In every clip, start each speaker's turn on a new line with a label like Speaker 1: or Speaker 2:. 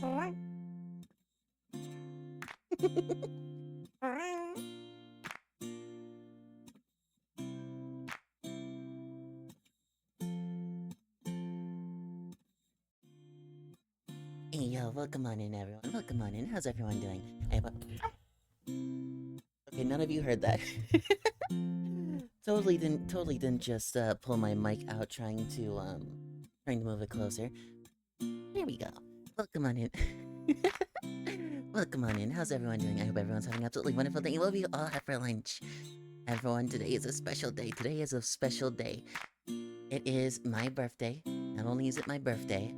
Speaker 1: Hey yo, welcome on in everyone. Welcome on in. How's everyone doing? Hey, okay, none of you heard that. totally didn't just pull my mic out trying to move it closer. There we go. Welcome on in. Welcome on in. How's everyone doing? I hope everyone's having an absolutely wonderful day. What will you all have for lunch? Everyone, today is a special day. Today is a special day. It is my birthday. Not only is it my birthday,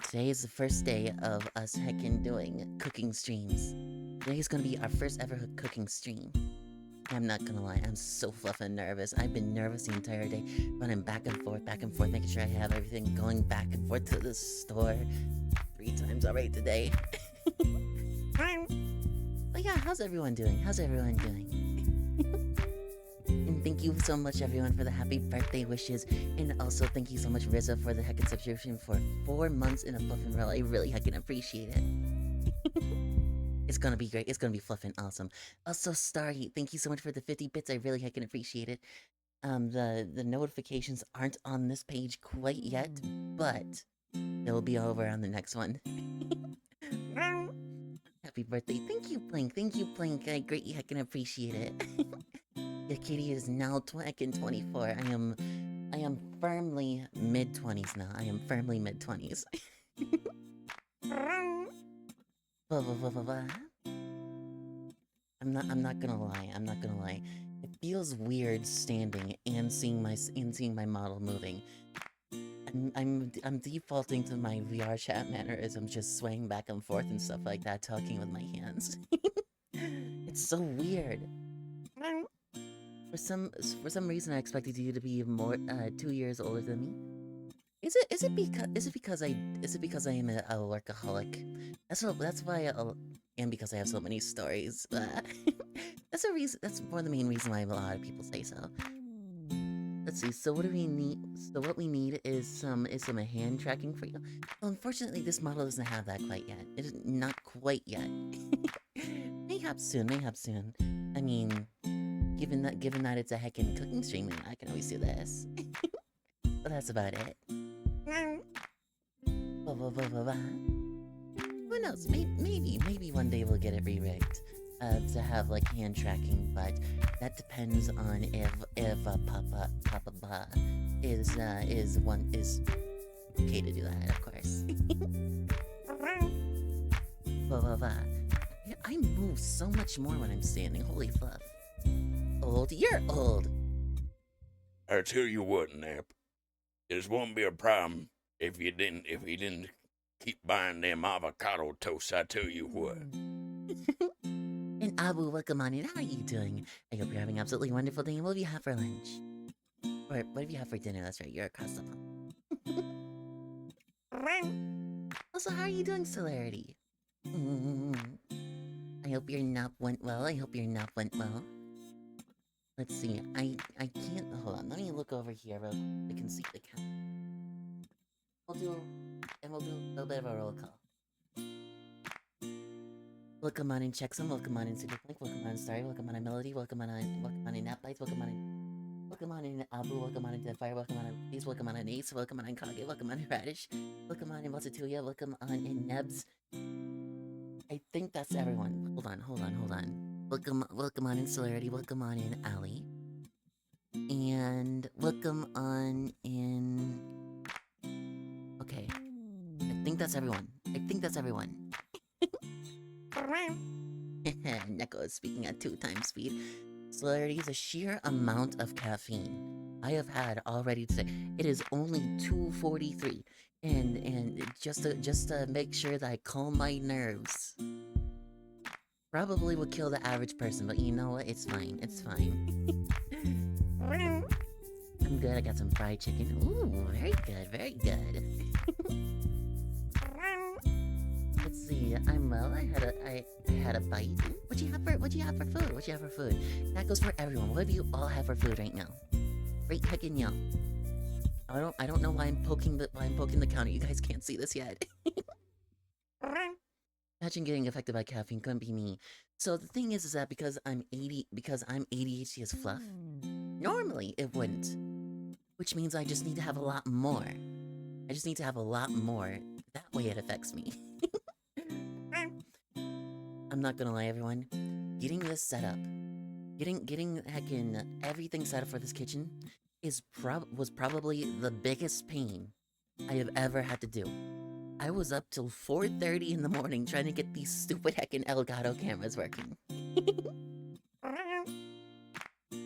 Speaker 1: today is the first day of us heckin' doing cooking streams. Today is gonna be our first ever cooking stream. I'm not gonna lie, I'm so fluffin' nervous. I've been nervous the entire day, running back and forth, making sure I have everything, going back and forth to the store 3 times already today. But yeah, how's everyone doing? And thank you so much, everyone, for the happy birthday wishes. And also, thank you so much, Rizza, for the heckin' subscription for 4 months in a fluffin' row. I really heckin' appreciate it. It's gonna be great. It's gonna be fluffin' awesome. Also, Starheat, thank you so much for the 50 bits. I really heckin' appreciate it. The notifications aren't on this page quite yet, but they will be over on the next one. Happy birthday. Thank you, Plink. I greatly heckin' appreciate it. Your kitty is now 24. I am firmly mid-20s now. I am firmly mid-20s. I'm not gonna lie. It feels weird standing and seeing my model moving. I'm defaulting to my VR chat mannerism, just swaying back and forth and stuff like that, talking with my hands. It's so weird. For some reason, I expected you to be more 2 years older than me. Is it because I am a workaholic? That's why and because I have so many stories. That's a reason. That's one of the main reasons why a lot of people say so. Let's see. So what do we need? So what we need is some hand tracking for you. Well, unfortunately, this model doesn't have that quite yet. It is not quite yet. Mayhap soon. I mean, given that it's a heckin' cooking stream, I can always do this. But that's about it. Who knows? Maybe one day we'll get it re-rigged to have like hand tracking, but that depends on if Papa Ba is okay to do that, of course. I move so much more when I'm standing. Holy fluff. Old, you're old.
Speaker 2: I tell you what, Nap. This won't be a problem if you didn't keep buying them avocado toasts. I tell you what.
Speaker 1: And Abu, welcome on in. How are you doing? I hope you're having an absolutely wonderful day. And what have you had for lunch? Or what have you had for dinner? That's right, you're a customer. Also, how are you doing, Celerity? I hope your nap went well. Let's see. I can't. Hold on. Let me look over here real quick. I can see the count. We'll do a little bit of a roll call. Welcome on in Checksum. Welcome on in Superplink. Welcome on Starry. Welcome on in Melody. Welcome on in Napbites. Welcome on in Abu. Welcome on in Deadfire. Welcome on in Please. Welcome on in Ace. Welcome on in Kage. Welcome on in Radish. Welcome on in Wasatuya. Welcome on in Nebs. I think that's everyone. Hold on. Welcome on in Celerity. Welcome on in Ali. And welcome on in... Okay. I think that's everyone. Neko is speaking at 2 times speed. Celerity is a sheer amount of caffeine I have had already today. It is only 2:43. And just to make sure that I calm my nerves. Probably would kill the average person, but you know what? It's fine. I'm good. I got some fried chicken. Ooh, very good. Let's see. I'm well. I had a bite. What'd you have for food? That goes for everyone. What do you all have for food right now? Right heckin' yo. I don't know why I'm poking the counter. You guys can't see this yet. Imagine getting affected by caffeine. Couldn't be me. So the thing is that because I'm ADHD as fluff, normally it wouldn't. Which means I just need to have a lot more. I just need to have a lot more. That way it affects me. I'm not gonna lie, everyone. Getting this set up, getting heckin' everything set up for this kitchen was probably the biggest pain I have ever had to do. I was up till 4:30 in the morning trying to get these stupid heckin' Elgato cameras working.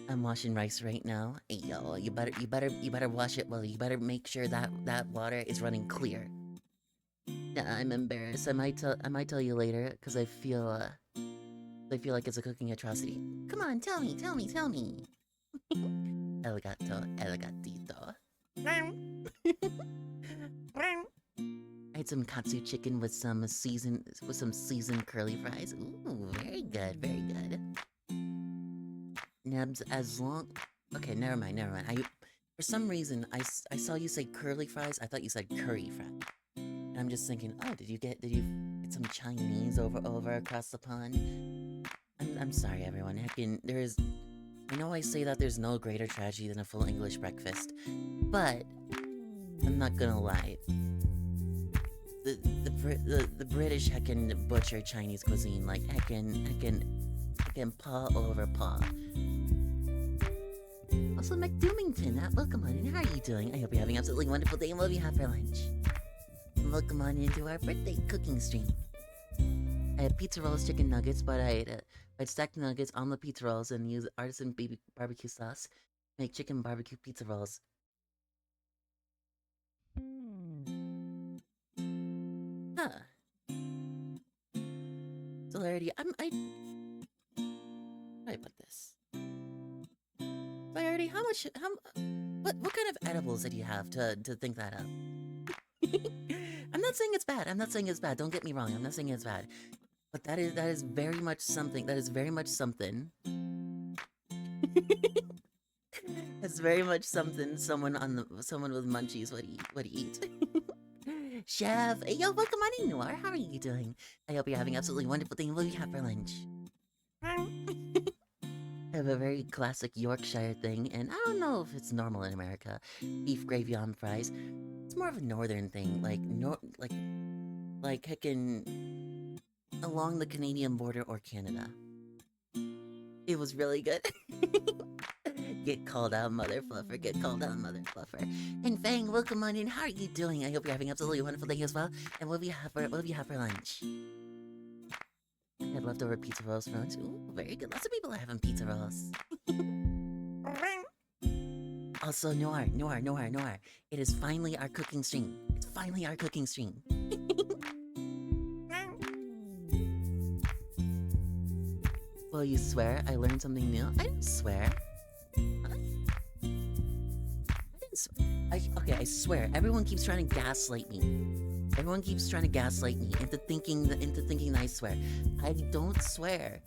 Speaker 1: I'm washing rice right now. Hey, yo, you better wash it well. You better make sure that water is running clear. Yeah, I'm embarrassed. I might tell you later because I feel like it's a cooking atrocity. Come on, tell me. Elgatito. I had some katsu chicken with some seasoned curly fries. Ooh, very good. Nebs, as long... Okay, never mind. For some reason, I saw you say curly fries. I thought you said curry fries. And I'm just thinking, oh, did you get some Chinese over across the pond? I'm sorry, everyone. Heckin', I know I say that there's no greater tragedy than a full English breakfast, but I'm not gonna lie. The British heckin' butcher Chinese cuisine, like heckin' paw over paw. Also, McDoomington, welcome on in. How are you doing? I hope you're having an absolutely wonderful day and what do you have for lunch? Welcome on into our birthday cooking stream. I had pizza rolls, chicken nuggets, but I'd stack the nuggets on the pizza rolls and use artisan baby barbecue sauce. Make chicken barbecue pizza rolls. Huh. Celerity, how do I put this? Celerity, what kind of edibles did you have to think that up? I'm not saying it's bad. Don't get me wrong. I'm not saying it's bad. But that is very much something. That's very much something someone with munchies would eat. Chef, hey, yo, welcome on in, Noir. How are you doing? I hope you're having an absolutely wonderful day. What do you have for lunch? I have a very classic Yorkshire thing, and I don't know if it's normal in America. Beef gravy on fries. It's more of a northern thing, like heckin' along the Canadian border or Canada. It was really good. Get called out, mother fluffer. And Fang, welcome on in. How are you doing? I hope you're having an absolutely wonderful day as well. And what do you have for lunch? I had leftover pizza rolls for lunch. Ooh, very good. Lots of people are having pizza rolls. Also, Noir. It is finally our cooking stream. Well, you swear I learned something new? I didn't swear. I swear. Everyone keeps trying to gaslight me. Into thinking that I swear. I don't swear.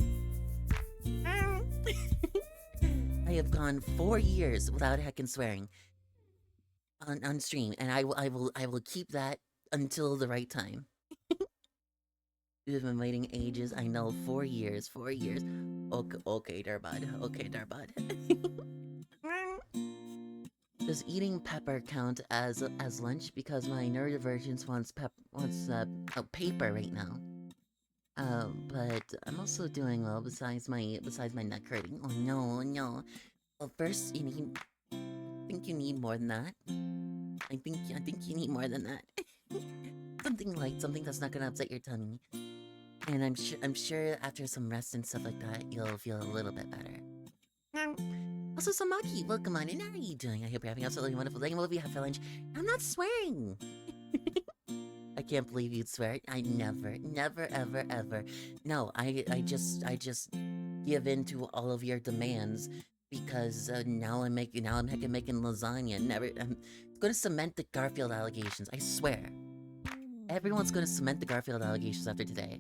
Speaker 1: I have gone 4 years without heckin' swearing on stream, and I will keep that until the right time. You've been waiting ages. I know, 4 years. Okay, there, bud. Does eating pepper count as lunch? Because my neurodivergence wants paper right now. But I'm also doing well besides my neck hurting. Oh no. Well, first I think you need more than that. I think you need more than that. Something light, something that's not gonna upset your tummy. And I'm sure after some rest and stuff like that, you'll feel a little bit better. Also, Samaki, welcome on in. How are you doing? I hope you're having an absolutely wonderful day. And what will you have for lunch? I'm not swearing. I can't believe you'd swear. I never, ever. No, I just give in to all of your demands because now I'm making lasagna. I'm gonna cement the Garfield allegations. I swear. Everyone's gonna cement the Garfield allegations after today.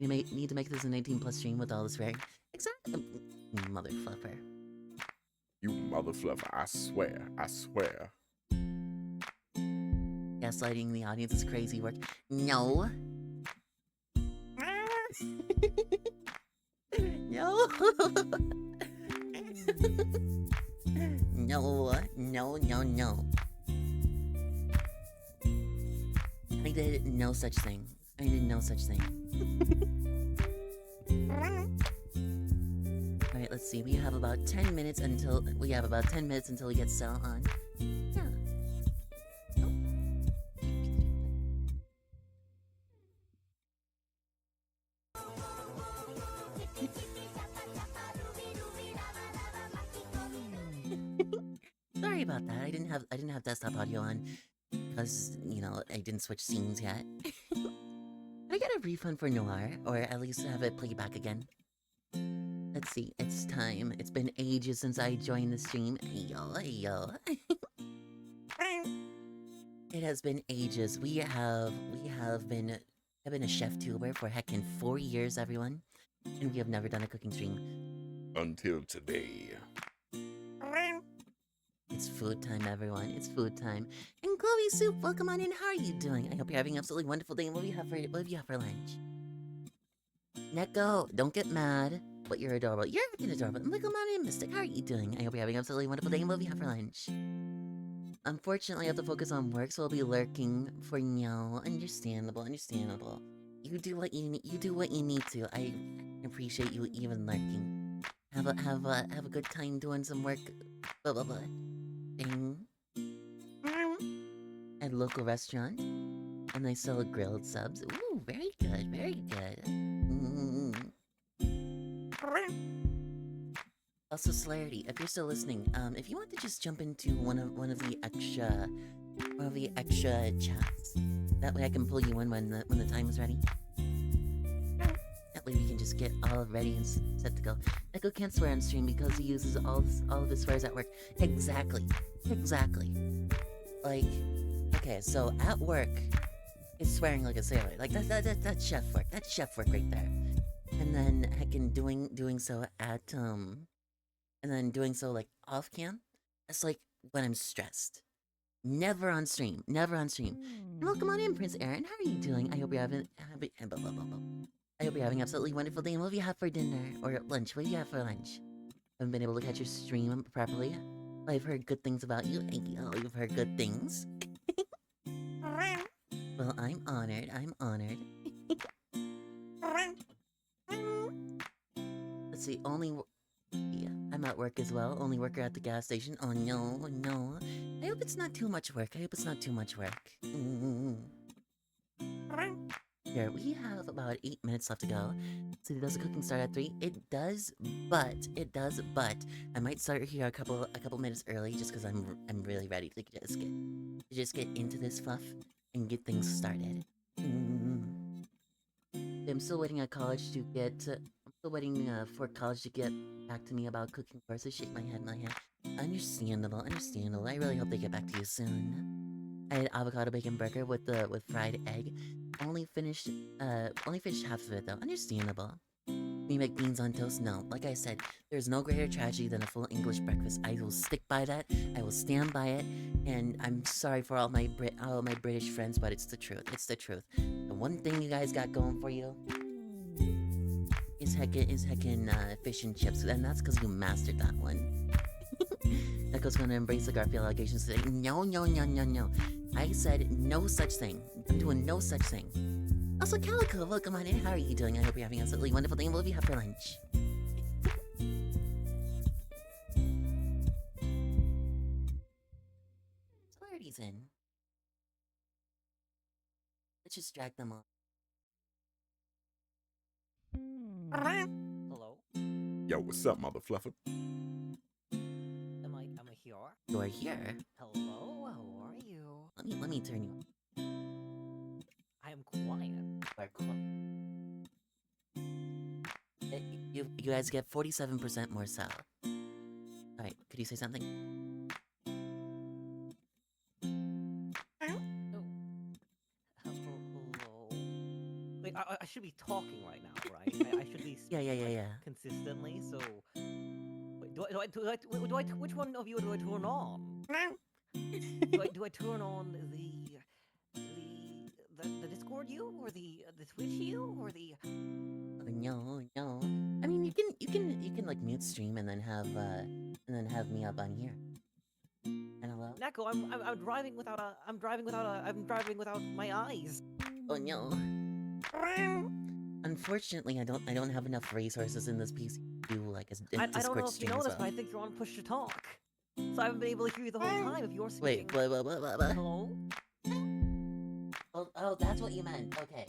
Speaker 1: You may need to make this an 18+ stream with all the swearing. Exactly. Mother fluffer.
Speaker 3: You mother fluffer, I swear.
Speaker 1: Gaslighting the audience is crazy work. No. No. No. I did no such thing. I did no such thing. Alright, let's see. We have about 10 minutes until we get Cell on. Yeah. Sorry about that. I didn't have desktop audio on because, I didn't switch scenes yet. Did I get a refund for Noir, or at least have it play back again? Let's see. It's time. It's been ages since I joined the stream. Ayo. It has been ages. I've been a chef tuber for heckin' 4 years, everyone, and we have never done a cooking stream.
Speaker 3: Until today.
Speaker 1: It's food time, everyone. It's food time. And Chloe Soup, welcome on in. How are you doing? I hope you're having an absolutely wonderful day. And what do you have for lunch? Neko, don't get mad, but you're adorable. You're freaking adorable. And welcome on in, Mystic. How are you doing? I hope you're having an absolutely wonderful day. And what do you have for lunch? Unfortunately, I have to focus on work, so I'll be lurking for now. Understandable. You do what you need to. I appreciate you even lurking. Have a good time doing some work. Blah blah blah. Ding. At a local restaurant, and they sell grilled subs. Ooh, very good. Also, Celerity, if you're still listening, if you want to just jump into one of the extra chats, that way I can pull you in when the time is ready. That way we can just get all ready and set to go. Echo can't swear on stream because he uses all of his swears at work. Exactly. Like, okay, so at work, he's swearing like a sailor. Like that's chef work. That's chef work right there. And then heckin' doing so at and then doing so like off cam. That's like when I'm stressed. Never on stream. And welcome on in, Prince Aaron. How are you doing? I hope you're having absolutely wonderful day. And what do you have for dinner or lunch? What do you have for lunch? Haven't been able to catch your stream properly. I've heard good things about you. You've heard good things. Well, I'm honored. Let's see, yeah, I'm at work as well. Only worker at the gas station. Oh no. I hope it's not too much work. Here, we have about 8 minutes left to go. So does the cooking start at 3? It does, but I might start here a couple minutes early just because I'm really ready to just get into this fluff and get things started. I'm still waiting for college to get back to me about cooking courses. Shake my head. Understandable. I really hope they get back to you soon. I had avocado bacon burger with fried egg. Only finished half of it though. Understandable. Me make beans on toast? No. Like I said, there's no greater tragedy than a full English breakfast. I will stick by that. I will stand by it. And I'm sorry for all my British friends, but it's the truth. The one thing you guys got going for you is heckin' fish and chips, and that's because you mastered that one. Echo's gonna embrace the Garfield allegations today. No. I said no such thing. I'm doing no such thing. Also, Calico, welcome on in. How are you doing? I hope you're having an absolutely wonderful day. What do you have for lunch? Celerity's in. Let's just drag them on.
Speaker 4: Hello?
Speaker 3: Yo, what's up, mother fluffer?
Speaker 4: Am I here?
Speaker 1: You are here.
Speaker 4: Hello, how are you?
Speaker 1: Let me turn you.
Speaker 4: I am quiet.
Speaker 1: You are cool. You guys get 47% more Sal. Alright, could you say something?
Speaker 4: Hello. Wait, I should be talking right now, right? I should be
Speaker 1: Yeah.
Speaker 4: consistently. So, wait, which one of you do I turn on? do I turn on the Discord you, or the Twitch you, or the
Speaker 1: no, no. I mean, you can like mute stream and then have me up on here. And hello.
Speaker 4: Neko, I'm driving without I'm driving without my eyes.
Speaker 1: Oh no. Unfortunately, I don't have enough resources in this PC to do like a
Speaker 4: I don't
Speaker 1: Discord
Speaker 4: know if you
Speaker 1: stream
Speaker 4: know
Speaker 1: as
Speaker 4: this,
Speaker 1: well.
Speaker 4: but I think you're on push to talk. So I haven't been able to hear you the whole time if you're speaking.
Speaker 1: Wait, what?
Speaker 4: Hello?
Speaker 1: Oh, that's what you meant. Okay.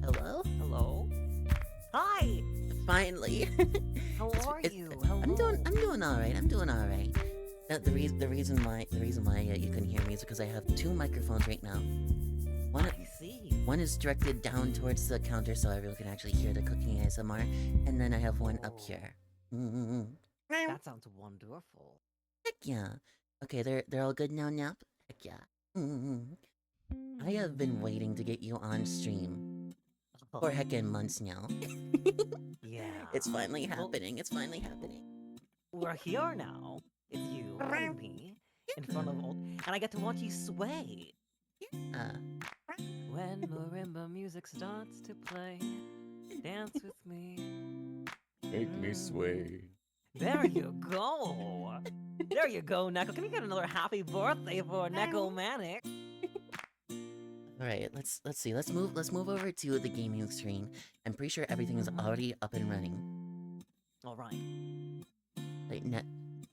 Speaker 1: Hello?
Speaker 4: Hello? Hi!
Speaker 1: Finally.
Speaker 4: How are you?
Speaker 1: I'm doing
Speaker 4: Hello?
Speaker 1: all right. I'm doing all right. The reason why you couldn't hear me is because I have two microphones right now.
Speaker 4: I see.
Speaker 1: One is directed down towards the counter so everyone can actually hear the cooking ASMR, and then I have one up
Speaker 4: Oh.
Speaker 1: here.
Speaker 4: That sounds wonderful.
Speaker 1: Heck yeah. Okay, they're all good now, Nap? Heck yeah. I have been waiting to get you on stream for heckin' months now.
Speaker 4: Yeah.
Speaker 1: It's finally
Speaker 4: Well,
Speaker 1: happening. It's finally happening.
Speaker 4: we're here now. It's you and me in front of all, and I get to watch you sway. When marimba music starts to play, dance with me.
Speaker 3: Make me sway.
Speaker 4: There you go. There you go, Neko. Can we get another happy birthday for Neko Manic?
Speaker 1: All right, let's see. Let's move over to the gaming screen. I'm pretty sure everything is already up and running.
Speaker 4: All right.
Speaker 1: Right,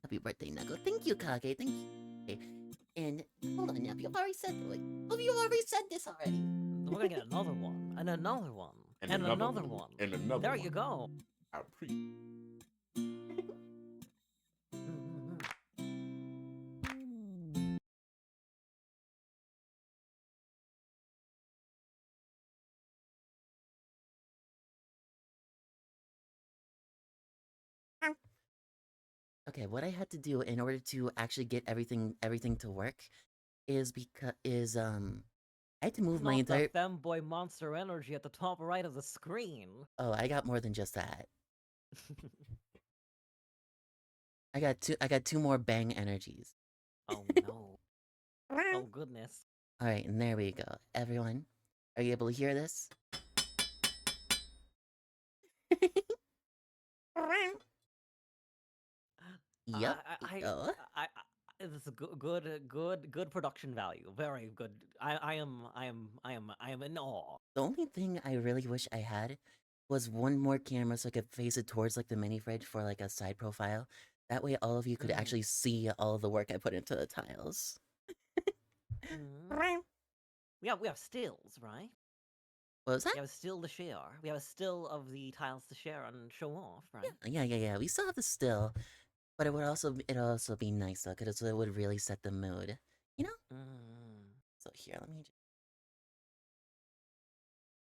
Speaker 1: happy birthday, Neko. Thank you, Kage. Thank you. Okay. And hold on, Nep. You've already said this already.
Speaker 4: We're gonna get another one, and another one,
Speaker 3: And
Speaker 4: and
Speaker 3: another
Speaker 4: another
Speaker 3: one,
Speaker 4: one.
Speaker 3: and another
Speaker 4: There
Speaker 3: one.
Speaker 4: you go.
Speaker 3: I
Speaker 1: Okay, what I had to do in order to actually get everything to work is I had to move my
Speaker 4: Not
Speaker 1: entire.
Speaker 4: the femboy monster energy at the top right of the screen.
Speaker 1: Oh, I got more than just that. I got two more bang energies.
Speaker 4: Oh no. Oh goodness.
Speaker 1: All right, and there we go. Everyone, are you able to hear this? Yep.
Speaker 4: This is good production value. Very good. I am in awe.
Speaker 1: The only thing I really wish I had was one more camera so I could face it towards like the mini fridge for like a side profile. That way all of you could actually see all of the work I put into the tiles.
Speaker 4: We have stills, right?
Speaker 1: What was that?
Speaker 4: We have a still to share. We have a still of the tiles to share and show off, right?
Speaker 1: Yeah. We still have the still, but it'd also be nice though, because it would really set the mood, you know. So here, let me.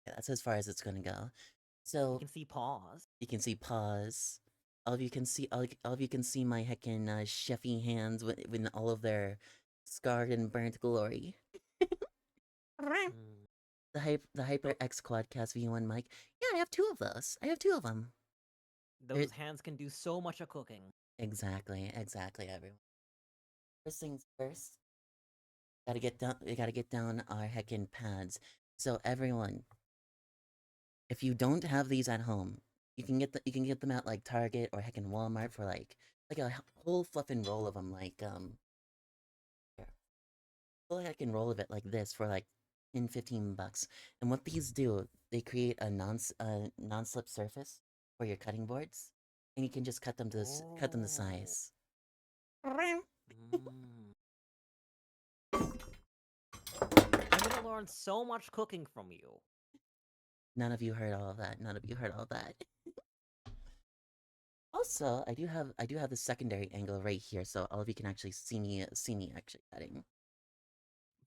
Speaker 1: Yeah, that's as far as it's gonna go. So
Speaker 4: You can see pause.
Speaker 1: you can see pause. All of you can see all of you can see my heckin' chefy hands with all of their scarred and burnt glory. The Hyper X Quadcast V1 mic. Yeah, I have two of those. I have two of them.
Speaker 4: Those hands can do so much of cooking.
Speaker 1: Exactly, everyone. First things first. We gotta get down our heckin' pads. So everyone, if you don't have these at home, you can get them at like Target or heckin' Walmart for like a whole fluffin' roll of them, like here. Whole heckin' roll of it like this for like 10-15 bucks. And what these do, they create a non-slip surface for your cutting boards, and you can just cut them to size.
Speaker 4: I'm gonna learn so much cooking from you.
Speaker 1: None of you heard all of that. Also, I do have the secondary angle right here, so all of you can actually see me actually cutting.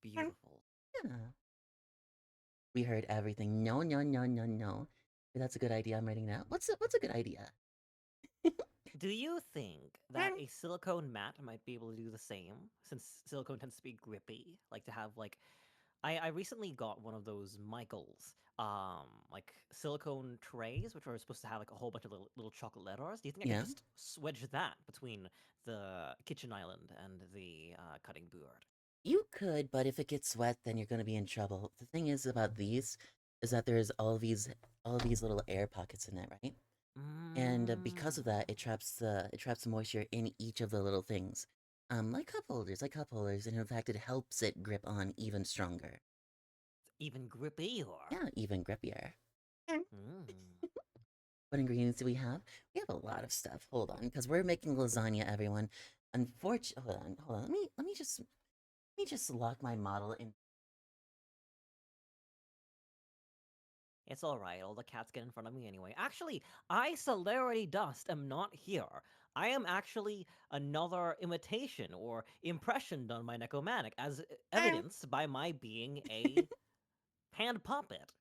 Speaker 4: Beautiful.
Speaker 1: Yeah. We heard everything. No. That's a good idea. I'm writing that. What's a good idea?
Speaker 4: Do you think that a silicone mat might be able to do the same, since silicone tends to be grippy? Like to have like, I recently got one of those Michaels like silicone trays, which are supposed to have like a whole bunch of little chocolate letters. Do you think I
Speaker 1: Yeah.
Speaker 4: could just wedge that between the kitchen island and the cutting board?
Speaker 1: You could, but if it gets wet, then you're gonna be in trouble. The thing is about these is that there's all these little air pockets in it, right? And because of that, it traps the moisture in each of the little things, like cup holders, and in fact, it helps it grip on even stronger.
Speaker 4: Even grippier.
Speaker 1: Yeah, even grippier.
Speaker 4: Mm.
Speaker 1: What ingredients do we have? We have a lot of stuff. Hold on, because we're making lasagna, everyone. Unfortunately, hold on. Let me just lock my model in.
Speaker 4: It's alright, all the cats get in front of me anyway. Actually, I, Celeritydust, am not here. I am actually another imitation or impression done by Nekomatic, as evidenced by my being a hand puppet.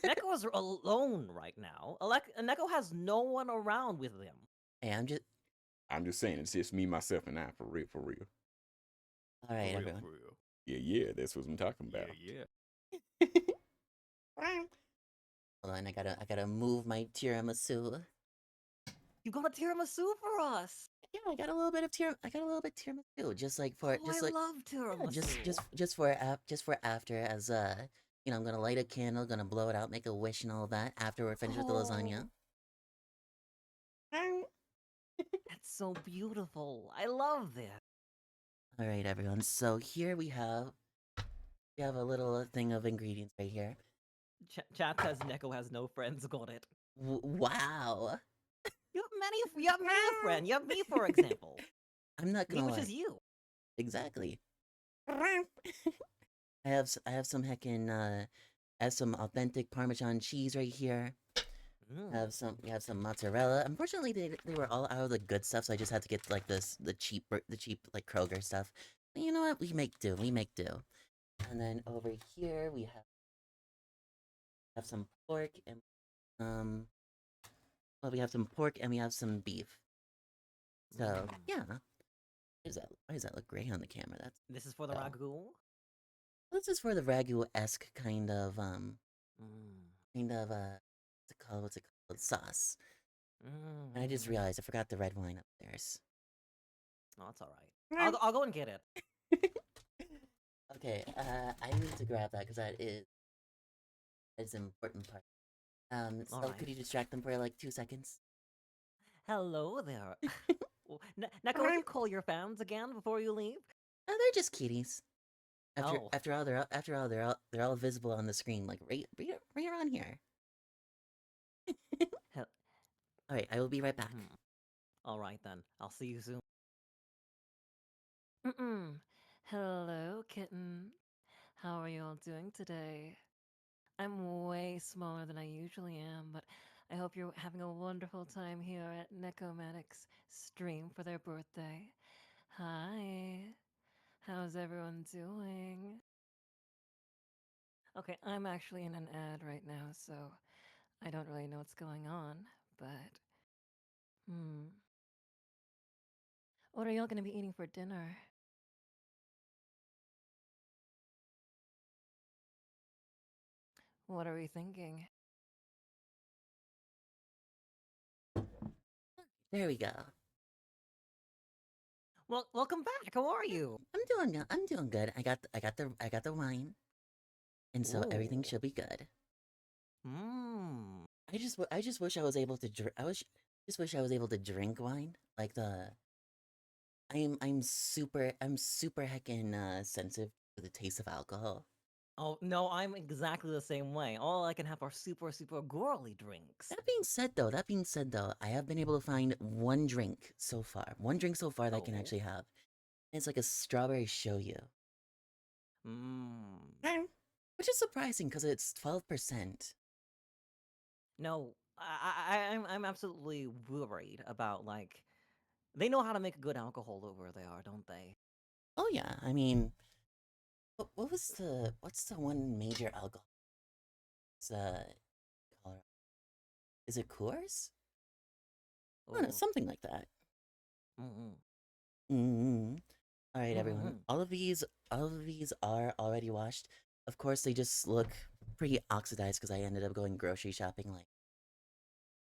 Speaker 4: Neko is alone right now. Neko has no one around with him.
Speaker 1: Hey,
Speaker 3: I'm just saying, it's just me, myself, and I, for real, for real.
Speaker 1: all right, everyone.
Speaker 3: For real. Yeah, that's what I'm talking about.
Speaker 2: Yeah.
Speaker 1: Hold on, I gotta move my tiramisu.
Speaker 4: You got a tiramisu for us.
Speaker 1: Yeah, I got a little bit of tiramisu, just like for
Speaker 4: Oh,
Speaker 1: just
Speaker 4: I
Speaker 1: like
Speaker 4: love
Speaker 1: yeah,
Speaker 4: tiramisu.
Speaker 1: just for after, as you know, I'm gonna light a candle, gonna blow it out, make a wish and all that after we're finished with the lasagna.
Speaker 4: That's so beautiful. I love this.
Speaker 1: All right, everyone. So here we have a little thing of ingredients right here.
Speaker 4: Chat says Neko has no friends. Got it.
Speaker 1: Wow.
Speaker 4: You have many friends. You have me, for example.
Speaker 1: I'm not
Speaker 4: Me,
Speaker 1: gonna
Speaker 4: which
Speaker 1: lie.
Speaker 4: is you.
Speaker 1: Exactly. I have some heckin' I have some authentic Parmesan cheese right here.
Speaker 4: Mm.
Speaker 1: We have some mozzarella. Unfortunately, they were all out of the good stuff, so I just had to get like the cheap like Kroger stuff. But you know what? We make do. And then over here we have some pork and well, we have some pork and we have some beef. So
Speaker 4: Mm.
Speaker 1: yeah. Why does that look gray on the camera?
Speaker 4: This is for the
Speaker 1: Oh.
Speaker 4: ragu.
Speaker 1: This is for the ragu-esque kind of what's it called? Sauce. And I just
Speaker 4: Mm.
Speaker 1: realized I forgot the red wine upstairs.
Speaker 4: No, it's all right. I'll go and get it.
Speaker 1: Okay, I need to grab that because that is an important part. So
Speaker 4: Alright.
Speaker 1: could you distract them for like 2 seconds?
Speaker 4: Hello there. Neko, would you call your fans again before you leave?
Speaker 1: Oh, they're just kitties.
Speaker 4: Oh.
Speaker 1: After all, they're all visible on the screen, like right around here.
Speaker 4: Hel-
Speaker 1: All right, I will be right back.
Speaker 4: All right then. I'll see you soon. Hello, kitten. How are you all doing today? I'm way smaller than I usually am, but I hope you're having a wonderful time here at Nekomatic's stream for their birthday. Hi. How's everyone doing? Okay, I'm actually in an ad right now, so I don't really know what's going on, but what are y'all gonna be eating for dinner? What are we thinking?
Speaker 1: There we go.
Speaker 4: Well, welcome back. How are you?
Speaker 1: I'm doing good. I got the wine, and so everything
Speaker 4: Ooh.
Speaker 1: should be good.
Speaker 4: Mmm.
Speaker 1: I just wish I was able to just wish I was able to drink wine. Like I'm super heckin' sensitive to the taste of alcohol.
Speaker 4: Oh, no, I'm exactly the same way. All I can have are super girly drinks.
Speaker 1: That being said though, I have been able to find one drink so far that I can
Speaker 4: Oh.
Speaker 1: actually have. It's like a strawberry shoyu.
Speaker 4: Mmm.
Speaker 1: Which is surprising because it's 12%.
Speaker 4: No, I'm absolutely worried about, like, they know how to make good alcohol over there, don't they?
Speaker 1: Oh yeah, I mean, what's the one major alcohol? It's Colorado. Is it Coors? I don't know,
Speaker 4: Oh.
Speaker 1: something like that.
Speaker 4: Mm-hmm.
Speaker 1: Mm-hmm. All right, everyone.
Speaker 4: Mm-hmm.
Speaker 1: All of these are already washed. Of course, they just look pretty oxidized because I ended up going grocery shopping like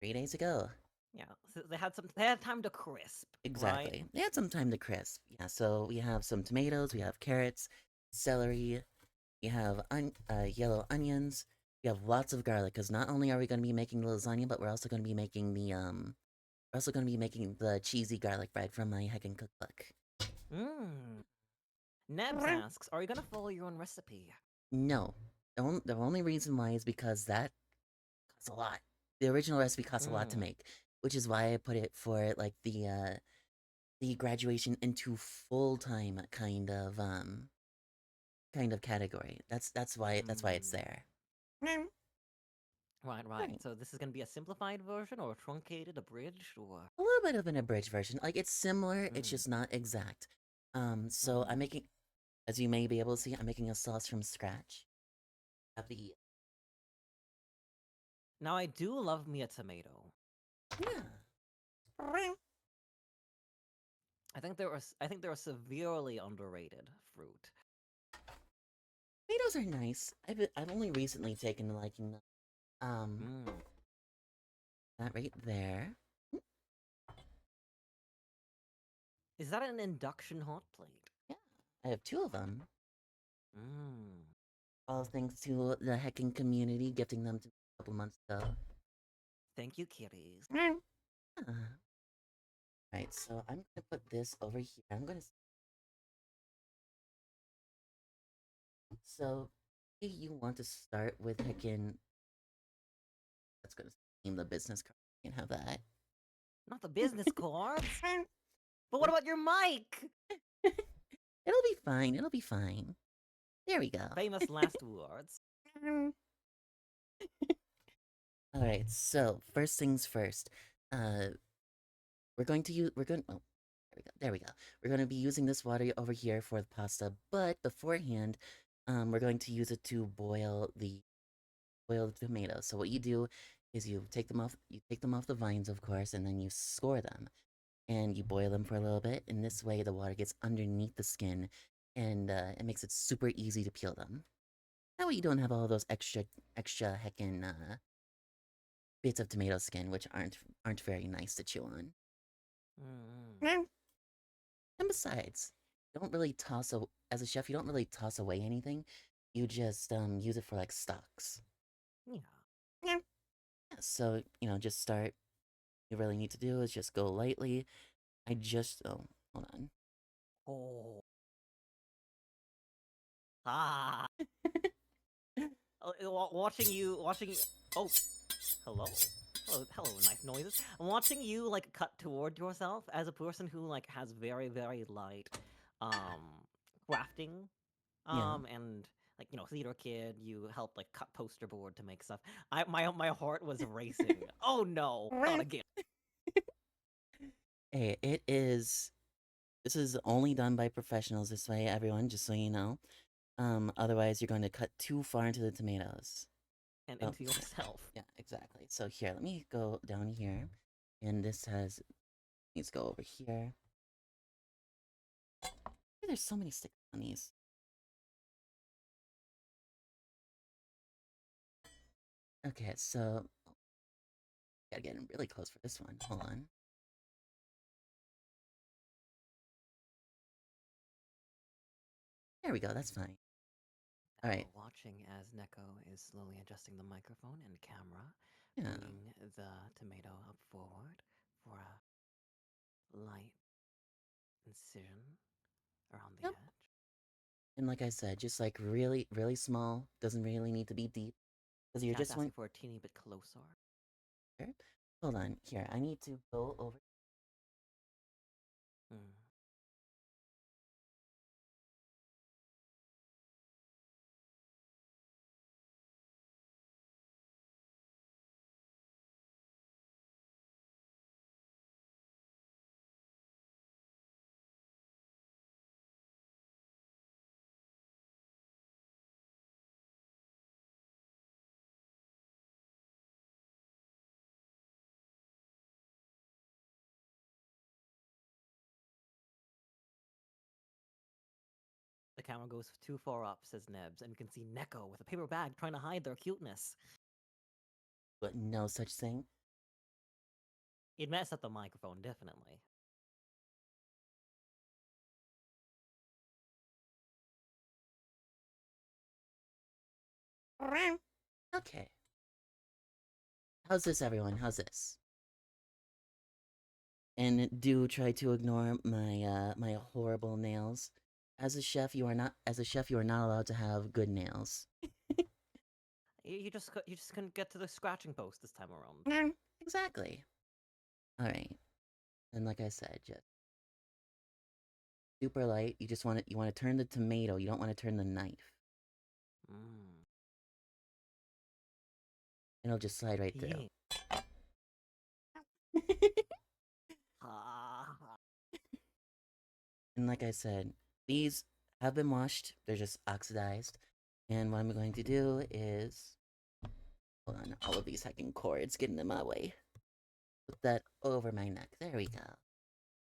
Speaker 1: 3 days ago.
Speaker 5: Yeah, so they had time to crisp, right?
Speaker 1: Exactly. They had some time to crisp. Yeah, so we have some tomatoes, we have carrots, celery, we have yellow onions, we have lots of garlic, because not only are we going to be making the lasagna, but we're also going to be making the cheesy garlic bread from my Heckin' cookbook.
Speaker 5: Mmm. Nebs asks, are you gonna follow your own recipe?
Speaker 1: No. The only reason why is because that costs a lot. The original recipe costs a lot to make, which is why I put it for like the graduation into full-time kind of category. That's why it's there.
Speaker 5: Right.
Speaker 1: Right.
Speaker 5: So this is gonna be a simplified version or a truncated, abridged, or
Speaker 1: A little bit of an abridged version. Like it's similar, it's just not exact. So I'm making, as you may be able to see, I'm making a sauce from scratch.
Speaker 5: Now I do love me a tomato.
Speaker 1: Yeah.
Speaker 5: I think they're a severely underrated fruit.
Speaker 1: Tomatoes are nice. I've only recently taken to liking them. That right there.
Speaker 5: Is that an induction hot plate?
Speaker 1: Yeah, I have 2 of them.
Speaker 5: Mmm.
Speaker 1: All thanks to the Heckin' community gifting them to me a couple months ago.
Speaker 5: Thank you, kitties.
Speaker 1: Right, so I'm gonna put this over here. So, if you want to start with Heckin', that's gonna name the business card. You can have that.
Speaker 5: Not the business cards. But what about your mic?
Speaker 1: It'll be fine. It'll be fine. There we go.
Speaker 5: Famous last words.
Speaker 1: All right. So first things first. We're going to use. Oh, there we go. We're going to be using this water over here for the pasta, but beforehand, we're going to use it to boil the tomatoes. So what you do is you take them off. You take them off the vines, of course, and then you score them, and you boil them for a little bit. And this way, the water gets underneath the skin, and it makes it super easy to peel them. That way, you don't have all those extra heckin' bits of tomato skin, which aren't very nice to chew on. And besides, you don't really as a chef, you don't really toss away anything. You just use it for like stocks.
Speaker 5: Yeah.
Speaker 1: So, just start. You really need to do is just go lightly. Hold on.
Speaker 5: Oh. Ah. Watching you. Oh, hello. Hello, knife noises. I'm watching you like cut toward yourself as a person who like has very, very light, crafting,
Speaker 1: Yeah.
Speaker 5: and like theater kid. You help like cut poster board to make stuff. My heart was racing. Oh no, not again.
Speaker 1: Hey, this is only done by professionals this way, everyone, just so you know. Otherwise you're going to cut too far into the tomatoes.
Speaker 5: And into yourself.
Speaker 1: Yeah, exactly. So here, let me go down here. And this needs to go over here. There's so many sticks on these. Okay, so gotta get in really close for this one. Hold on. There we go, that's fine. Alright.
Speaker 5: Watching as Neko is slowly adjusting the microphone and camera,
Speaker 1: Yeah.
Speaker 5: bringing the tomato up forward for a light incision around the edge.
Speaker 1: And like I said, just like really, really small. Doesn't really need to be deep. Because you're just
Speaker 5: asking for a teeny bit closer.
Speaker 1: Here? Hold on. Here, I need to go over.
Speaker 5: camera goes too far up, says Nebs, and we can see Neko with a paper bag trying to hide their cuteness.
Speaker 1: But no such thing.
Speaker 5: It messed up the microphone, definitely.
Speaker 1: Okay. How's this, everyone? How's this? And do try to ignore my my horrible nails. As a chef, you are not allowed to have good nails.
Speaker 5: You just couldn't get to the scratching post this time around.
Speaker 1: Exactly. All right. And like I said, just super light. You just want to turn the tomato. You don't want to turn the knife.
Speaker 5: Mm.
Speaker 1: It'll just slide right through.
Speaker 5: Yeah. Ah.
Speaker 1: And like I said, these have been washed. They're just oxidized. And what I'm going to do is, hold on, all of these heckin' cords getting in my way. Put that over my neck. There we go.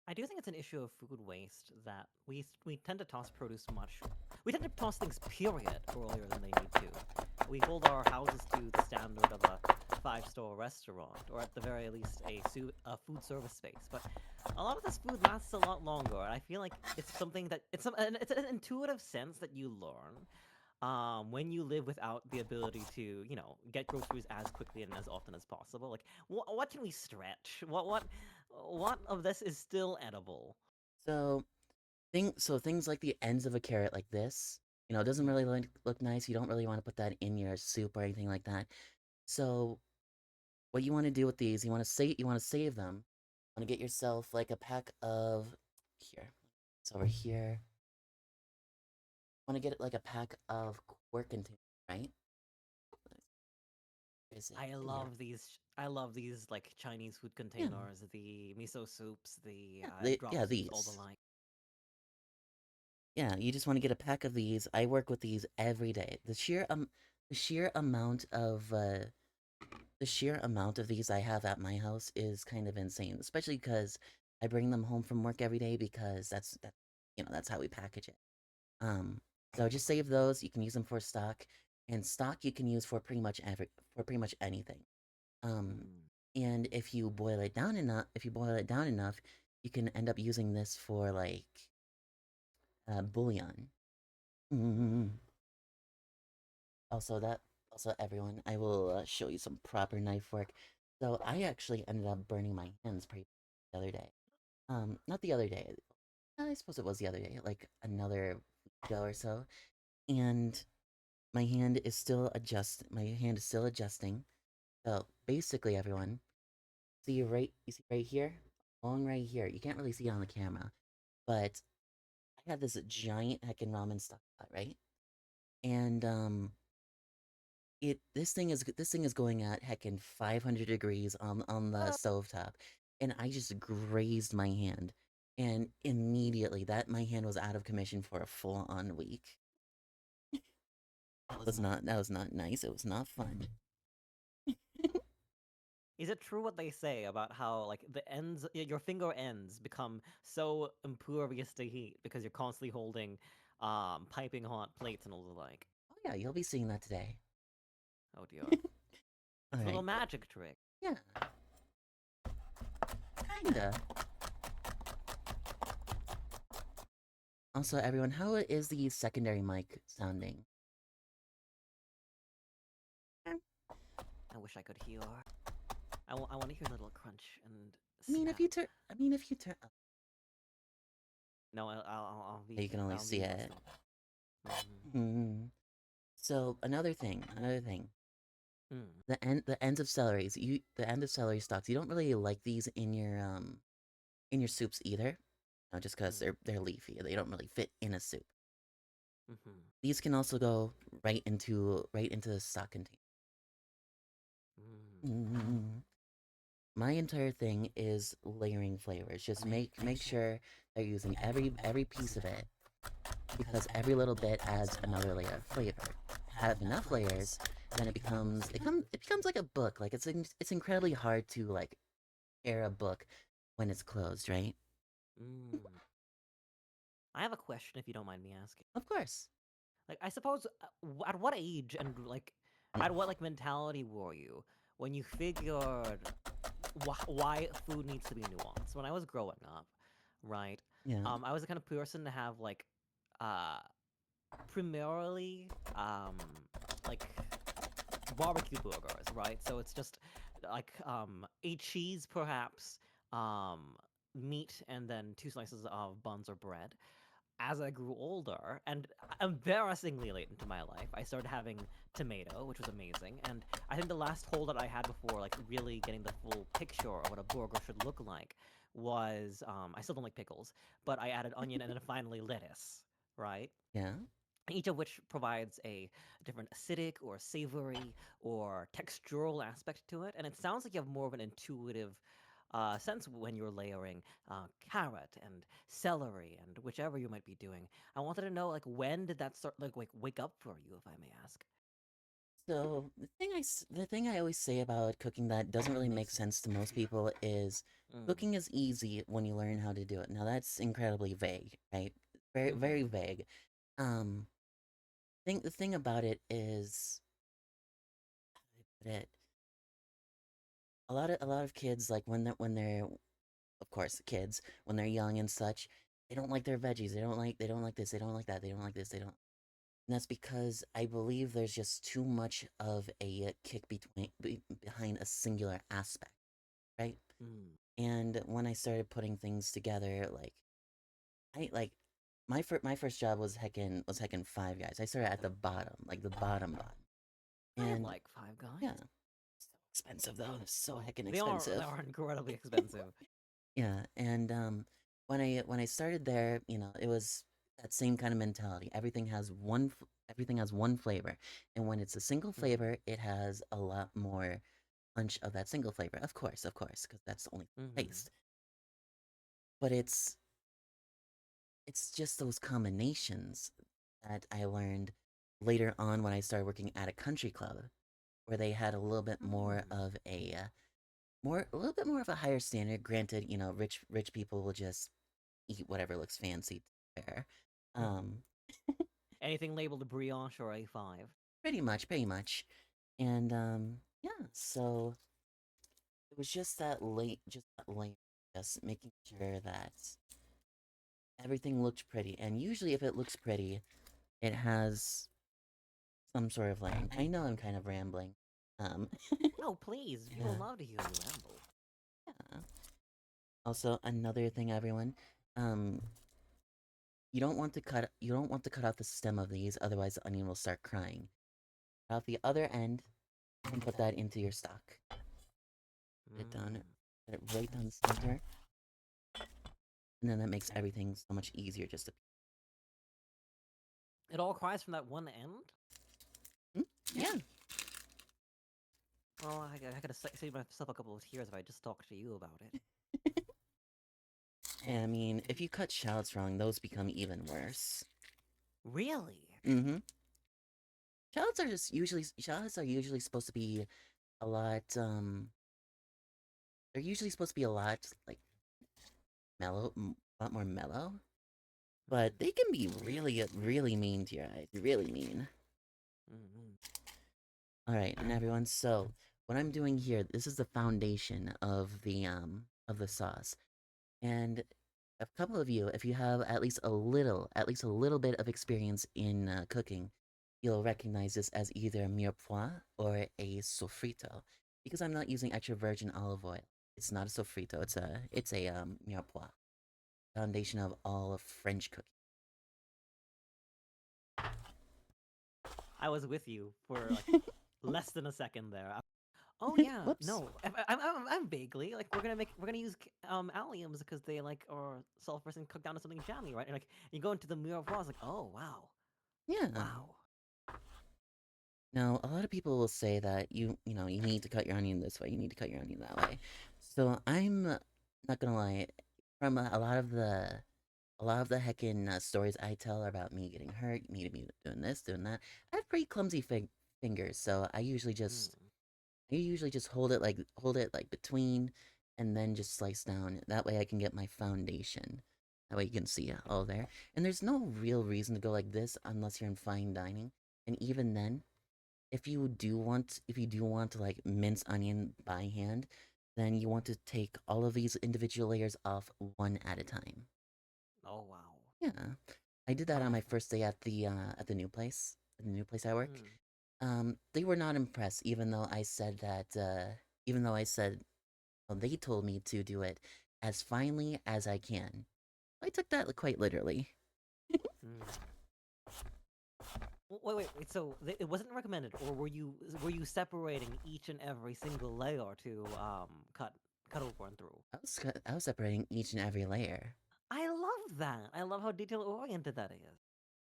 Speaker 5: I do think it's an issue of food waste that we tend to toss produce much. We tend to toss things, period, earlier than they need to. We hold our houses to the standard of a 5-star restaurant, or at the very least a food service space. But a lot of this food lasts a lot longer, and I feel like it's something that it's an intuitive sense that you learn when you live without the ability to, get groceries as quickly and as often as possible. Like, what can we stretch? What of this is still edible?
Speaker 1: So, things like the ends of a carrot like this, it doesn't really look nice. You don't really want to put that in your soup or anything like that. So, what you want to do with these, you want to save them. You want to get yourself like a pack of here. It's over here. You want to get like a pack of quart containers, right?
Speaker 5: I love these like Chinese food containers, the miso soups, the drop soups, all the
Speaker 1: these.
Speaker 5: like.
Speaker 1: Yeah, you just want to get a pack of these. I work with these every day. The sheer amount of these I have at my house is kind of insane, especially because I bring them home from work every day because that's how we package it. So just save those. You can use them for stock, and stock you can use for pretty much anything. And if you boil it down enough, you can end up using this for like bouillon. Also, everyone, I will show you some proper knife work. So I actually ended up burning my hands pretty the other day. Not the other day. I suppose it was the other day, like another week ago or so. And my hand is still adjusting. So basically, everyone, you see right here, along right here. You can't really see it on the camera, but I had this giant heckin' ramen stock pot, right? And this thing is going at heckin' 500 degrees on the stovetop, and I just grazed my hand, and immediately my hand was out of commission for a full-on week. That was not nice. It was not fun.
Speaker 5: Is it true what they say about how like your finger ends become so impervious to heat because you're constantly holding piping hot plates and all the like?
Speaker 1: Oh yeah, you'll be seeing that today.
Speaker 5: Oh dear.
Speaker 1: All
Speaker 5: It's a little
Speaker 1: right.
Speaker 5: magic trick.
Speaker 1: Yeah. Kinda. Also, everyone, how is the secondary mic sounding?
Speaker 5: I wish I could hear. I want to hear a little crunch and.
Speaker 1: I mean, if you turn up,
Speaker 5: No, I'll be.
Speaker 1: you can only
Speaker 5: I'll
Speaker 1: see
Speaker 5: be
Speaker 1: it.
Speaker 5: listening.
Speaker 1: So another thing.
Speaker 5: Mm.
Speaker 1: The ends of celery stalks. You don't really like these in your soups either. Just because they're leafy. They don't really fit in a soup.
Speaker 5: Mm-hmm.
Speaker 1: These can also go right into the stock container. My entire thing is layering flavors. Just make sure they're using every piece of it, because every little bit adds another layer of flavor. Have enough layers, then it becomes like a book. Like it's incredibly hard to like tear a book when it's closed, right?
Speaker 5: I have a question, if you don't mind me asking.
Speaker 1: Of course.
Speaker 5: Like, I suppose, at what age and like, at what like mentality were you when you figured why food needs to be nuanced? When I was growing up, right?
Speaker 1: Yeah.
Speaker 5: I was the kind of person to have like, uh, primarily, like barbecue burgers, right? So it's just like a cheese, perhaps, meat, and then 2 slices of buns or bread. As I grew older, and embarrassingly late into my life, I started having tomato, which was amazing. And I think the last hole that I had before, like, really getting the full picture of what a burger should look like was, I still don't like pickles, but I added onion and then finally lettuce, right?
Speaker 1: Yeah.
Speaker 5: Each of which provides a different acidic or savory or textural aspect to it. And it sounds like you have more of an intuitive sense when you're layering carrot and celery and whichever you might be doing. I wanted to know, like, when did that start, like wake up for you, if I may ask?
Speaker 1: So the thing I always say about cooking that doesn't really make sense to most people is
Speaker 5: Mm.
Speaker 1: cooking is easy when you learn how to do it. Now that's incredibly vague, right? Very
Speaker 5: Mhm.
Speaker 1: very vague. Um, think the thing about it is, how do I put it? A lot of kids, like when they're of course kids when they're young and such, they don't like their veggies. They don't like this. They don't like that. They don't like this. They don't. And that's because I believe there's just too much of a kick behind a singular aspect, right?
Speaker 5: Mm.
Speaker 1: And when I started putting things together, like I like my first job was heckin' Five Guys. I started at the bottom, like the bottom,
Speaker 5: I
Speaker 1: and
Speaker 5: like Five Guys.
Speaker 1: yeah, so expensive though. It's so heckin'
Speaker 5: They
Speaker 1: expensive.
Speaker 5: are incredibly expensive.
Speaker 1: Yeah, and when I started there, it was that same kind of mentality. Everything has one flavor, and when it's a single
Speaker 5: Mhm.
Speaker 1: flavor, it has a lot more punch of that single flavor. Of course, because that's the only
Speaker 5: Mhm.
Speaker 1: taste. But it's just those combinations that I learned later on when I started working at a country club, where they had a little bit more
Speaker 5: Mm.
Speaker 1: of a little bit more of a higher standard. Granted, rich people will just eat whatever looks fancy to be fair.
Speaker 5: Mhm.
Speaker 1: Um,
Speaker 5: Anything labeled a brioche or A5.
Speaker 1: pretty much. And yeah, so it was just that late, just making sure that everything looked pretty. And usually, if it looks pretty, it has some sort of layering. I know I'm kind of rambling. Um,
Speaker 5: No, please. People
Speaker 1: yeah,
Speaker 5: love to hear you ramble.
Speaker 1: yeah. Also, another thing, everyone, um, you don't want to cut out the stem of these, otherwise the onion will start crying. Cut out the other end and put that into your stock. Put it down,
Speaker 5: Mm.
Speaker 1: put it right down the center, and then that makes everything so much easier just to.
Speaker 5: It all cries from that one end?
Speaker 1: Hmm? Yeah.
Speaker 5: Well, I gotta save myself a couple of tears if I just talk to you about it.
Speaker 1: And I mean, if you cut shallots wrong, those become even worse.
Speaker 5: Really?
Speaker 1: Mm-hmm. Shallots are usually supposed to be a lot. They're usually supposed to be a lot like a lot more mellow. But they can be really, really mean to your eyes. Really mean.
Speaker 5: Mm-hmm.
Speaker 1: All right, and everyone. So what I'm doing here, this is the foundation of the sauce, and a couple of you, if you have at least a little bit of experience in cooking, you'll recognize this as either mirepoix or a sofrito, because I'm not using extra virgin olive oil. It's not a sofrito. It's a mirepoix, foundation of all of French cooking.
Speaker 5: I was with you for like less than a second there. Oh yeah,
Speaker 1: Whoops.
Speaker 5: no, I'm vaguely like we're gonna use alliums because they like are sulfurous and cook down to something jammy, right? And like you go into the mirepoix, like oh wow,
Speaker 1: Yeah.
Speaker 5: wow.
Speaker 1: Now, a lot of people will say that you need to cut your onion this way, you need to cut your onion that way. So I'm not gonna lie, from a lot of the heckin' stories I tell about me getting hurt, me doing this, doing that. I have pretty clumsy fingers, so
Speaker 5: Mm.
Speaker 1: I usually just hold it like between, and then just slice down. That way I can get my foundation. That way you can see it all there. And there's no real reason to go like this unless you're in fine dining. And even then, if you do want to like mince onion by hand, then you want to take all of these individual layers off one at a time.
Speaker 5: Oh wow.
Speaker 1: Yeah. I did that on my
Speaker 5: Wonderful.
Speaker 1: first day at the new place, I work.
Speaker 5: Hmm.
Speaker 1: They were not impressed, even though I said that, even though I said, well, they told me to do it as finely as I can. I took that quite literally.
Speaker 5: Hmm. Wait. So it wasn't recommended, or were you separating each and every single layer to cut over and through?
Speaker 1: I was separating each and every layer.
Speaker 5: I love that. I love how detail oriented that is.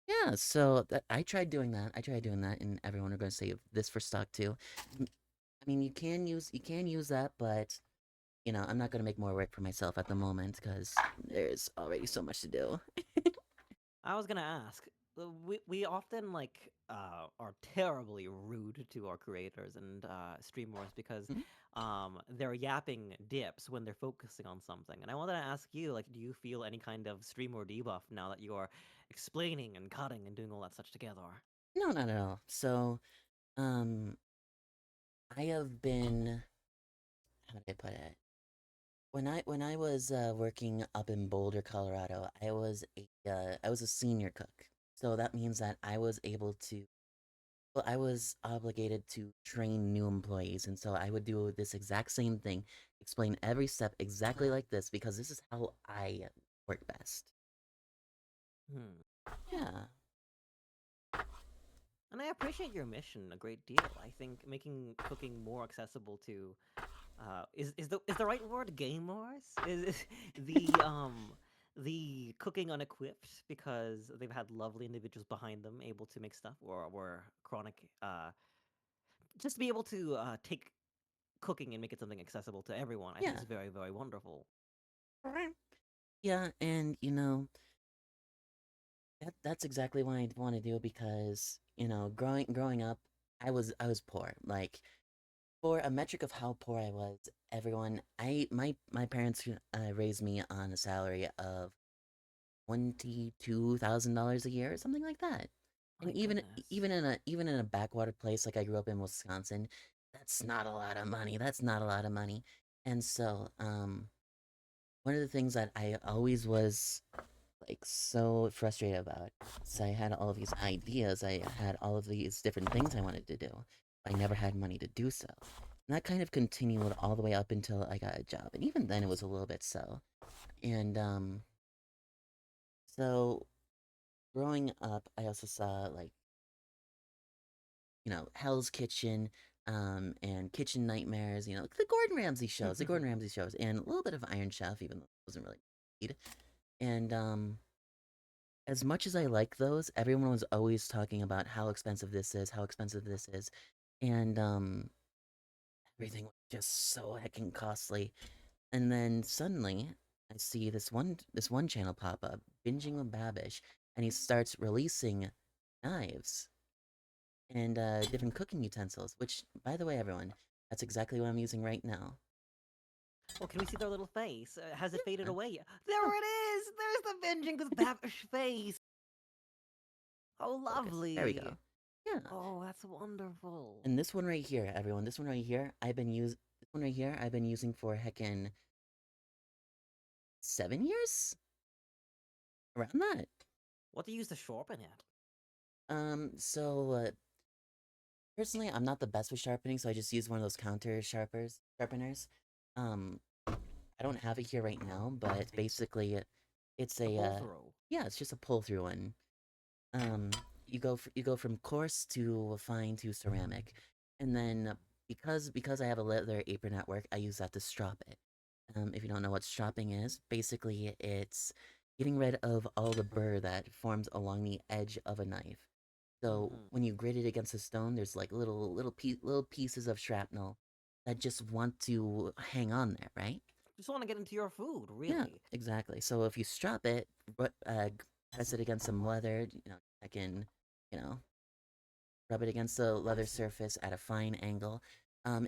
Speaker 1: Yeah, so I tried doing that. I tried doing that, and everyone are going to save this for stock too. I mean, you can use that, but you know, I'm not going to make more work for myself at the moment because there's already so much to do.
Speaker 5: I was gonna ask. We often are terribly rude to our creators and streamers because
Speaker 1: Mhm.
Speaker 5: they're yapping dips when they're focusing on something. And I wanted to ask you, like, do you feel any kind of streamer debuff now that you are explaining and cutting and doing all that such together?
Speaker 1: No, not at all. So, um, I have been, how did I put it? When I was working up in Boulder, Colorado, I was a senior cook. So that means that I was able to, well, I was obligated to train new employees, and so I would do this exact same thing, explain every step exactly like this because this is how I work best.
Speaker 5: Hmm.
Speaker 1: Yeah,
Speaker 5: And I appreciate your mission a great deal. I think making cooking more accessible to is the right word gamers? Is the cooking unequipped because they've had lovely individuals behind them able to make stuff, or were chronic just to be able to take cooking and make it something accessible to everyone, I think
Speaker 1: yeah,
Speaker 5: is very, very wonderful.
Speaker 1: yeah, and you know that's exactly what I want to do because you know growing up, I was poor. Like for a metric of how poor I was, everyone I my parents raised me on a salary of $22,000 a year or something like that. And
Speaker 5: My goodness.
Speaker 1: even in a backwater place like I grew up in Wisconsin, that's not a lot of money. That's not a lot of money. And so, one of the things that I always was like so frustrated about is I had all of these ideas, I had all of these different things I wanted to do. I never had money to do so. And that kind of continued all the way up until I got a job. And even then it was a little bit so. And so growing up I also saw like you know, Hell's Kitchen, and Kitchen Nightmares, you know, the Gordon Ramsay shows, and a little bit of Iron Chef, even though it wasn't really neat. And as much as I like those, everyone was always talking about how expensive this is, how expensive this is, and everything was just so heckin' costly. And then suddenly, I see this one channel pop up, binging with Babish, and he starts releasing knives and different cooking utensils. Which, by the way, everyone, that's exactly what I'm using right now.
Speaker 5: Well, can we see their little face? Has it faded
Speaker 1: Yeah.
Speaker 5: away yet? There
Speaker 1: Oh,
Speaker 5: it is! There's the binging with Babish face! Oh,
Speaker 1: focus. There we
Speaker 5: lovely!
Speaker 1: go. Yeah.
Speaker 5: Oh, that's wonderful.
Speaker 1: And this one right here, everyone, this one right here, this one right here, I've been using for heckin' 7 years, around that.
Speaker 5: What do you use to sharpen it?
Speaker 1: So personally, I'm not the best with sharpening, so I just use one of those counter sharpeners. Um, I don't have it here right now, but basically, it's
Speaker 5: The
Speaker 1: a
Speaker 5: pull through.
Speaker 1: yeah, it's just a pull through one. Um, you go from coarse to fine to ceramic, and then because I have a leather apron at work, I use that to strop it. If you don't know what stropping is, basically it's getting rid of all the burr that forms along the edge of a knife. So
Speaker 5: Mm-hmm.
Speaker 1: when you grit it against a stone, there's like little pieces of shrapnel that just want to hang on there, right?
Speaker 5: Just want to get into your food,
Speaker 1: Yeah,
Speaker 5: really.
Speaker 1: exactly. So if you strop it, press it against some leather, you know, I can, you know, rub it against the leather surface at a fine angle.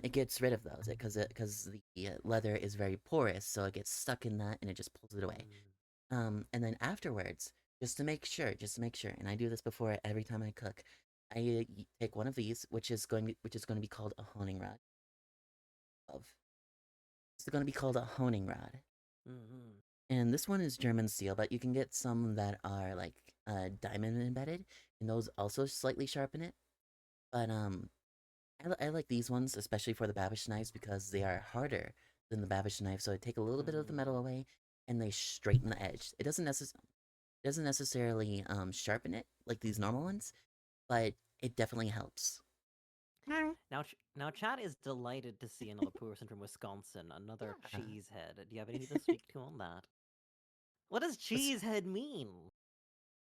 Speaker 1: It gets rid of those because the leather is very porous, so it gets stuck in that and it just pulls it away. And then afterwards, just to make sure, and I do this before every time I cook, I take one of these, which is going to be called a honing rod. Of It's going to be called a honing rod,
Speaker 5: Mm-hmm.
Speaker 1: and this one is German steel, but you can get some that are like diamond embedded, and those also slightly sharpen it. But I like these ones, especially for the babish knives, because they are harder than the babish knife, so I take a little bit of the metal away, and they straighten the edge. It doesn't necessarily sharpen it like these normal ones, but it definitely helps.
Speaker 5: Now, Chad is delighted to see another person from Wisconsin, another
Speaker 1: Yeah.
Speaker 5: cheesehead. Do you have anything to speak to on that? What does
Speaker 1: Wis-
Speaker 5: cheesehead mean?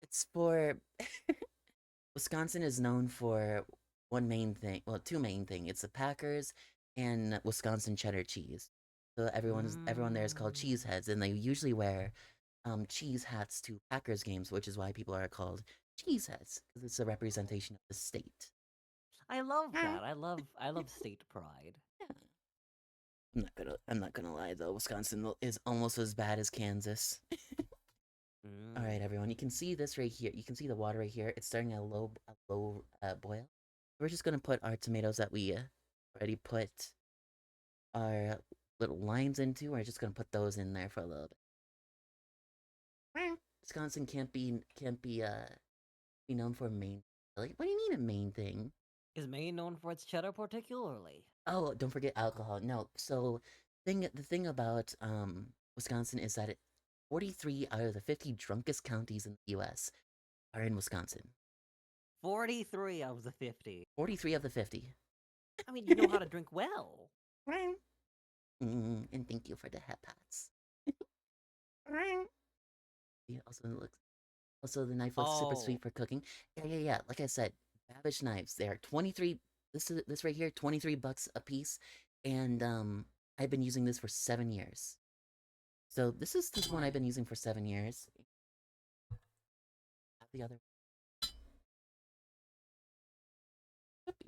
Speaker 1: It's for Wisconsin is known for one main thing, well, two main thing. It's the Packers and Wisconsin cheddar cheese. So everyone there is called
Speaker 5: Mm.
Speaker 1: cheeseheads, and they usually wear cheese hats to Packers games, which is why people are called cheeseheads because it's a representation of the state.
Speaker 5: I love that. I love state pride.
Speaker 1: Yeah. I'm not gonna lie though. Wisconsin is almost as bad as Kansas. All
Speaker 5: Mm.
Speaker 1: right, everyone. You can see this right here. You can see the water right here. It's starting at a low boil. We're just gonna put our tomatoes that we already put our little lines into. We're just gonna put those in there for a little bit. Wisconsin can't be known for a main. Like, what do you mean a main thing?
Speaker 5: Is Maine known for its cheddar particularly?
Speaker 1: Oh, don't forget alcohol. No, so the thing about Wisconsin is that 43 out of the 50 drunkest counties in the U.S. are in Wisconsin.
Speaker 5: 43 of the 50.
Speaker 1: 43 of the 50.
Speaker 5: I mean, you know how to drink well.
Speaker 1: And thank you for the hat pats. Yeah, also the knife looks super
Speaker 5: Oh,
Speaker 1: sweet for cooking. Yeah. Like I said, Babish knives. They are 23. This right here, $23 a piece, and I've been using this for 7 years. So this one I've been using for 7 years. The other. Oops.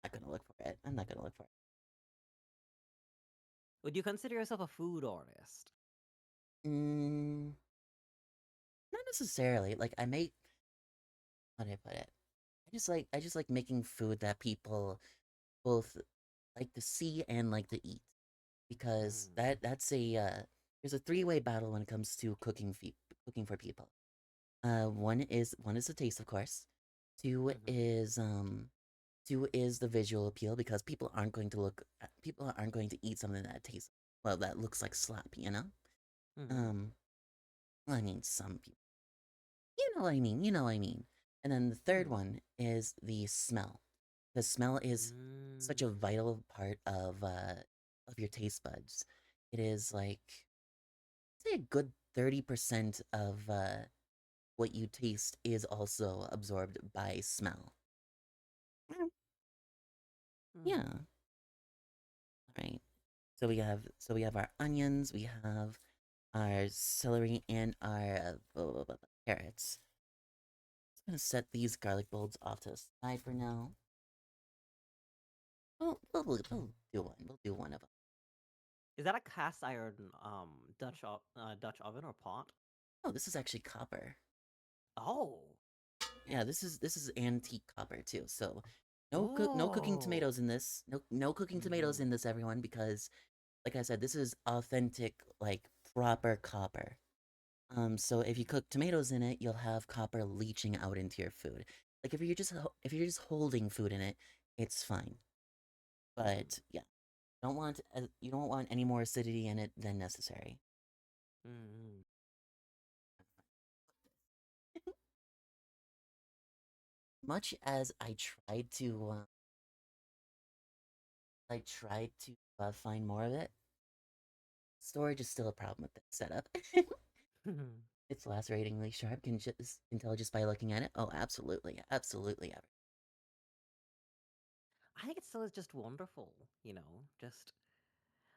Speaker 1: I'm not gonna look for it. I'm not gonna look for it.
Speaker 5: would you consider yourself a food artist?
Speaker 1: Mm, not necessarily. Like I make. How do I put it? I just like making food that people both like to see and like to eat, because
Speaker 5: Mm.
Speaker 1: that's a there's a three-way battle when it comes to cooking for people. One is the taste, of course. Two
Speaker 5: Mm-hmm.
Speaker 1: is the visual appeal, because people aren't going to eat something that tastes, well, that looks like slop, you know.
Speaker 5: Mm-hmm.
Speaker 1: Um, well, I mean, some people, you know what I mean. And then the third
Speaker 5: Mm.
Speaker 1: one is the smell. The smell is such a
Speaker 5: Mm.
Speaker 1: vital part of your taste buds. It is like, say, a good 30% of what you taste is also absorbed by smell. Mm,
Speaker 5: Mm-hmm.
Speaker 1: yeah. Right. So we have our onions, we have our celery, and our carrots. Just gonna set these garlic bulbs off to the side for now. We'll do one. We'll do one of them.
Speaker 5: Is that a cast iron Dutch oven or pot?
Speaker 1: Oh, this is actually copper.
Speaker 5: Oh.
Speaker 1: Yeah, this is antique copper too. So no cooking
Speaker 5: Oh.
Speaker 1: tomatoes in this. No cooking tomatoes
Speaker 5: Mm-hmm.
Speaker 1: in this, everyone, because like I said, this is authentic, like proper copper. So if you cook tomatoes in it, you'll have copper leaching out into your food. Like if you're just holding food in it, it's fine. But yeah, you don't want any more acidity in it than necessary.
Speaker 5: Mm-hmm.
Speaker 1: Much as I tried to find more of it, storage is still a problem with that setup. It's laceratingly sharp. Can tell just by looking at it. Oh, absolutely, absolutely.
Speaker 5: I think it still is just wonderful, just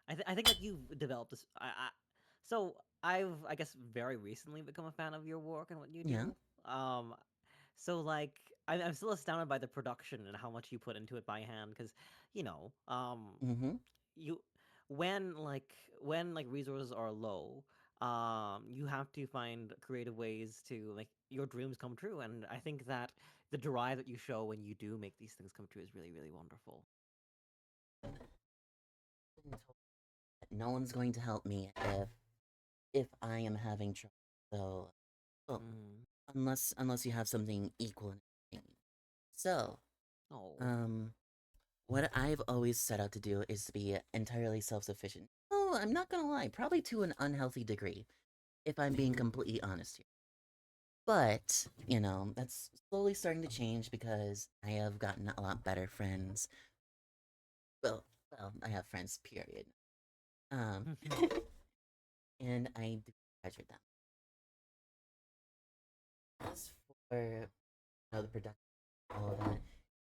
Speaker 5: I think that you've developed this. So I guess very recently become a fan of your work and what you
Speaker 1: Yeah.
Speaker 5: do. Um, so like I'm still astounded by the production and how much you put into it by hand because you know
Speaker 1: Mm-hmm.
Speaker 5: you when resources are low, you have to find creative ways to make your dreams come true. And I think that the drive that you show when you do make these things come true is really, really wonderful.
Speaker 1: No one's going to help me if I am having trouble. So, well,
Speaker 5: Mm.
Speaker 1: unless you have something equal. So,
Speaker 5: Oh.
Speaker 1: what I've always set out to do is to be entirely self-sufficient. Oh, I'm not gonna lie, probably to an unhealthy degree, if I'm being completely honest here. But, that's slowly starting to change because I have gotten a lot better friends. Well, I have friends, period. And I do treasure them. As for the production, all of that,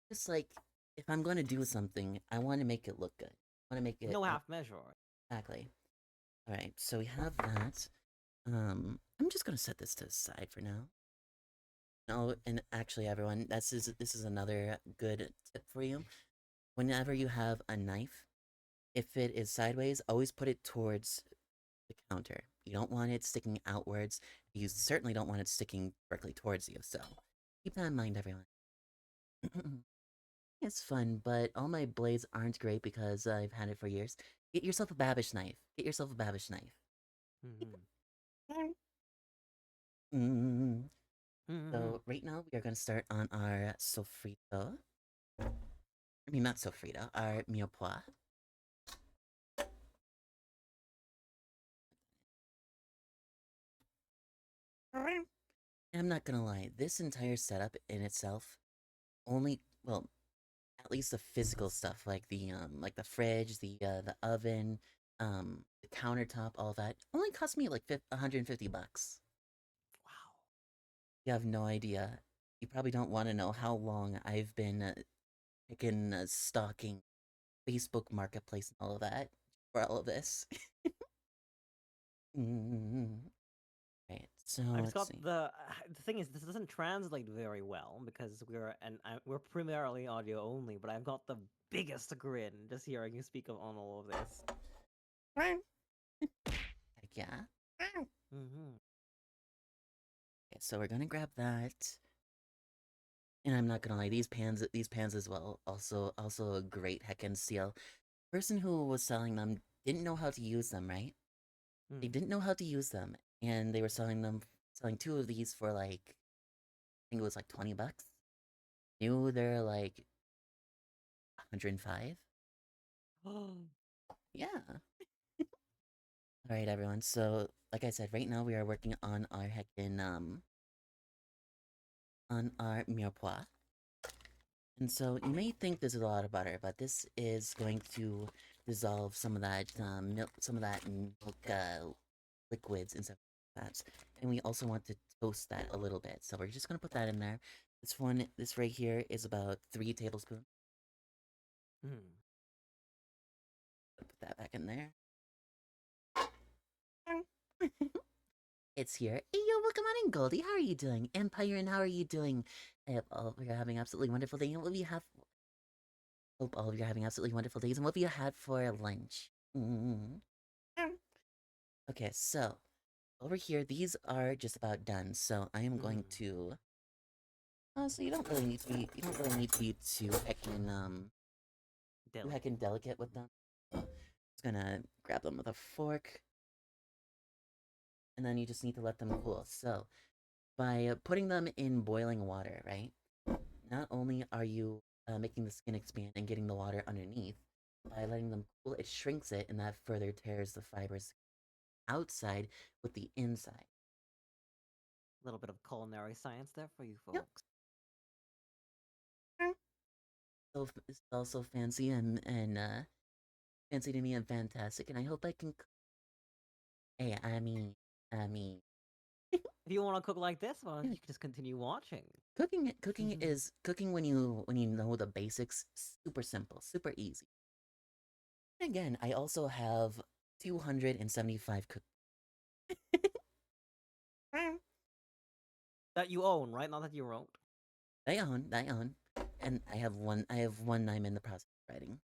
Speaker 1: just like if I'm going to do something, I want to make it look good. I want to make it
Speaker 5: No half measure.
Speaker 1: exactly. All right, so we have that. I'm just gonna set this to the side for now. No, and actually, everyone, this is another good tip for you. Whenever you have a knife, if it is sideways, always put it towards the counter. You don't want it sticking outwards. You certainly don't want it sticking directly towards you. So keep that in mind, everyone. It's fun, but all my blades aren't great because I've had it for years. Get yourself a babish knife. Get yourself a babish knife. Mm. So right now we are gonna start on our sofrito. I mean, not sofrito, our mirepoix. I'm not gonna lie, this entire setup in itself only, well, at least the physical stuff like the fridge, the oven, the countertop, all that only cost me like $150.
Speaker 5: Wow.
Speaker 1: You have no idea. You probably don't want to know how long I've been stalking Facebook Marketplace and all of that for all of this. Right, so
Speaker 5: I've
Speaker 1: let's
Speaker 5: just got
Speaker 1: see.
Speaker 5: the thing is this doesn't translate very well because we're primarily audio only, but I've got the biggest grin just hearing you speak on all of this.
Speaker 1: Heck yeah.
Speaker 5: Mm-hmm.
Speaker 1: Okay, so we're gonna grab that. And I'm not gonna lie, these pans as well, also a great heckin' steal. Person who was selling them didn't know how to use them, right? They didn't know how to use them, and they were selling two of these for like, I think it was like $20. New, they're like 105. Yeah. All right, everyone. So, like I said, right now we are working on our heckin' on our mirepoix. And so you may think this is a lot of butter, but this is going to dissolve some of that milk, liquids inside that. And we also want to toast that a little bit. So we're just gonna put that in there. This right here is about 3 tablespoons. Put that back in there. It's here. Hey, yo, welcome on in, Goldie. How are you doing? Empire, and how are you doing? I hope all of you are having absolutely wonderful day. And what do you have? Hope all of you are having absolutely wonderful days. And what have you had for lunch? Okay, so over here, these are just about done. So I am going to. So you don't really need to be. You don't really need to be too heckin' delicate with them. Just gonna grab them with a fork, and then you just need to let them cool. So by putting them in boiling water, right? Not only are you making the skin expand and getting the water underneath, by letting them cool, it shrinks it, and that further tears the fibers outside with the inside.
Speaker 5: A little bit of culinary science there for you
Speaker 1: Yep.
Speaker 5: folks.
Speaker 1: So it's also fancy and fancy to me and fantastic, and I hope I can. Hey, I mean,
Speaker 5: If you want to cook like this, well, you can just continue watching.
Speaker 1: cooking is cooking when you know the basics. Super simple, super easy. And again, I also have 275 cook.
Speaker 5: That you own, right? Not that you wrote.
Speaker 1: I own, and I have one I'm in the process of writing.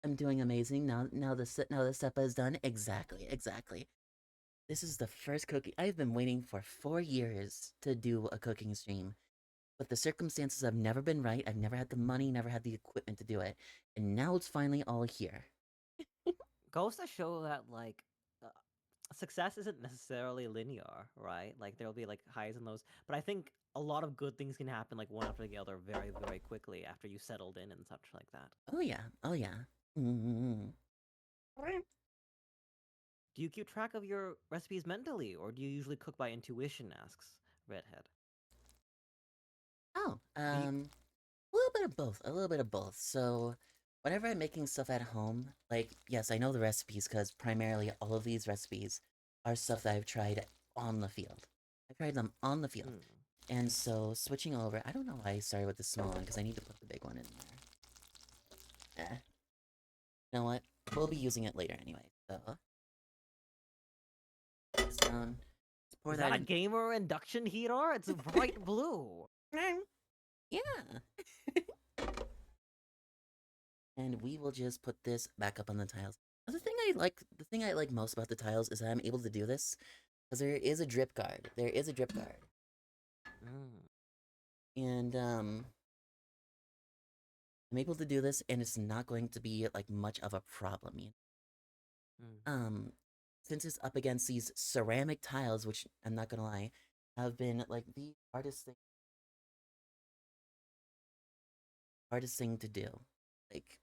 Speaker 1: I'm doing amazing. Now the supper is done. Exactly. This is the first cooking. I've been waiting for 4 years to do a cooking stream, but the circumstances have never been right. I've never had the money, never had the equipment to do it, and now it's finally all here.
Speaker 5: Goes to show that like uh, success isn't necessarily linear, right? Like there'll be like highs and lows, but I think a lot of good things can happen like one after the other very very quickly after you settled in and such like that.
Speaker 1: Oh yeah. Mm.
Speaker 5: Do you keep track of your recipes mentally, or do you usually cook by intuition? Asks Redhead.
Speaker 1: Oh,
Speaker 5: Do you,
Speaker 1: a little bit of both. A little bit of both. So, whenever I'm making stuff at home, like, yes, I know the recipes because primarily all of these recipes are stuff that I've tried on the field. I tried them on the field.
Speaker 5: hmm.
Speaker 1: And so, switching over, I don't know why I started with the small one because I need to put the big one in there. Eh. You know what? We'll be using it later anyway. So, put this down. Let's pour
Speaker 5: Is that a
Speaker 1: in.
Speaker 5: gamer induction heater? It's bright blue.
Speaker 1: Yeah. And we will just put this back up on the tiles. The thing I like most about the tiles is that I'm able to do this because there is a drip guard. There is a drip guard,
Speaker 5: Mm.
Speaker 1: and I'm able to do this, and it's not going to be like much of a problem.
Speaker 5: Mm.
Speaker 1: Since it's up against these ceramic tiles, which I'm not gonna lie, have been like the hardest thing to do. Like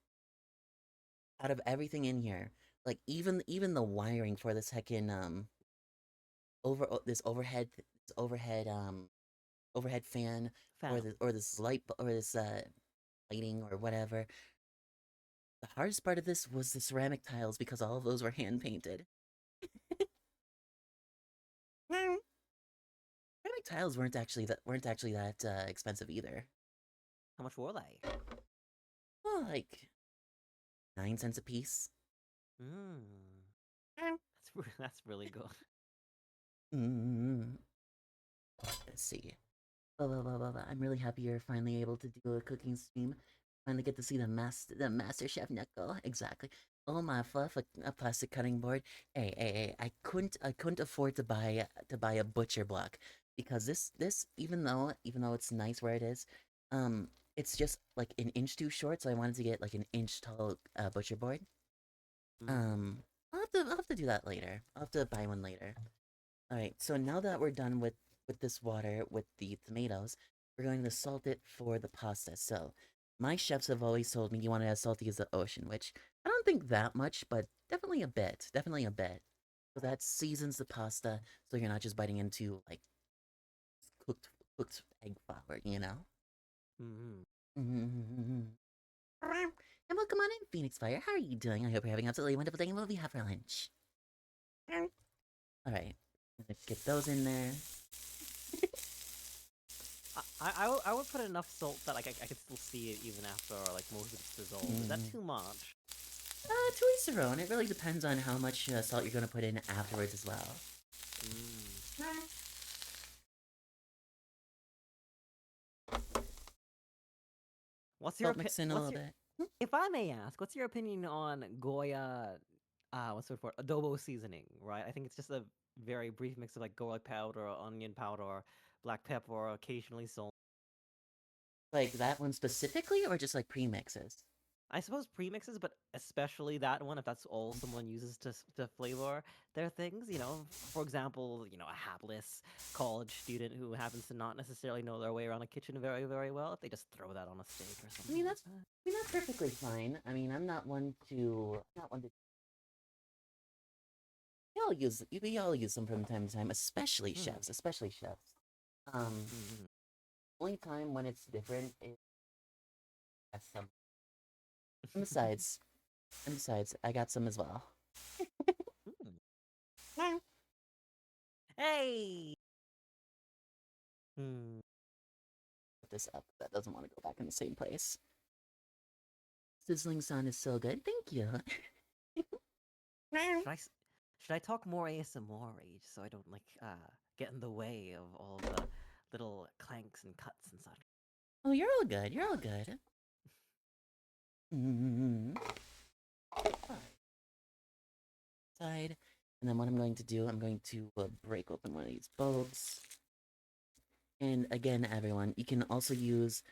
Speaker 1: out of everything in here, like even the wiring for this heckin' this overhead fan
Speaker 5: Fan.
Speaker 1: or this or this lighting or whatever. The hardest part of this was the ceramic tiles because all of those were hand painted. Ceramic tiles weren't actually that expensive either.
Speaker 5: How much were they?
Speaker 1: Well, like 9 cents a piece.
Speaker 5: Mm. That's really good.
Speaker 1: Mm. Let's see. I'm really happy you're finally able to do a cooking stream. Finally get to see the master chef Neko. Exactly. Oh my fluff, a plastic cutting board. Hey, I couldn't afford to buy a butcher block because this even though it's nice where it is, it's just like an inch too short. So I wanted to get like an inch tall butcher board.
Speaker 5: Mm.
Speaker 1: I'll have to do that later. I'll have to buy one later. All right, so now that we're done with this water with the tomatoes, we're going to salt it for the pasta. So, my chefs have always told me you want it as salty as the ocean, which I don't think that much, but definitely a bit, definitely a bit. So that seasons the pasta, so you're not just biting into like cooked cooked egg flour, you know.
Speaker 5: Mm-hmm.
Speaker 1: And welcome on in, Phoenix Fire. How are you doing? I hope you're having an absolutely wonderful day. And what will we have for lunch? All right, let's get those in there.
Speaker 5: I would put enough salt that like I could still see it even after like most of it's dissolved. Is that too much?
Speaker 1: To each their own. It really depends on how much salt you're gonna put in afterwards as well.
Speaker 5: Mm. What's your
Speaker 1: Salt mix in a little bit.
Speaker 5: If I may ask, what's your opinion on Goya? What's the word for it? Adobo seasoning, right? I think it's just a very brief mix of like garlic powder, onion powder, black pepper, occasionally salt.
Speaker 1: Like that one specifically, or just like premixes?
Speaker 5: I suppose premixes, but especially that one, if that's all someone uses to flavor their things. You know, for example, you know, a hapless college student who happens to not necessarily know their way around a kitchen very, very well, if they just throw that on a steak or
Speaker 1: I
Speaker 5: something.
Speaker 1: mean,
Speaker 5: like that.
Speaker 1: that's perfectly fine. I mean, I'm not one to. We all use them from time to time, especially chefs. Especially chefs.
Speaker 5: Mm-hmm.
Speaker 1: Only time when it's different is that's some. And besides, I got some as well.
Speaker 5: Hey. Hmm.
Speaker 1: Put this up. That doesn't want to go back in the same place. Sizzling sound is so good. Thank you.
Speaker 5: Should I talk more ASMR just so I don't like get in the way of all the little clanks and cuts and such?
Speaker 1: Oh, you're all good. You're all good. side. And then what I'm going to do, I'm going to break open one of these bulbs. And again, everyone, you can also use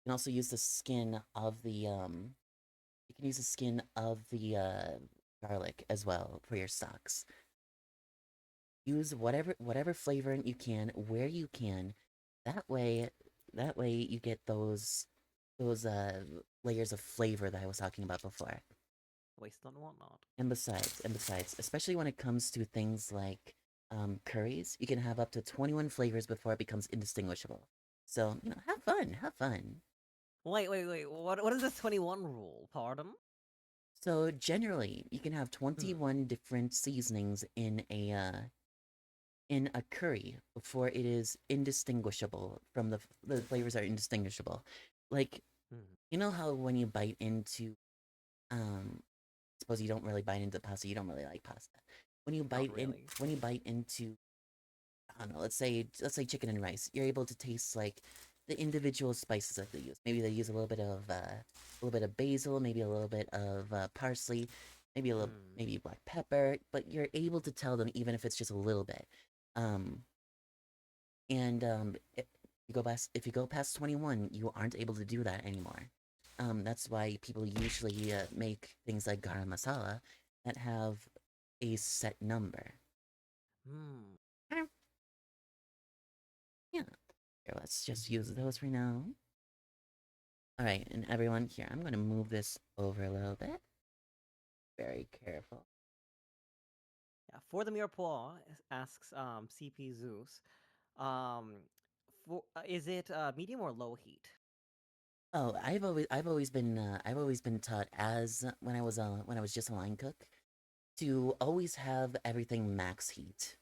Speaker 1: the skin of the you can use the skin of the garlic as well for your stocks. Use whatever flavoring you can where you can. That way you get those layers of flavor that I was talking about before.
Speaker 5: Waste on whatnot.
Speaker 1: And besides, especially when it comes to things like curries, you can have up to 21 flavors before it becomes indistinguishable. So, have fun, have fun.
Speaker 5: Wait. What is this 21 rule? Pardon?
Speaker 1: So generally, you can have 21 different seasonings in a curry before it is indistinguishable from the flavors are indistinguishable. Like, you know how when you bite into suppose you don't really bite into pasta, you don't really like pasta. When you bite
Speaker 5: really.
Speaker 1: when you bite into I don't know, let's say chicken and rice, you're able to taste like the individual spices that they use. Maybe they use a little bit of basil, maybe a little bit of parsley, maybe black pepper, but you're able to tell them even if it's just a little bit. If you go past 21, you aren't able to do that anymore. That's why people usually make things like garam masala that have a set number. Yeah. Here, let's just use those for now. Alright, and everyone, here, I'm going to move this over a little bit. Very careful.
Speaker 5: Yeah, for the mirepoix, asks CP Zeus, is it medium or low heat?
Speaker 1: Oh, I've always been taught as when I was just a line cook to always have everything max heat.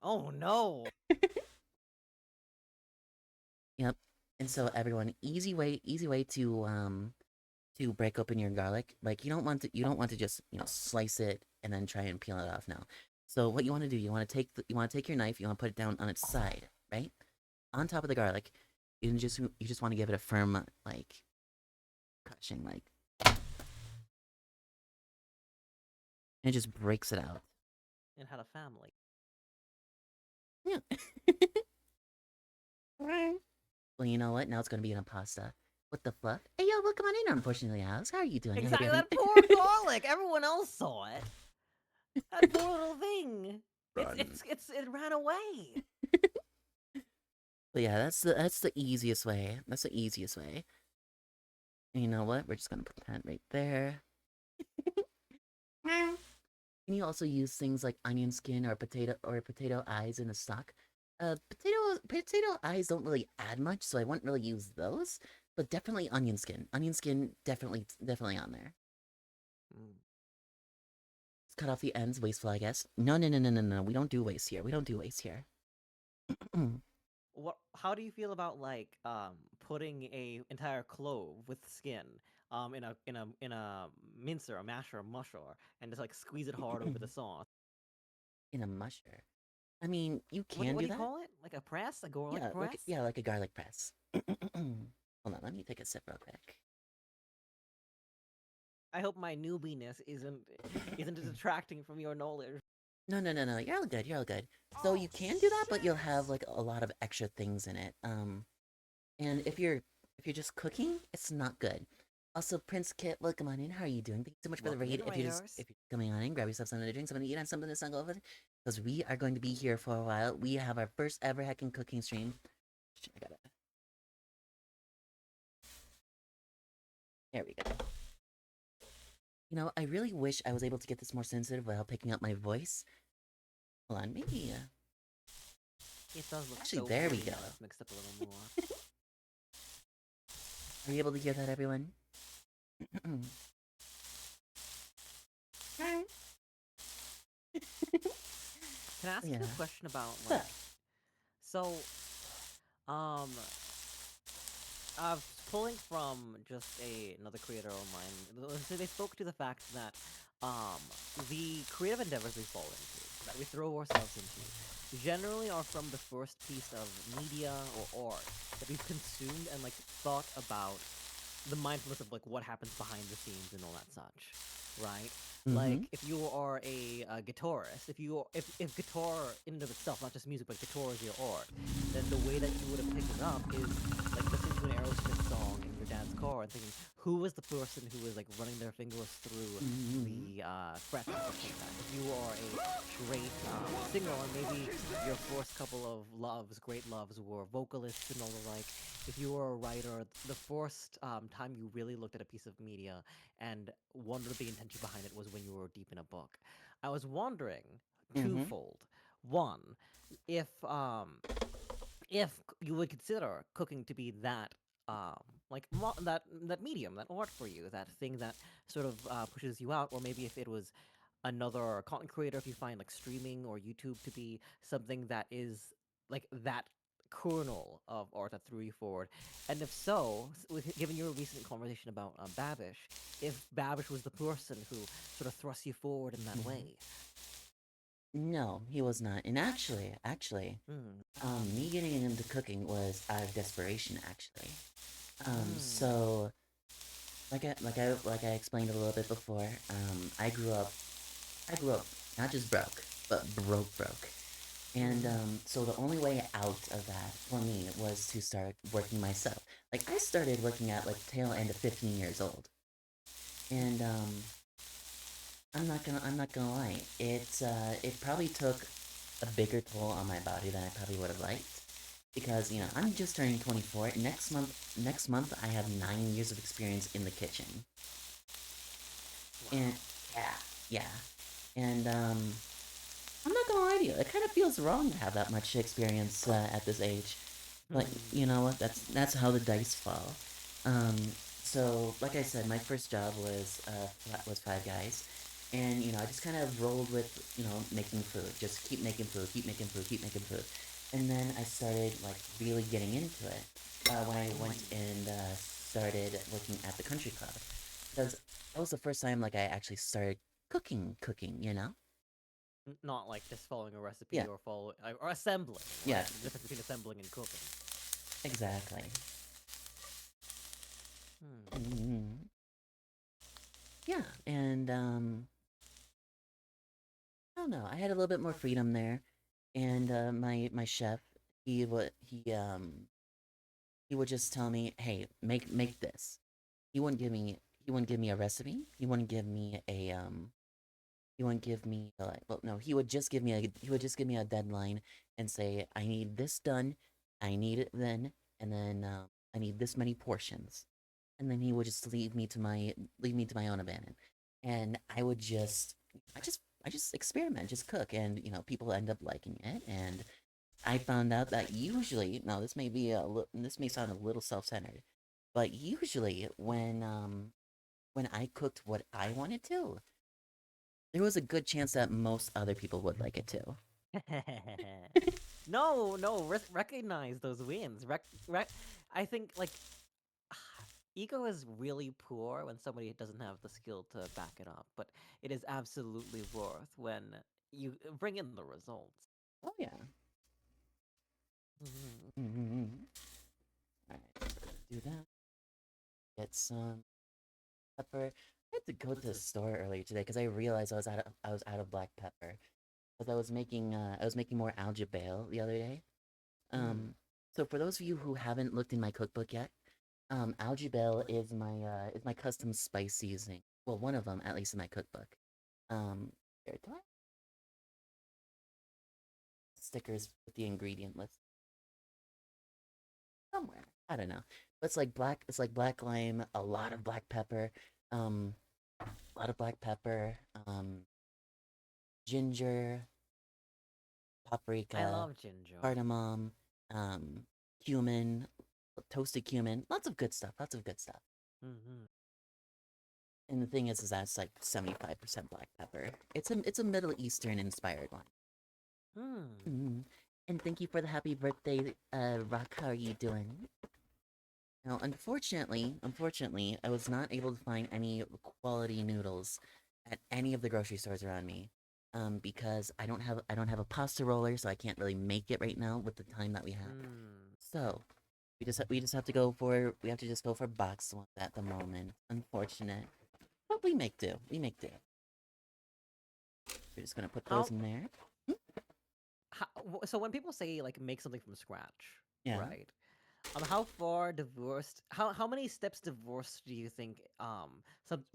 Speaker 5: Oh no!
Speaker 1: Yep. And so everyone, easy way to break open your garlic. Like you don't want to just, slice it and then try and peel it off now. So what you want to do, you want to take your knife, you want to put it down on its side, right? On top of the garlic. You just want to give it a firm like crushing like and it just breaks it out.
Speaker 5: And had a family.
Speaker 1: Yeah. Well, you know what? Now it's gonna be in a pasta. What the fuck? Hey, yo, welcome on in, unfortunately, Alex. How are you doing?
Speaker 5: Exactly,
Speaker 1: Have a
Speaker 5: that
Speaker 1: good
Speaker 5: poor garlic! Everyone else saw it! That poor little thing!
Speaker 3: Run.
Speaker 5: It ran away!
Speaker 1: But yeah, that's the easiest way. That's the easiest way. And you know what? We're just gonna put that right there. Can you also use things like onion skin or potato eyes in a stock? Potato eyes don't really add much, so I wouldn't really use those. But definitely onion skin. Onion skin definitely on there. Let's cut off the ends, wasteful, I guess. No. We don't do waste here. We don't do waste here.
Speaker 5: How do you feel about putting a entire clove with skin in a mincer, a masher, a musher, and just squeeze it hard over the sauce?
Speaker 1: In a musher. I mean, you can
Speaker 5: What
Speaker 1: do
Speaker 5: do you
Speaker 1: that.
Speaker 5: call it? Like a press? A garlic press?
Speaker 1: Like a garlic press. Hold on, let me take a sip real quick.
Speaker 5: I hope my newbiness isn't detracting from your knowledge.
Speaker 1: No. You're all good. You're all good. So you can do that, but you'll have like a lot of extra things in it. And if you're just cooking, it's not good. Also, Prince Kit, welcome on in. How are you doing? Thank you so much for the raid. If you're coming on in, grab yourself something to drink, something to eat, and something to snuggle over. Because we are going to be here for a while. We have our first ever hacking cooking stream. There we go. You know, I really wish I was able to get this more sensitive without picking up my voice. Hold on, maybe.
Speaker 5: It does look
Speaker 1: Actually,
Speaker 5: so
Speaker 1: there we
Speaker 5: pretty
Speaker 1: go.
Speaker 5: now it's mixed up a little more.
Speaker 1: Are you able to hear that, everyone?
Speaker 5: Can I ask you
Speaker 1: Yeah.
Speaker 5: a question about
Speaker 1: What's up?
Speaker 5: so I was pulling from just another creator online. So they spoke to the fact that the creative endeavors we fall into, that we throw ourselves into, generally are from the first piece of media or art that we've consumed and thought about the mindfulness of what happens behind the scenes and all that such, right? Like,
Speaker 1: Mhm.
Speaker 5: if you are a guitarist, if guitar in and of itself, not just music, but guitar is your art, then the way that you would have picked it up is like listening to an Aerosmith song in your dad's car and thinking, who was the person who was like running their fingers through
Speaker 1: Mhm.
Speaker 5: the frets and stuff like that? If you are a great singer, or maybe your first couple of loves, great loves, were vocalists and all the like. If you were a writer, the first time you really looked at a piece of media and wondered the intention behind it was when you were deep in a book. I was wondering
Speaker 1: Mhm.
Speaker 5: twofold. One, if you would consider cooking to be that like that medium, that art for you, that thing that sort of pushes you out, or maybe if it was another content creator, if you find like streaming or YouTube to be something that is like that kernel of art that threw you forward, and if so, given your recent conversation about Babish, if Babish was the person who sort of thrust you forward in that
Speaker 1: Mhm.
Speaker 5: way.
Speaker 1: No, he was not. And actually,
Speaker 5: Hmm.
Speaker 1: me getting into cooking was out of desperation, actually.
Speaker 5: Hmm.
Speaker 1: So like I explained a little bit before, I grew up not just broke, but broke. And
Speaker 5: Hmm.
Speaker 1: so the only way out of that for me was to start working myself. Like I started working at like tail end of 15 years old. And I'm not gonna lie. It probably took a bigger toll on my body than I probably would have liked. Because, I'm just turning 24. Next month I have 9 years of experience in the kitchen.
Speaker 5: Wow.
Speaker 1: And yeah, yeah. And I'm not gonna lie to you, it kind of feels wrong to have that much experience at this age. But
Speaker 5: Hmm.
Speaker 1: you know what? That's how the dice fall. Um, so like I said, my first job was Five Guys, and I just kind of rolled with making food, just keep making food, keep making food, keep making food, and then I started like really getting into it when I went and started working at the country club, because that was the first time like I actually started cooking.
Speaker 5: Not like just following a recipe
Speaker 1: Yeah,
Speaker 5: or or assembling,
Speaker 1: yeah,
Speaker 5: right? The difference between assembling and cooking.
Speaker 1: exactly.
Speaker 5: Hmm.
Speaker 1: Mhm. Yeah, and I don't know. I had a little bit more freedom there, and my chef, he would just tell me, "Hey, make this." He wouldn't give me a recipe. He wouldn't give me like, well, no, he would just give me a deadline and say, "I need this done. I need it then, and then I need this many portions." And then he would just leave me to my own abandon, and I just experiment, just cook, and people end up liking it, and I found out that usually, now this may sound a little self-centered, but usually when I cooked what I wanted to, there was a good chance that most other people would like it too.
Speaker 5: No, no, recognize those wins. I think like ego is really poor when somebody doesn't have the skill to back it up, but it is absolutely worth when you bring in the results.
Speaker 1: Oh yeah.
Speaker 5: Mhm.
Speaker 1: Mm-hmm. All right, do that. Get some pepper. I had to go to the store earlier today because I realized I was out of black pepper because I was making more algae bale the other day.
Speaker 5: Hmm.
Speaker 1: Um, so for those of you who haven't looked in my cookbook yet, algae bale is my custom spice seasoning. Well, one of them at least in my cookbook. Here, do I have stickers with the ingredient list somewhere? I don't know. But it's like black lime, a lot of black pepper, um, a lot of black pepper, ginger,
Speaker 5: I
Speaker 1: paprika,
Speaker 5: love ginger.
Speaker 1: cardamom, um, cumin, toasted cumin, lots of good stuff. Lots of good stuff.
Speaker 5: Hmm.
Speaker 1: And the thing is that's like 75% black pepper. It's a Middle Eastern inspired one.
Speaker 5: Hmm.
Speaker 1: Mm. And thank you for the happy birthday, Rock. How are you doing? Now, unfortunately, I was not able to find any quality noodles at any of the grocery stores around me. Because I don't have a pasta roller, so I can't really make it right now with the time that we have.
Speaker 5: Hmm.
Speaker 1: So we just have to go for we have to just go for boxed ones at the moment. Unfortunate, but we make do. We make do. We're just gonna put
Speaker 5: How-
Speaker 1: those in there.
Speaker 5: So when people say like make something from scratch,
Speaker 1: Yeah.
Speaker 5: right? How far divorced? How many steps divorced do you think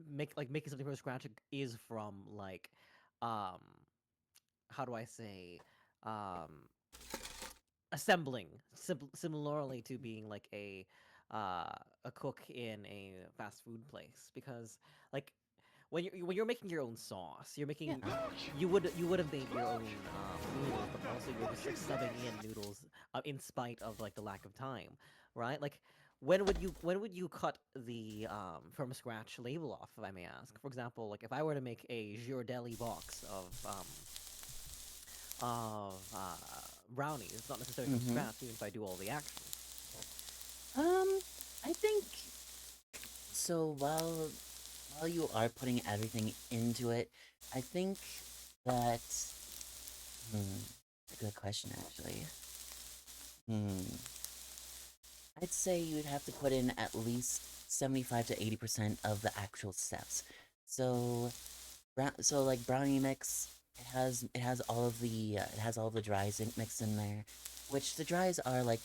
Speaker 5: making something from scratch is from like um how do I say um assembling similarly to being like a cook in a fast food place, because like when you're making your own sauce, you're making
Speaker 1: Yeah.
Speaker 5: you would have made your own noodles, but also you're just like subbing in noodles in spite of like the lack of time, right? Like when would you cut the from scratch label off, if I may ask? For example, like if I were to make a Ghirardelli box of brownies, it's not necessarily from
Speaker 1: Mhm.
Speaker 5: scratch, even if I do all the action.
Speaker 1: I think so. While you are putting everything into it, I think that a good question actually. I'd say you'd have to put in at least 75 to 80% of the actual steps. So, like brownie mix, it has all of the dries mixed in there, which the dries are like,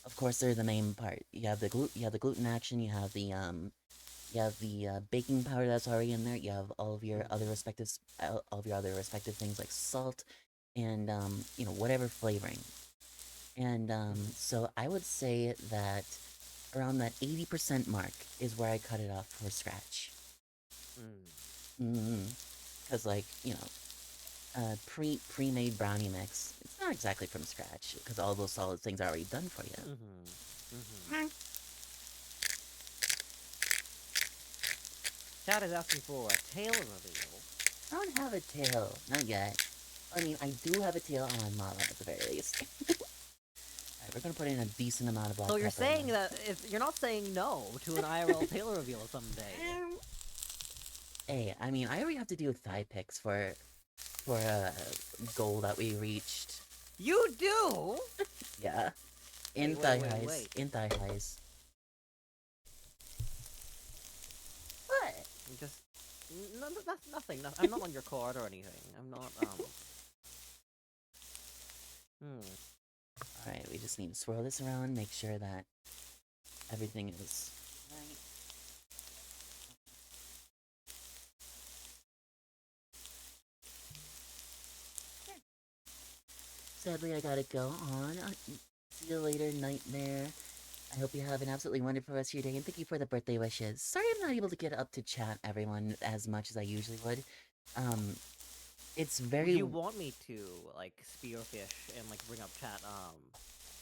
Speaker 1: of course, they're the main part. You have the gluten action, you have the baking powder that's already in there. You have all of your other respective things like salt and whatever flavoring. And so I would say that around that 80% mark is where I cut it off for scratch. Because pre-made brownie mix, it's not exactly from scratch because all those solid things are already done for you.
Speaker 5: Chad is asking for a tail reveal.
Speaker 1: I don't have a tail, not yet. I mean, I do have a tail on my model at the very least. Alright, we're gonna put in a decent amount of black
Speaker 5: So you're
Speaker 1: pepper in
Speaker 5: saying
Speaker 1: there.
Speaker 5: that if you're not saying no to an IRL tail reveal someday.
Speaker 1: Hey, I mean, I already have to do thigh pics for a goal that we reached.
Speaker 5: You do?
Speaker 1: Yeah. In
Speaker 5: Wait,
Speaker 1: thigh
Speaker 5: wait,
Speaker 1: highs.
Speaker 5: wait.
Speaker 1: In thigh highs. What?
Speaker 5: Just no, that's nothing. I'm not on your card or anything. I'm not.
Speaker 1: Alright, we just need to swirl this around, make sure that everything is right. Sadly, I gotta go on. See you later, Nightmare. I hope you have an absolutely wonderful rest of your day, and thank you for the birthday wishes. Sorry I'm not able to get up to chat everyone as much as I usually would. It's very...
Speaker 5: You want me to like spearfish and like bring up chat?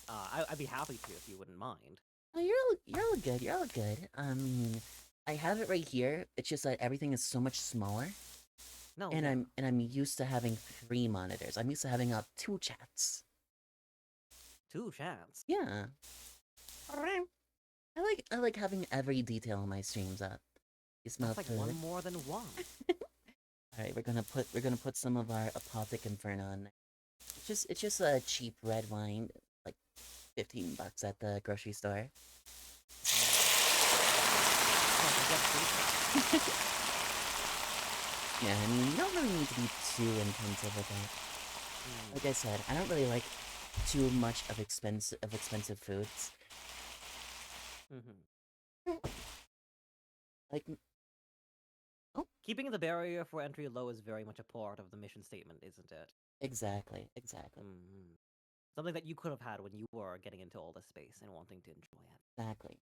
Speaker 5: I'd be happy to if you wouldn't mind.
Speaker 1: Oh, you're all good, you're all good. I mean, I have it right here, it's just that everything is so much smaller.
Speaker 5: No,
Speaker 1: And I'm used to having 3 monitors. I'm used to having 2 chats.
Speaker 5: 2 chats.
Speaker 1: Yeah. I like having every detail on my streams up. It's not
Speaker 5: That's like one more than one.
Speaker 1: Alright, we're gonna put some of our Apothic Inferno in there. It's just a cheap red wine, like $15 at the grocery store. Yeah, I mean, you don't really need to be too intensive with it. Like I said, I don't really like too much of expensive foods. Like,
Speaker 5: Keeping the barrier for entry low is very much a part of the mission statement, isn't it?
Speaker 1: exactly.
Speaker 5: Something that you could have had when you were getting into all this space and wanting to enjoy it.
Speaker 1: Exactly.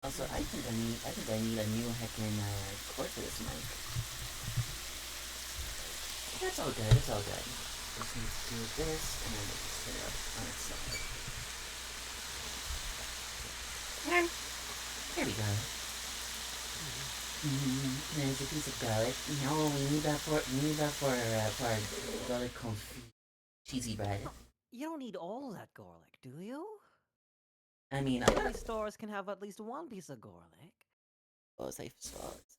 Speaker 1: Also, I think I need a new heckin' cord for this mic. That's all good. It's all good. Just need to do this, and then we'll just put it up on its side. There we go. There's a piece of garlic. No, we need that for our garlic confit cheesy bread.
Speaker 5: You don't need all that garlic, do you?
Speaker 1: I mean,
Speaker 5: Many stores can have at least one piece of garlic.
Speaker 1: Oh, safe swallows.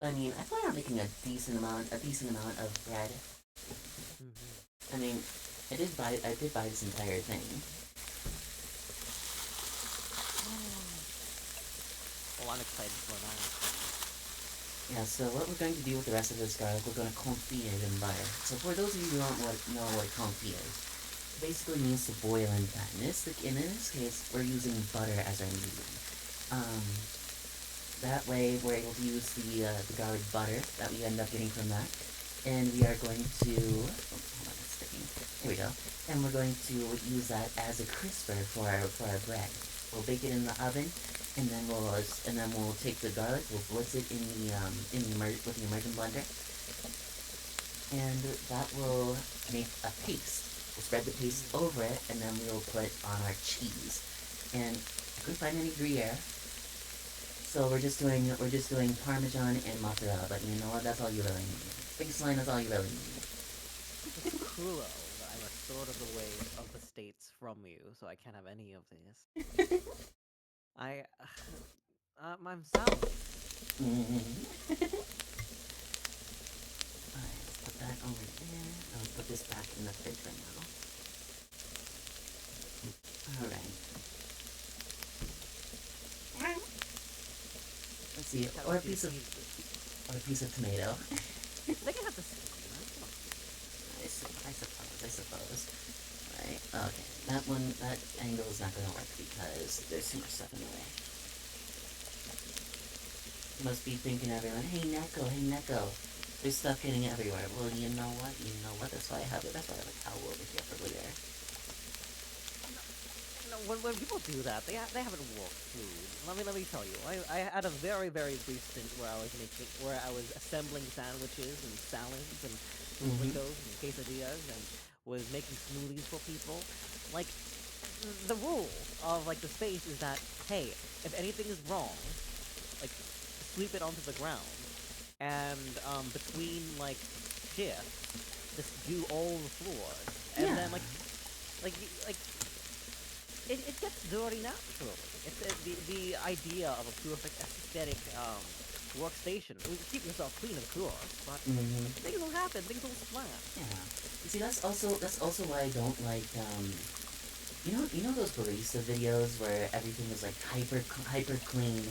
Speaker 1: I mean, I plan on making a decent amount of bread. I mean, I did buy this entire thing.
Speaker 5: Well, I'm excited for that.
Speaker 1: Yeah, so what we're going to do with the rest of this garlic, we're going to confit it in butter. So for those of you who don't know what confit is, it basically means to boil in fat. In this case, we're using butter as our medium. Um, that way, we're able to use the garlic butter that we end up getting from that, and we are going to. Oh, hold on, it's sticking. There we go. And we're going to use that as a crisper for our bread. We'll bake it in the oven, and then we'll take the garlic, we'll blitz it with the immersion blender, and that will make a paste. We'll spread the paste over it, and then we'll put on our cheese. And I couldn't find any Gruyere, so we're just doing Parmesan and mozzarella. But you know what? That's all you really need. Big slime is all you really need.
Speaker 5: It's cruel that I'm a third of the way of the states from you, so I can't have any of this. I'm south.
Speaker 1: Alright, let's put that over there. I'll put this back in the fridge right now. Alright. Let's see, or a piece of tomato.
Speaker 5: They can have the same,
Speaker 1: I suppose. Right, okay. That angle is not gonna work because there's too much stuff in the way. You must be thinking, everyone, hey Neko, there's stuff getting everywhere. Well, you know what? That's why I have a towel over here for Gruyere.
Speaker 5: No, when people do that, they haven't worked food. Let me tell you. I had a very brief stint where I was assembling sandwiches and salads and burritos and quesadillas and was making smoothies for people. Like the rule of like the space is that hey, if anything is wrong, like sweep it onto the ground, and between like shifts, just do all the floors, and then like it gets dirty naturally. It's the idea of a perfect aesthetic workstation. I mean, keep yourself clean, of course, but things will happen. Things will splash.
Speaker 1: Yeah. You see, that's also why I don't like you know those barista videos where everything is like hyper clean,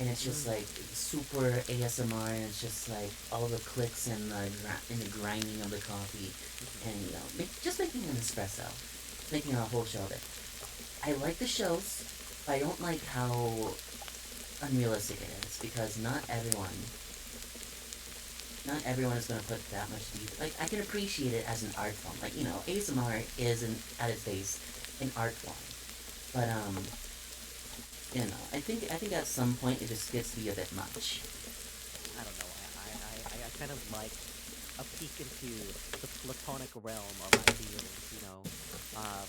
Speaker 1: and it's just like super ASMR, and it's just like all the clicks and the grinding of the coffee, and just making an espresso, making a whole show of it. I like the shows, but I don't like how unrealistic it is, because not everyone is going to put that much detail. Like, I can appreciate it as an art form. Like, ASMR is at its base an art form. But, I think at some point it just gets to be a bit much.
Speaker 5: I don't know. I kind of like a peek into the platonic realm of ideals,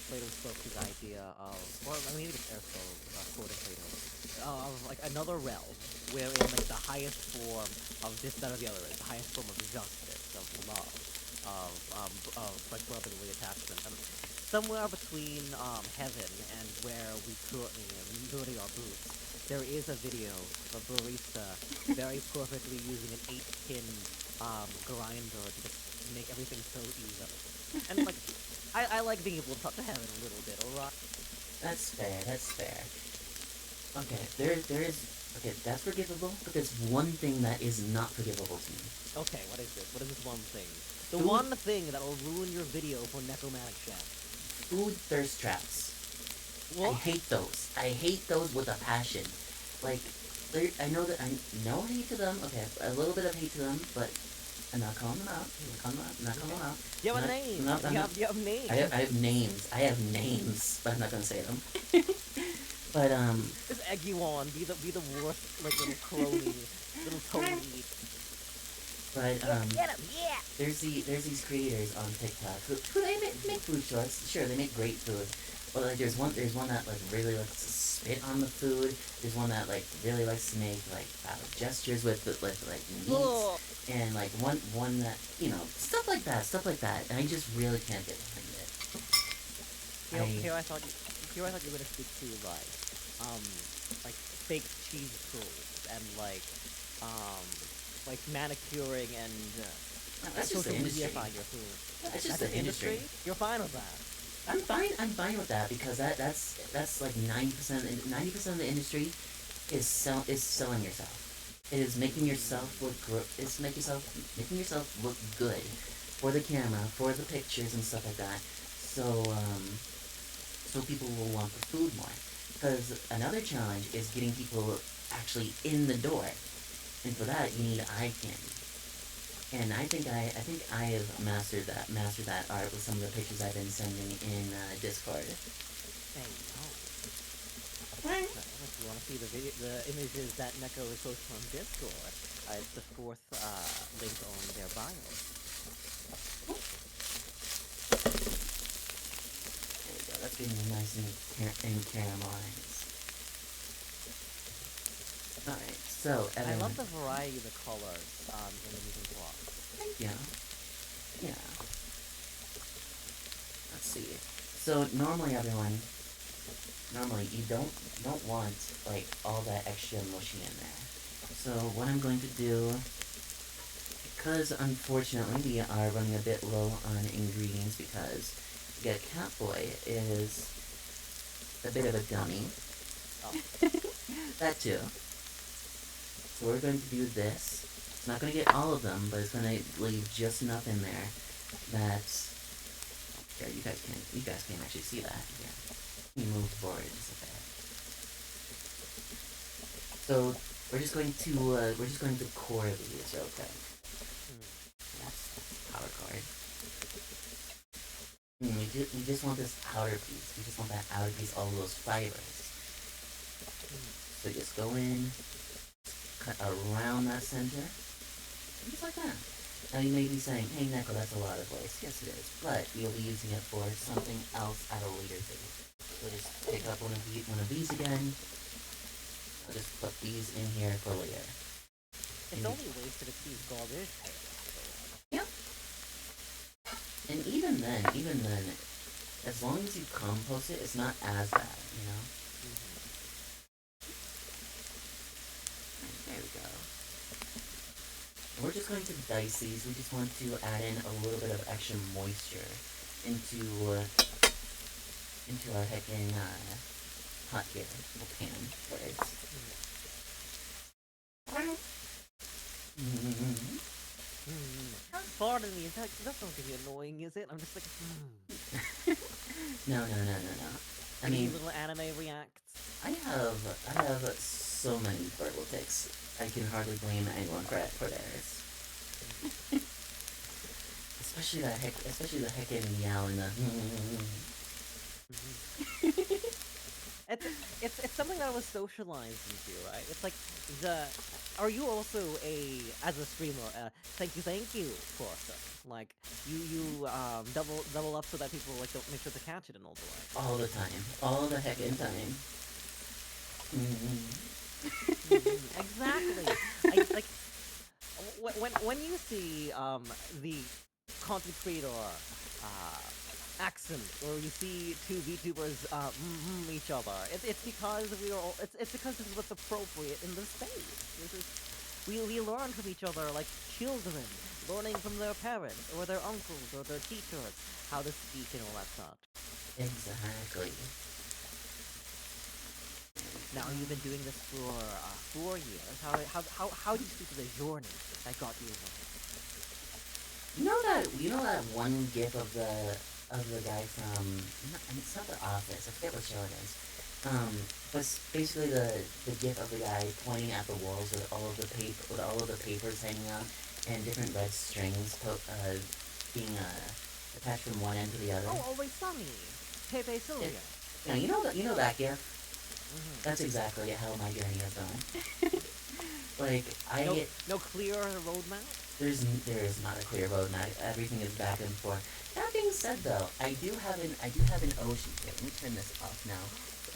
Speaker 5: Plato spoke his idea of, or maybe it's Aristotle quoting Plato, of like another realm wherein like the highest form of this, that, or the other is the highest form of justice, of love, of like brotherly attachment. And somewhere between heaven and where we currently dirty our boots, there is a video of a barista very perfectly using an 8-pin grinder to just make everything so easy. And like, I like being able to touch heaven a little bit, alright?
Speaker 1: That's fair. Okay, okay, that's forgivable, but there's one thing that is not forgivable to me.
Speaker 5: Okay, what is this? What is this one thing? The one thing that will ruin your video for Necromantic Chef.
Speaker 1: Food thirst traps.
Speaker 5: What?
Speaker 1: I hate those with a passion. Like, I know that no hate to them. Okay, a little bit of hate to them, but I'm not calling them out. I'm not calling them out.
Speaker 5: You have a name. You have names.
Speaker 1: I have names, but I'm not gonna say them. But
Speaker 5: Just egg you on. Be the worst like little crony, little Tony.
Speaker 1: But
Speaker 5: Get him, yeah.
Speaker 1: there's these creators on TikTok who they make food shorts. Sure, they make great food. But like there's one that like really likes to spit on the food. There's one that like really likes to make like gestures with like meats. And like one that stuff like that, and I just really can't get behind it.
Speaker 5: Here I thought you were gonna speak to like fake cheese curls and like manicuring and
Speaker 1: that's just the industry.
Speaker 5: your food.
Speaker 1: That's just the industry.
Speaker 5: You're fine with that.
Speaker 1: I'm fine with that, because that's like 90% of the industry is selling yourself. is making yourself look making yourself look good for the camera, for the pictures and stuff like that. So people will want the food more. Because another challenge is getting people actually in the door, and for that you need eye candy. And I think I have mastered that art with some of the pictures I've been sending in Discord.
Speaker 5: Hey, no. Well, if you want to see the images that Neko is posting on Discord, it's the fourth link on their bio.
Speaker 1: There we go. That's getting nice and caramelized. All right. So
Speaker 5: I
Speaker 1: everyone.
Speaker 5: love the variety of the colors in the moving blocks.
Speaker 1: Thank you. Yeah. Let's see. So normally you don't want like all that extra mushy in there. So what I'm going to do, because unfortunately we are running a bit low on ingredients because yeah, Catboy is a bit of a dummy.
Speaker 5: Oh.
Speaker 1: That too. So we're going to do this. It's not going to get all of them, but it's going to leave just enough in there that... Yeah, you guys can't actually see that. Yeah. Let me move forward just a bit. So we're just going to core these real quick. That's powder cord. We just want this outer piece. We just want that outer piece, all those fibers. So just go in, cut around that center, just like that. Now you may be saying, hey Neko, that's a lot of lace. Yes it is, but you'll be using it for something else at a later date. So just pick up one of these again. I'll just put these in here for later.
Speaker 5: It's only wasted if you use garbage.
Speaker 1: Yep. And even then, as long as you compost it, it's not as bad, you know? There we go. We're just going to dice these. We just want to add in a little bit of extra moisture into our heckin' pot here, or pan, whatever.
Speaker 5: Pardon me, that's not gonna be annoying, is it? I'm just like,
Speaker 1: No. I mean,
Speaker 5: little anime reacts.
Speaker 1: I have so many verbal tics. I can hardly blame anyone for theirs. especially the heckin' meow and the.
Speaker 5: It's something that I was socialized into, right? It's like are you also as a streamer, thank you person? Like you double up so that people like don't make sure to catch it in all the way.
Speaker 1: All the time. All the heckin' time.
Speaker 5: Exactly. Like when you see the content creator accent, or you see two VTubers each other, it's because it's because this is what's appropriate in the space. We learn from each other like children, learning from their parents or their uncles or their teachers how to speak and all that stuff.
Speaker 1: Exactly.
Speaker 5: Now you've been doing this for 4 years. How do you speak of the journey that got you here?
Speaker 1: You know that one gif of the guy from, it's not The Office, I forget what show it is. But it's basically the gif of the guy pointing at the walls with all of the papers hanging out and different red strings being attached from one end to the other.
Speaker 5: Oh, Always Sunny, Pepe Sylvia.
Speaker 1: You know that gif. That's exactly how my journey has gone. Like
Speaker 5: no clear roadmap.
Speaker 1: There is not a clear roadmap. Everything is back and forth. That being said, though, I do have an ocean here. Let me turn this off now.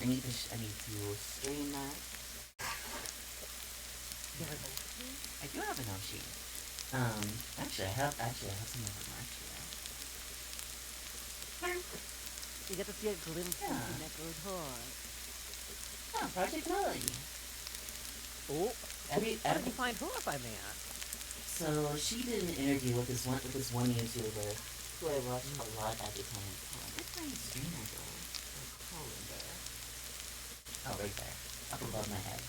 Speaker 1: I need to stream that. I do have an ocean. Actually, I have some of them actually.
Speaker 5: You get to see a glimpse into Neko's heart.
Speaker 1: Yeah, Project Melody.
Speaker 5: Oh, how did you find her, if I may ask?
Speaker 1: So she did an interview with this one YouTuber who I watched a lot at the time. Where's my streamer go? Oh, right there, up above my head.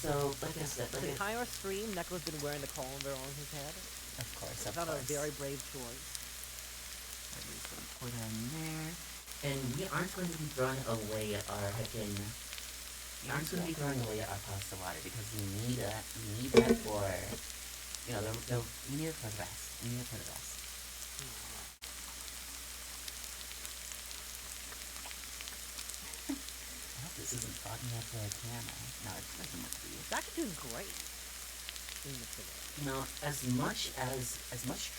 Speaker 1: so like I said,
Speaker 5: The entire stream, Neko's been wearing the colander on his head.
Speaker 1: of course,
Speaker 5: It's
Speaker 1: of
Speaker 5: not a
Speaker 1: course.
Speaker 5: very brave choice.
Speaker 1: Pour that in there. And we aren't going to be throwing away our heckin'... We aren't going to be throwing away our pasta water because we need that. We need that for... You know, we need it for the rest. We need it for the rest. I hope this isn't fogging up the camera. No, it doesn't look to be.
Speaker 5: It's actually doing great.
Speaker 1: You know, as much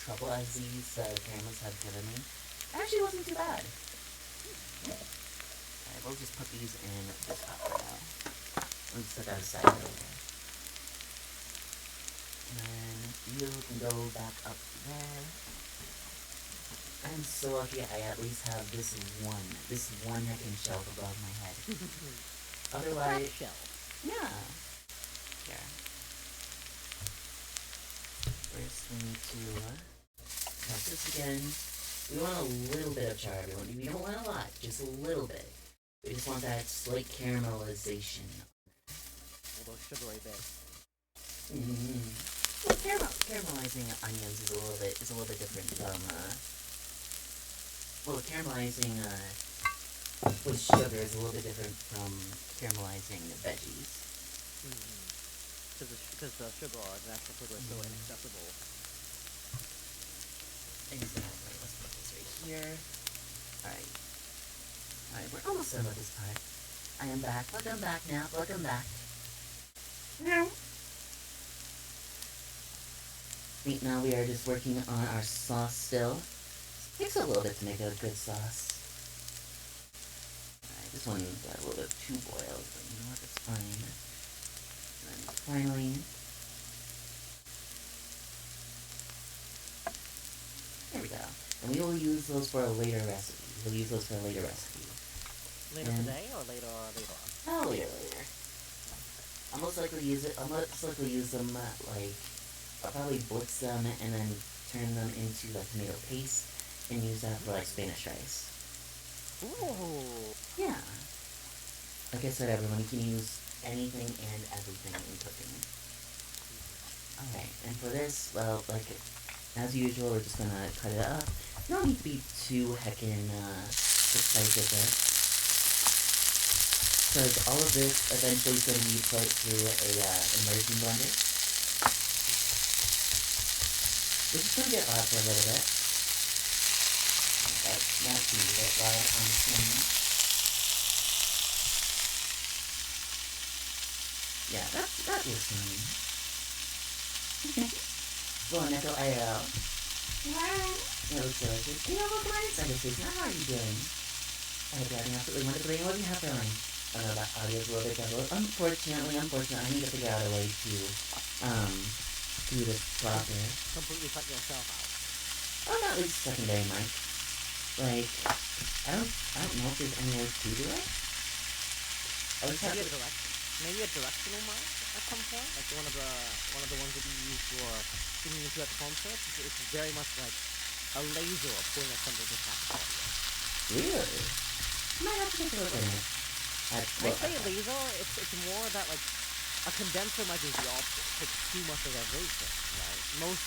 Speaker 1: trouble as these cameras have given me, it actually wasn't too bad. Alright, we'll just put these in this pot for now. We'll just set that aside over there. And then you can go back up there. I'm so lucky I at least have this one heckin' shelf above my head. Otherwise,
Speaker 5: Shell.
Speaker 1: yeah. Here. First, we need to test this again. We want a little bit of char, everyone. We don't want a lot, just a little bit. We just want that slight caramelization.
Speaker 5: Although sugary bit.
Speaker 1: Well, caramelizing onions is a little bit different from well, caramelizing with sugar is a little bit different from caramelizing veggies.
Speaker 5: Because the sugar, the natural sugar is so inaccessible.
Speaker 1: Exactly. Let's put this right here. Alright. Alright, we're almost done with this part. I am back. Welcome back now. Welcome back. Now. Right now we are just working on our sauce still. It takes a little bit to make a good sauce. Alright, this one got a little bit too boiled, but you know what, that's fine. And then finally... There we go. And we will use those for a later recipe. We'll use those for a later recipe.
Speaker 5: Later
Speaker 1: And-
Speaker 5: today or later on?
Speaker 1: Oh, later. I'll most likely use them, like, I'll probably blitz them and then turn them into, like, tomato paste and use that for, like, Spanish rice.
Speaker 5: Ooh.
Speaker 1: Yeah. Like I said, everyone, you can use anything and everything in cooking. Alright, and for this, well, like, as usual, we're just gonna cut it up. You don't need to be too heckin' precise with it. Because all of this eventually is going to be put through a immersion blender. We're just going to get loud for a little bit. That seems a bit loud on the screen. Yeah, that was fine. Go on, Echo IL. Yeah, looks delicious. You know what, Brian? How are you doing? I hope you're having absolutely wonderfully. What do you have going? I know that audio is a little bit double. Unfortunately, I need to figure out a way to, do this proper.
Speaker 5: Completely cut yourself out.
Speaker 1: Oh, not at least secondary mic. Like, I don't know if there's any way to do it. I would have to...
Speaker 5: Maybe a directional mic at some point, like one of the ones that you use for singing into at concerts. It's very much like a laser pointing at something to capture audio.
Speaker 1: Really? Might have to take a look at it.
Speaker 5: I say laser, it's more that like a condenser mic is the opposite. It takes too much of everything, right? Most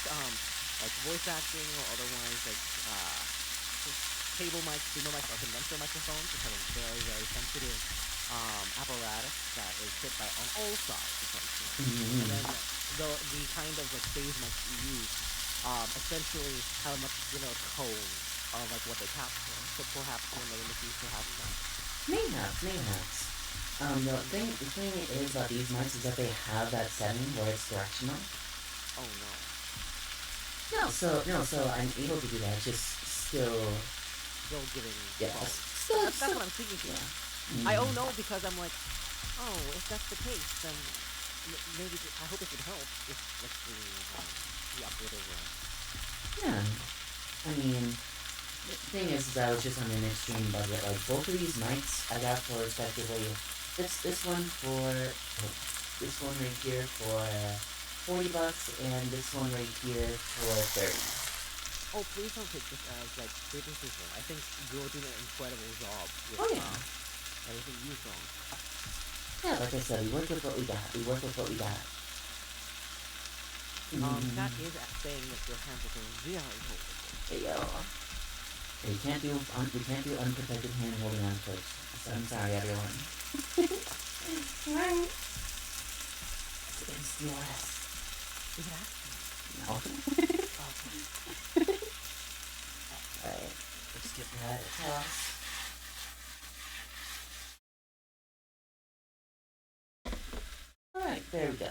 Speaker 5: like voice acting or otherwise like cable mics, studio mics, or condenser microphones, which have a very, very sensitive apparatus that is hit by on all sides essentially. And then the kind of like phase mics you use essentially have a much thinner cone of like what they capture. So perhaps when they in the future have some.
Speaker 1: Mayhaps. The thing is about these mics is that they have that setting where it's directional.
Speaker 5: Oh no.
Speaker 1: No, so I'm able to do that, just still...
Speaker 5: Still giving
Speaker 1: Yeah,
Speaker 5: quality. That's what I'm thinking here.
Speaker 1: Yeah.
Speaker 5: I don't know because I'm like, oh, if that's the case, then maybe I hope it would help if let's the updated one.
Speaker 1: Yeah. I mean, the thing is I was just on an extreme budget. Like, both of these mics I got for respectively, this one right here for $40 and this one right here for $30.
Speaker 5: Oh, please don't take this as like criticism. I think you're doing an incredible job with
Speaker 1: Oh, yeah.
Speaker 5: everything you've done.
Speaker 1: Yeah, like I said, we work with what we got. We work with what we got.
Speaker 5: Chat is saying that your hands are very holdable.
Speaker 1: Hey, yo. You can't do unprotected hand holding on Twitch. So I'm sorry, everyone. Right. It's against the OS.
Speaker 5: Is it actually?
Speaker 1: No.
Speaker 5: Okay.
Speaker 1: Alright. Let's get that across. Alright, there we go.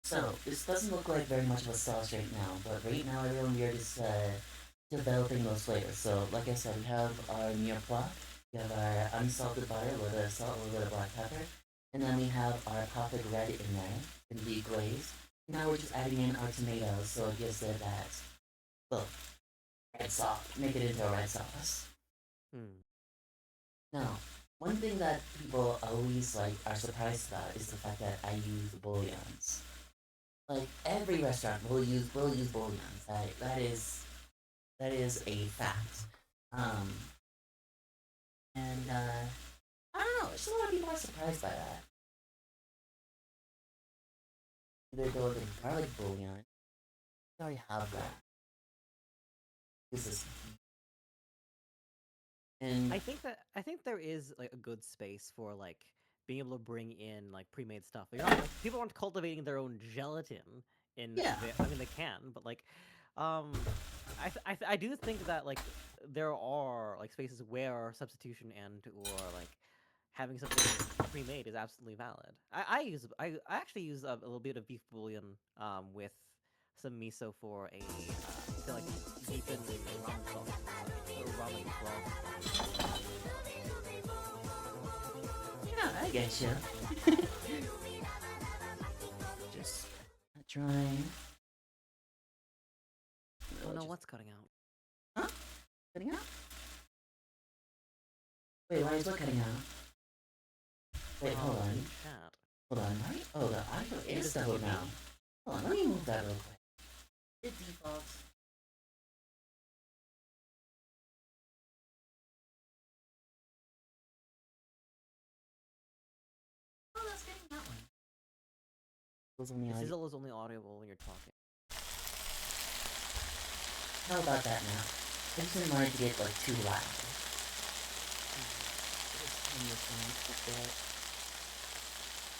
Speaker 1: So, this doesn't look like very much of a sauce right now, but right now everyone we are just developing those flavors. So, like I said, we have our mirepoix, we have our unsalted butter with a salt, a little bit of black pepper, and then we have our popped red in there, in the glaze. Now we're just adding in our tomatoes, so it gives it that, well, red sauce, make it into a red sauce. Now, one thing that people always are surprised about is the fact that I use bouillons. Like every restaurant will use bouillons. That is a fact. And I don't know. Just a lot of people are surprised by that. Either go with a garlic bouillon. I already have that. This is. And
Speaker 5: I think there is like a good space for like being able to bring in like pre-made stuff. You're not, like, people aren't cultivating their own gelatin in.
Speaker 1: Yeah.
Speaker 5: I mean, they can, but like, I do think that like there are like spaces where substitution and or like having something pre-made is absolutely valid. I actually use a little bit of beef bouillon with some miso for a to like deepen ramen sauce or ramen broth.
Speaker 1: yeah, I get you. Just try.
Speaker 5: Oh no,
Speaker 1: Just-
Speaker 5: what's cutting out?
Speaker 1: Huh? Cutting out? Wait, why is what cutting out? Wait, hold on.
Speaker 5: Chat.
Speaker 1: Hold on, right? Oh, the iPhone is the hold now. Hold on, let me move that real quick. It defaults. Oh, that's getting that one. Was only
Speaker 5: The
Speaker 1: audio.
Speaker 5: sizzle is only audible when you're talking.
Speaker 1: How about that now? I just didn't want it to get like too loud.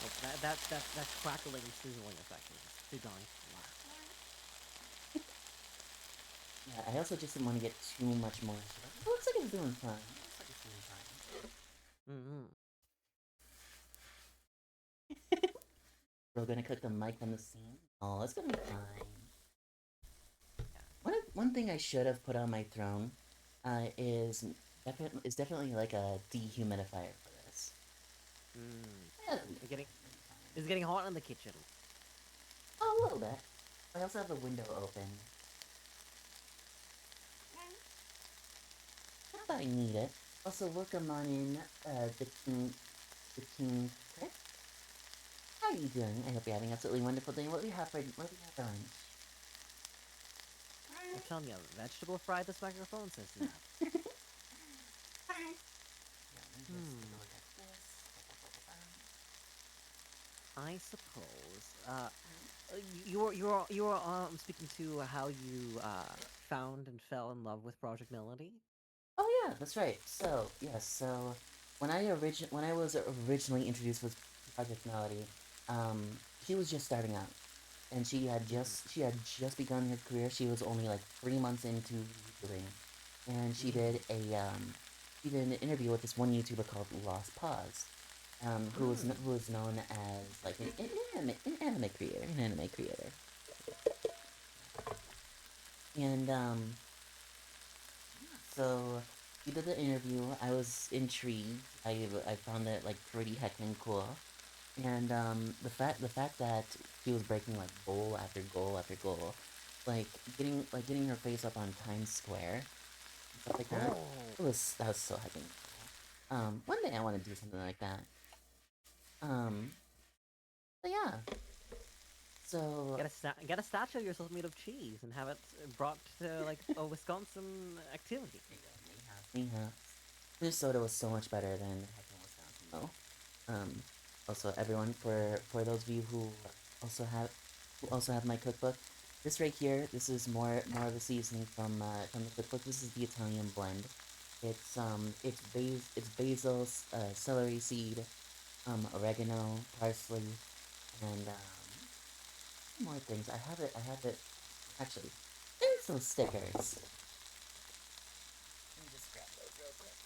Speaker 5: Oh, that crackling sizzling effect is too darn loud.
Speaker 1: Yeah, I also just didn't want to get too much moisture. It looks like it's doing fine. It looks like it's doing fine. We're gonna cook the mic on the scene. Oh, it's gonna be fine. One thing I should have put on my throne is definitely like a dehumidifier for this. Yeah,
Speaker 5: It's getting hot in the kitchen.
Speaker 1: oh, a little bit. I also have the window open. Not that I need it. Also, welcome on in, the King Chris. How are you doing? I hope you're having an absolutely wonderful day. What do we have for lunch?
Speaker 5: I'm telling you, vegetable fried this microphone says snap.
Speaker 1: Yeah, let me just take a look at this.
Speaker 5: I suppose. You were speaking to how you found and fell in love with Project Melody.
Speaker 1: Oh yeah, that's right. So yes, so when I was originally introduced with Project Melody, she was just starting out, and she had just begun her career. She was only like 3 months into YouTubing, and she did an interview with this one YouTuber called Lost Pause, who was known as like an anime creator, and so we did the interview. I was intrigued. I found it like pretty heckin' cool. And the fact that she was breaking like goal after goal after goal, like getting her face up on Times Square, and stuff like that. That was so heckin' cool. One day I want to do something like that. But yeah. So
Speaker 5: Get a statue of yourself made of cheese and have it brought to like a Wisconsin activity.
Speaker 1: Yeah. This soda was so much better than heckin' Wisconsin though. also everyone, for those of you also have my cookbook, this right here, this is more of the seasoning from the cookbook. This is the Italian blend. It's basil, celery seed, oregano, parsley, and more things. I have it. Actually, there's those stickers. Let me just grab those real quick.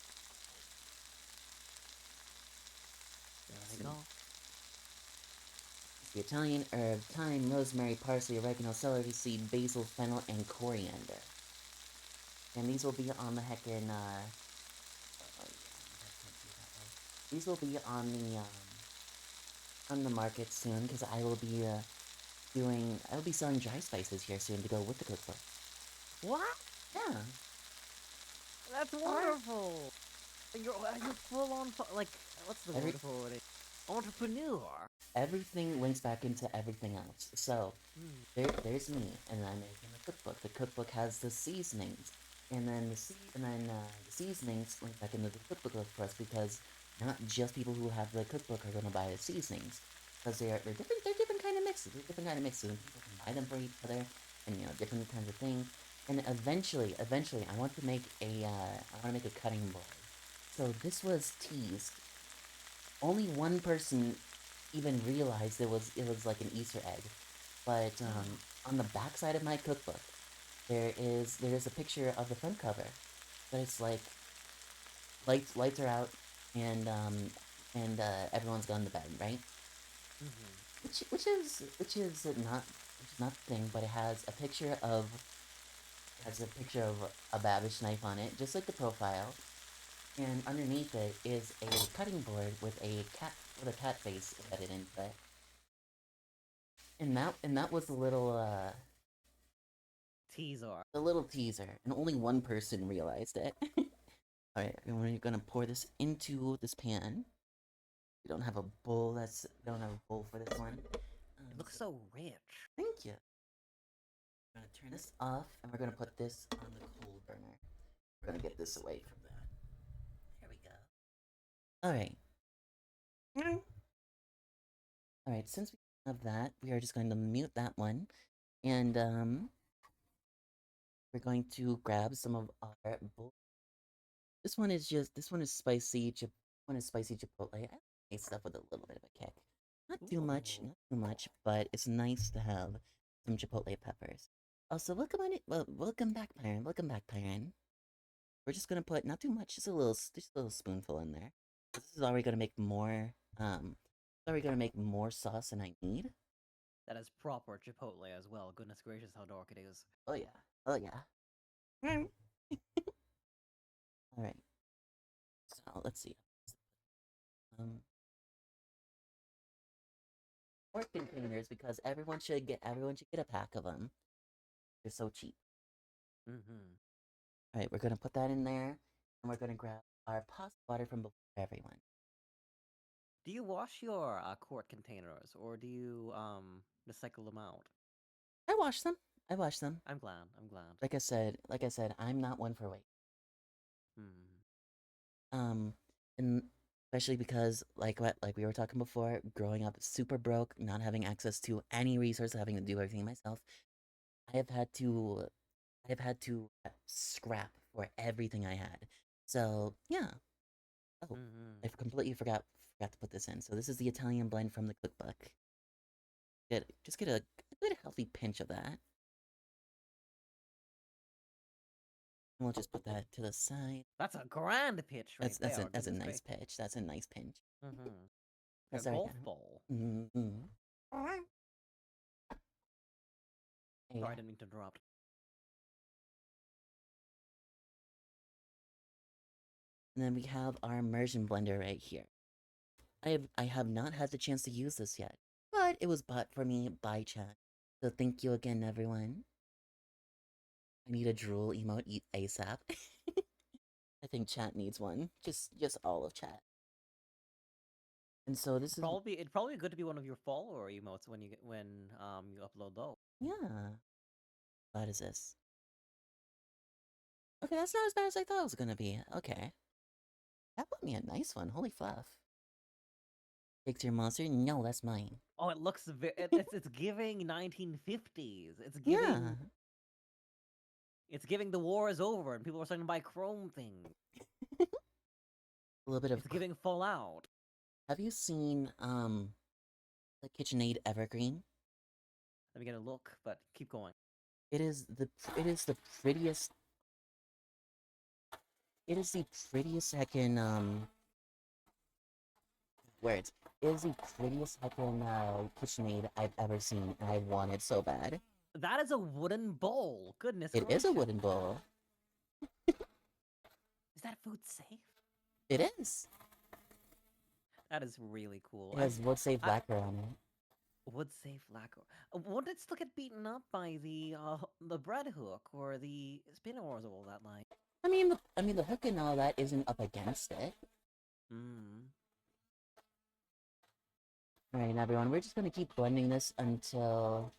Speaker 5: There we go.
Speaker 1: The Italian herb, thyme, rosemary, parsley, oregano, celery seed, basil, fennel, and coriander. And these will be on the heckin', these will be on the market soon, because I will be selling dry spices here soon to go with the cookbook.
Speaker 5: What?
Speaker 1: Yeah.
Speaker 5: That's wonderful. You're full on like what's the word for it? Entrepreneur.
Speaker 1: Everything links back into everything else. So, there's me, and I'm making the cookbook. The cookbook has the seasonings, and then the seasonings link back into the cookbook, of course, because not just people who have the cookbook are going to buy the seasonings, because they're different kind of mixes. They're different kind of mixes, and people can buy them for each other, and different kinds of things. And eventually, I want to make a cutting board. So this was teased. Only one person even realized it was like an Easter egg, but on the back side of my cookbook, there's a picture of the front cover, but it's like lights are out, and everyone's gone to bed, right? Which is not the thing, but it has a picture of a babish knife on it, just like the profile. And underneath it is a cutting board with a cat face embedded into it. And that was the little
Speaker 5: teaser.
Speaker 1: The little teaser, and only one person realized it. Alright, and we're gonna pour this into this pan. We don't have a bowl for this one.
Speaker 5: It looks so rich.
Speaker 1: Thank you. We're gonna turn this off, and we're gonna put this on the coal burner. We're gonna get this away from that. There we go. Alright. Alright, since we have that, we are just going to mute that one. And, we're going to grab some of our This one is spicy chipotle. I like stuff with a little bit of a kick. Not too much, but it's nice to have some chipotle peppers. Also, welcome back, Pyron. We're just gonna put not too much, just a little spoonful in there. This is already gonna make more sauce than I need.
Speaker 5: That is proper chipotle as well. Goodness gracious, how dark it is.
Speaker 1: Oh yeah. All right. So let's see. More containers, because everyone should get a pack of them. They're so cheap. All right, we're gonna put that in there, and we're gonna grab our pasta water from before everyone.
Speaker 5: Do you wash your quart containers, or do you recycle them out?
Speaker 1: I wash them.
Speaker 5: I'm glad.
Speaker 1: Like I said, I'm not one for weight. And especially because like we were talking before, growing up super broke, not having access to any resources, having to do everything myself, I have had to scrap for everything I had. So yeah. Oh, I completely forgot to put this in. So this is the Italian blend from the cookbook. Just get a good healthy pinch of that. And we'll just put that to the side.
Speaker 5: That's a grand pitch right there.
Speaker 1: That's a nice pitch. That's a nice pinch.
Speaker 5: A golf ball.
Speaker 1: Hey,
Speaker 5: Sorry, I didn't mean to interrupt.
Speaker 1: And then we have our immersion blender right here. I have not had the chance to use this yet, but it was bought for me by chat. So thank you again, everyone. I need a drool emote ASAP. I think chat needs one. Just all of chat. And so this
Speaker 5: It'd probably be good to be one of your follower emotes when you upload those.
Speaker 1: Yeah. What is this? Okay, that's not as bad as I thought it was gonna be. Okay. That put me a nice one. Holy fluff. Shakespeare monster? No, that's mine.
Speaker 5: Oh, it looks it's giving 1950s. It's giving
Speaker 1: Yeah.
Speaker 5: it's giving the war is over and people are starting to buy chrome things.
Speaker 1: A little bit of.
Speaker 5: It's giving Fallout.
Speaker 1: Have you seen the KitchenAid Evergreen?
Speaker 5: Let me get a look, but keep going.
Speaker 1: It is the prettiest. It is the prettiest heckin' words. It is the prettiest heckin' KitchenAid I've ever seen, and I want it so bad.
Speaker 5: That is a wooden bowl. Goodness
Speaker 1: It
Speaker 5: gracious.
Speaker 1: is a wooden bowl.
Speaker 5: Is that food safe?
Speaker 1: It is.
Speaker 5: That is really cool.
Speaker 1: It has wood safe lacquer on it.
Speaker 5: Wood safe lacquer. Won't it still get beaten up by the bread hook or the spinners all that like?
Speaker 1: I mean the hook and all that isn't up against it.
Speaker 5: Hmm.
Speaker 1: Alright, everyone, we're just gonna keep blending this until...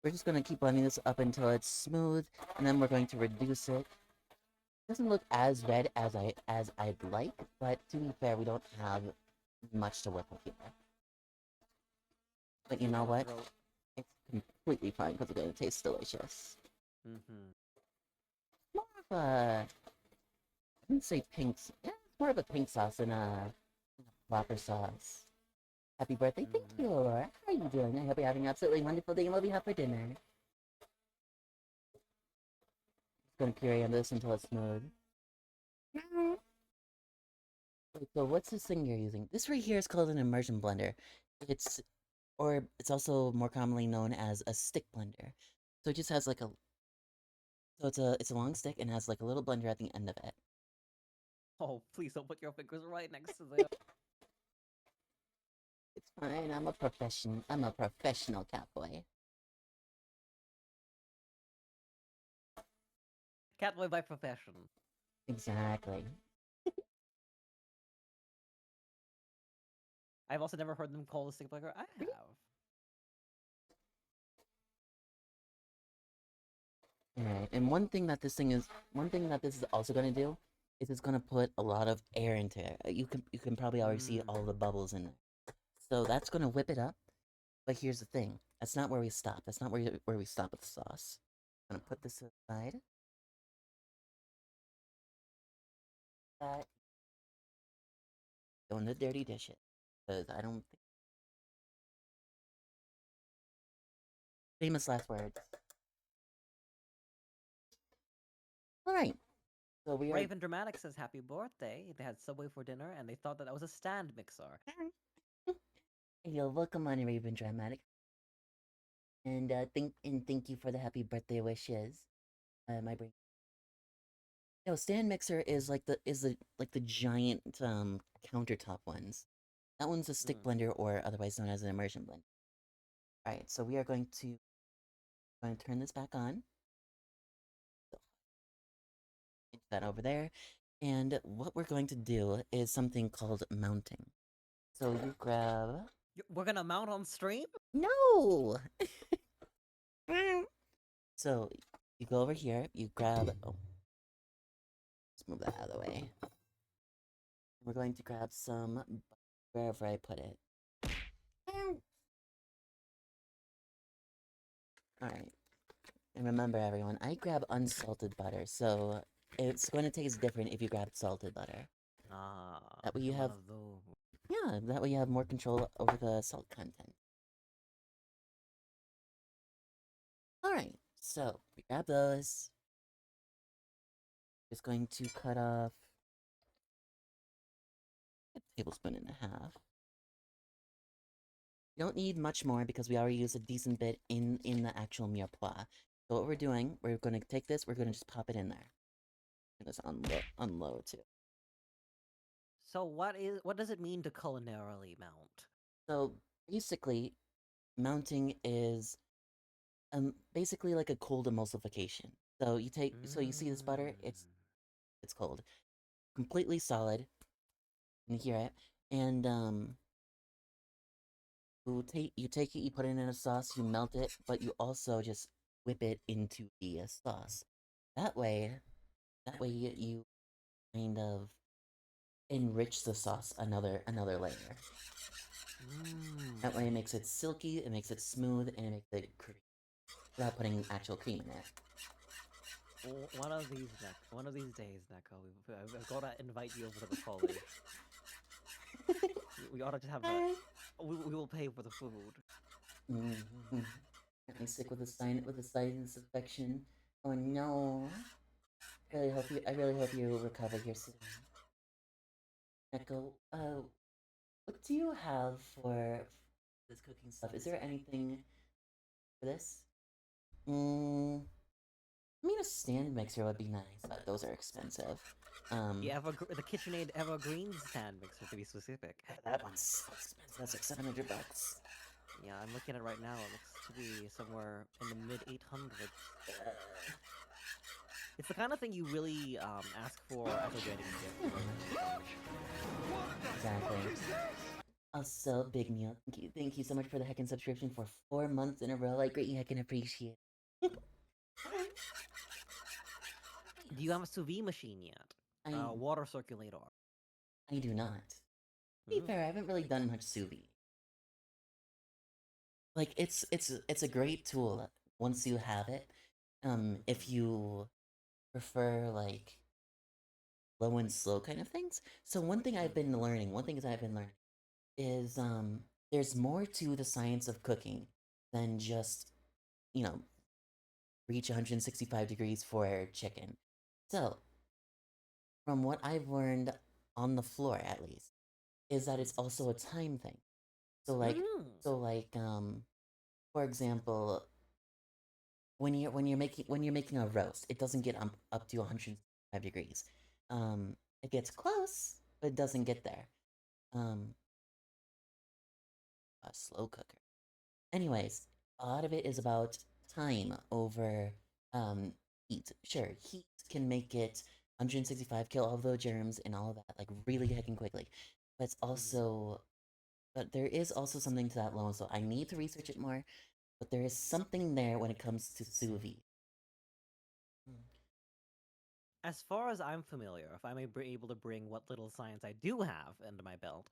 Speaker 1: We're just gonna keep blending this up until it's smooth, and then we're going to reduce it. It doesn't look as red as I'd like, but to be fair, we don't have much to work with here. But you know what? It's completely fine because it's gonna taste delicious.
Speaker 5: Mm-hmm.
Speaker 1: More of a... I wouldn't say pink... Yeah, it's more of a pink sauce than a proper sauce. Happy birthday, thank you, Laura. How are you doing? I hope you're having an absolutely wonderful day and what we have for dinner. Just gonna puree on this until it's smooth. Wait, so what's this thing you're using? This right here is called an immersion blender. It's also more commonly known as a stick blender. So it just has like a it's a long stick and has like a little blender at the end of it.
Speaker 5: Oh, please don't put your fingers right next to them.
Speaker 1: It's fine. I'm a professional catboy.
Speaker 5: Catboy by profession.
Speaker 1: Exactly.
Speaker 5: I've also never heard them call the stick blender. I have.
Speaker 1: Alright, and one thing that this is also gonna do is it's gonna put a lot of air into it. You can probably already see all the bubbles in it. So that's gonna whip it up. But here's the thing. That's not where we stop. That's not where we stop with the sauce. I'm gonna put this aside. That go in the dirty dishes. Because I don't think famous last words. Alright. So we are
Speaker 5: Raven Dramatic says happy birthday. They had Subway for dinner and they thought that was a stand mixer.
Speaker 1: You're welcome on Raven Dramatic. And thank you for the happy birthday wishes. My brain. No, stand mixer is like the giant countertop ones. That one's a stick blender, or otherwise known as an immersion blender. Alright, so we are going to turn this back on. Get that over there. And what we're going to do is something called mounting. So you grab...
Speaker 5: We're gonna mount on stream?
Speaker 1: No! So, you go over here, you grab... Oh. Let's move that out of the way. We're going to grab some... wherever I put it. Alright. And remember, everyone, I grab unsalted butter, so it's going to taste different if you grab salted butter.
Speaker 5: Ah.
Speaker 1: That way you
Speaker 5: one
Speaker 1: have...
Speaker 5: of those.
Speaker 1: Yeah, that way you have more control over the salt content. Alright, so we grab those. Just going to cut off a tablespoon and a half. You don't need much more because we already used a decent bit in the actual mirepoix. So what we're doing, we're going to take this, we're going to just pop it in there. And just unload too.
Speaker 5: So what does it mean to culinarily mount?
Speaker 1: So basically, mounting is basically like a cold emulsification. So you see this butter, it's cold, completely solid. You can hear it, and you take it, you put it in a sauce, you melt it, but you also just whip it into the sauce. That way you kind of enrich the sauce another layer. That way it makes it silky, it makes it smooth, and it makes it creamy without putting actual cream in it.
Speaker 5: One of these days, Neko, I've got to invite you over to the college. We ought to have a. We will pay for the food.
Speaker 1: Mm-hmm. Let me stick with the silence of affection. Oh no! I really hope you recover here soon. Echo, what do you have for this cooking stuff? Is there anything for this? I mean, a stand mixer would be nice, but those are expensive.
Speaker 5: The KitchenAid Evergreen stand mixer, to be specific.
Speaker 1: That one's expensive. That's like $700.
Speaker 5: Yeah, I'm looking at it right now. It looks to be somewhere in the mid 800s. It's the kind of thing you really ask for as a wedding gift.
Speaker 1: Exactly. Also, Big Meal, thank you so much for the heckin' subscription for 4 months in a row. I greatly heckin' appreciate it.
Speaker 5: Do you have a sous vide machine yet? Water circulator.
Speaker 1: I do not. To be fair, I haven't really done much sous vide. Like it's a great tool once you have it. If you prefer like low and slow kind of things. So one thing I've been learning is there's more to the science of cooking than just, you know, reach 165 degrees for chicken. So, from what I've learned on the floor at least, is that it's also a time thing. So like for example, when you're making a roast, it doesn't get up to 105 degrees. It gets close, but it doesn't get there. A slow cooker. Anyways, a lot of it is about time over heat. Sure, heat can make it 165, kill all of the germs and all of that, like really heckin' quickly. But it's also, but there is also something to that low, so I need to research it more. But there is something there when it comes to sous vide.
Speaker 5: As far as I'm familiar, if I'm able to bring what little science I do have under my belt,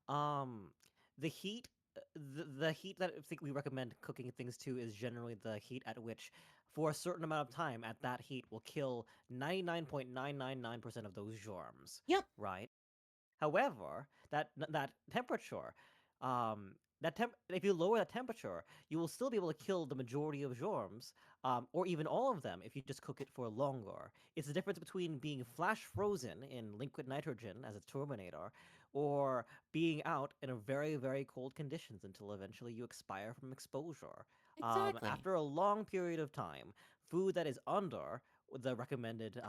Speaker 5: the heat, the heat that I think we recommend cooking things to is generally the heat at which, for a certain amount of time, at that heat will kill 99.999% of those germs.
Speaker 1: Yep.
Speaker 5: Right. However, that temperature, if you lower that temperature, you will still be able to kill the majority of germs, or even all of them if you just cook it for longer. It's the difference between being flash frozen in liquid nitrogen as a Terminator, or being out in a very, very cold conditions until eventually you expire from exposure.
Speaker 1: Exactly.
Speaker 5: After a long period of time, food that is under the recommended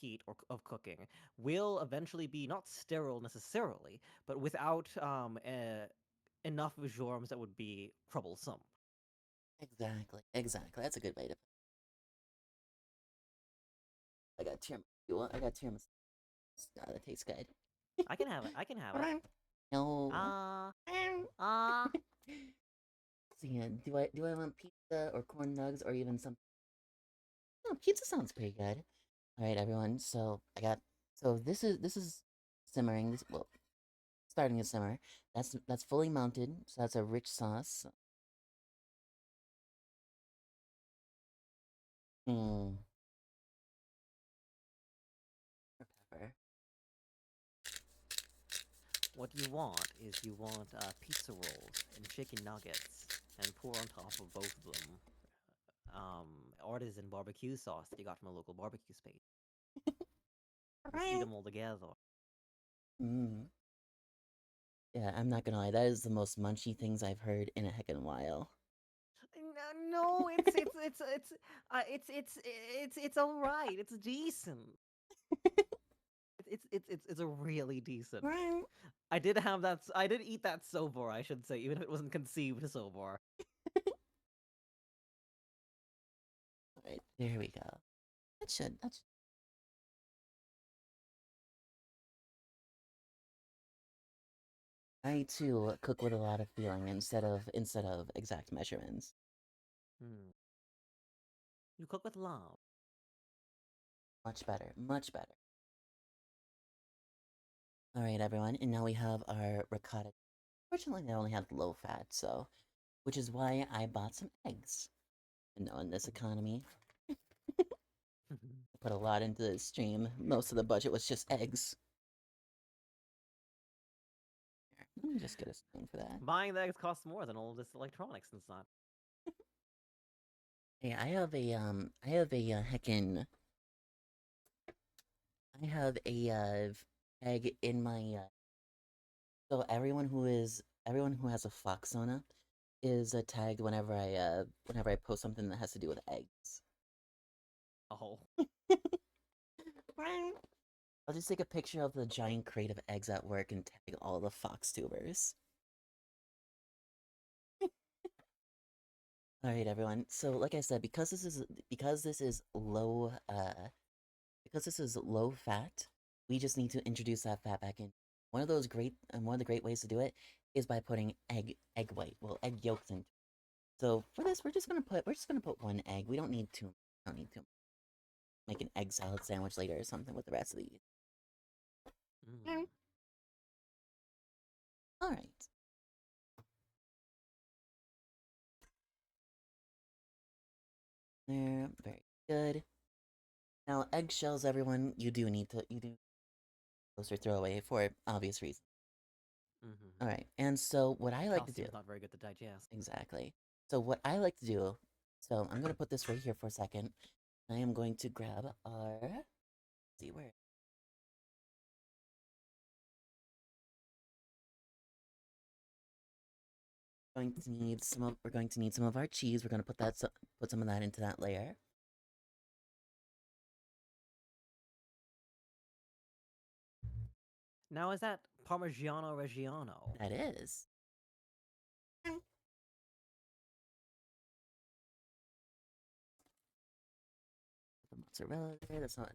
Speaker 5: heat of cooking will eventually be not sterile necessarily, but without enough germs that would be troublesome.
Speaker 1: Exactly. That's a good way to. I got tiramisu. That tastes good.
Speaker 5: I can have it.
Speaker 1: No. So yeah, do I want pizza or corn nugs or even some? Oh, pizza sounds pretty good. All right, everyone. So this is simmering. Starting to simmer. That's fully mounted. So that's a rich sauce. Hmm. Pepper.
Speaker 5: What you want is pizza rolls and chicken nuggets and pour on top of both of them artisan barbecue sauce that you got from a local barbecue space. Just eat them all together.
Speaker 1: Mm. Yeah, I'm not gonna lie. That is the most munchy things I've heard in a heckin' while.
Speaker 5: No, it's all right. It's decent. It's a really decent. I did have that. I did eat that sober. I should say, even if it wasn't conceived sober.
Speaker 1: Alright, there we go. That should. I too cook with a lot of feeling instead of exact measurements.
Speaker 5: You cook with love.
Speaker 1: Much better. Much better. All right, everyone, and now we have our ricotta. Fortunately, they only have low fat, so which is why I bought some eggs. You know, in this economy, I put a lot into this stream. Most of the budget was just eggs. Here, let me just get a spoon for that.
Speaker 5: Buying the eggs costs more than all this electronics and stuff.
Speaker 1: Hey, I have a heckin'. I have a egg in my. So everyone who has a Foxona is tagged whenever I post something that has to do with eggs.
Speaker 5: Oh.
Speaker 1: I'll just take a picture of the giant crate of eggs at work and tag all the fox tubers. All right, everyone. So, like I said, because this is low fat, we just need to introduce that fat back in. One of the great ways to do it is by putting egg yolks in. So for this, we're just gonna put one egg. We don't need two. Make an egg salad sandwich later or something with the rest of these. All right. There, very good. Now, eggshells, everyone, you do those are throwaway for obvious reasons. All right, and so what I like to do,
Speaker 5: Calcium's not very good to digest.
Speaker 1: exactly. So what I like to do, so I'm gonna put this right here for a second. I am going to grab our, let's see where. We're going to need some of our cheese. We're gonna put some of that into that layer.
Speaker 5: Now, is that Parmigiano Reggiano?
Speaker 1: That is. The mozzarella there. That's not.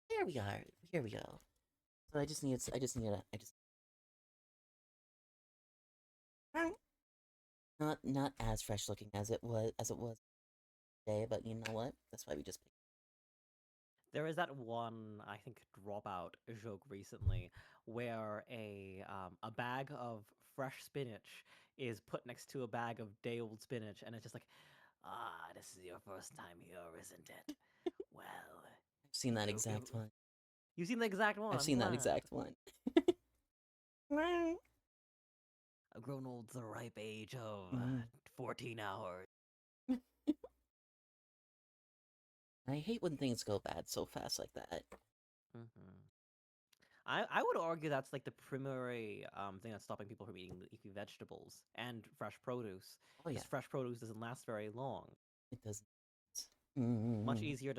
Speaker 1: There we are. Here we go. So not as fresh looking as it was today, but you know what? That's why we just picked.
Speaker 5: There is that one, I think, dropout joke recently where a bag of fresh spinach is put next to a bag of day old spinach, and it's just like, ah, this is your first time here, isn't it? Well,
Speaker 1: I've seen that exact one.
Speaker 5: you've seen the exact one.
Speaker 1: I've
Speaker 5: I'm
Speaker 1: seen that
Speaker 5: glad.
Speaker 1: exact one.
Speaker 5: I've grown old to the ripe age of
Speaker 1: Mm.
Speaker 5: 14 hours.
Speaker 1: I hate when things go bad so fast like that.
Speaker 5: I would argue that's like the primary thing that's stopping people from eating leafy vegetables and fresh produce.
Speaker 1: Oh yeah,
Speaker 5: Because fresh produce doesn't last very long.
Speaker 1: it does.
Speaker 5: Much easier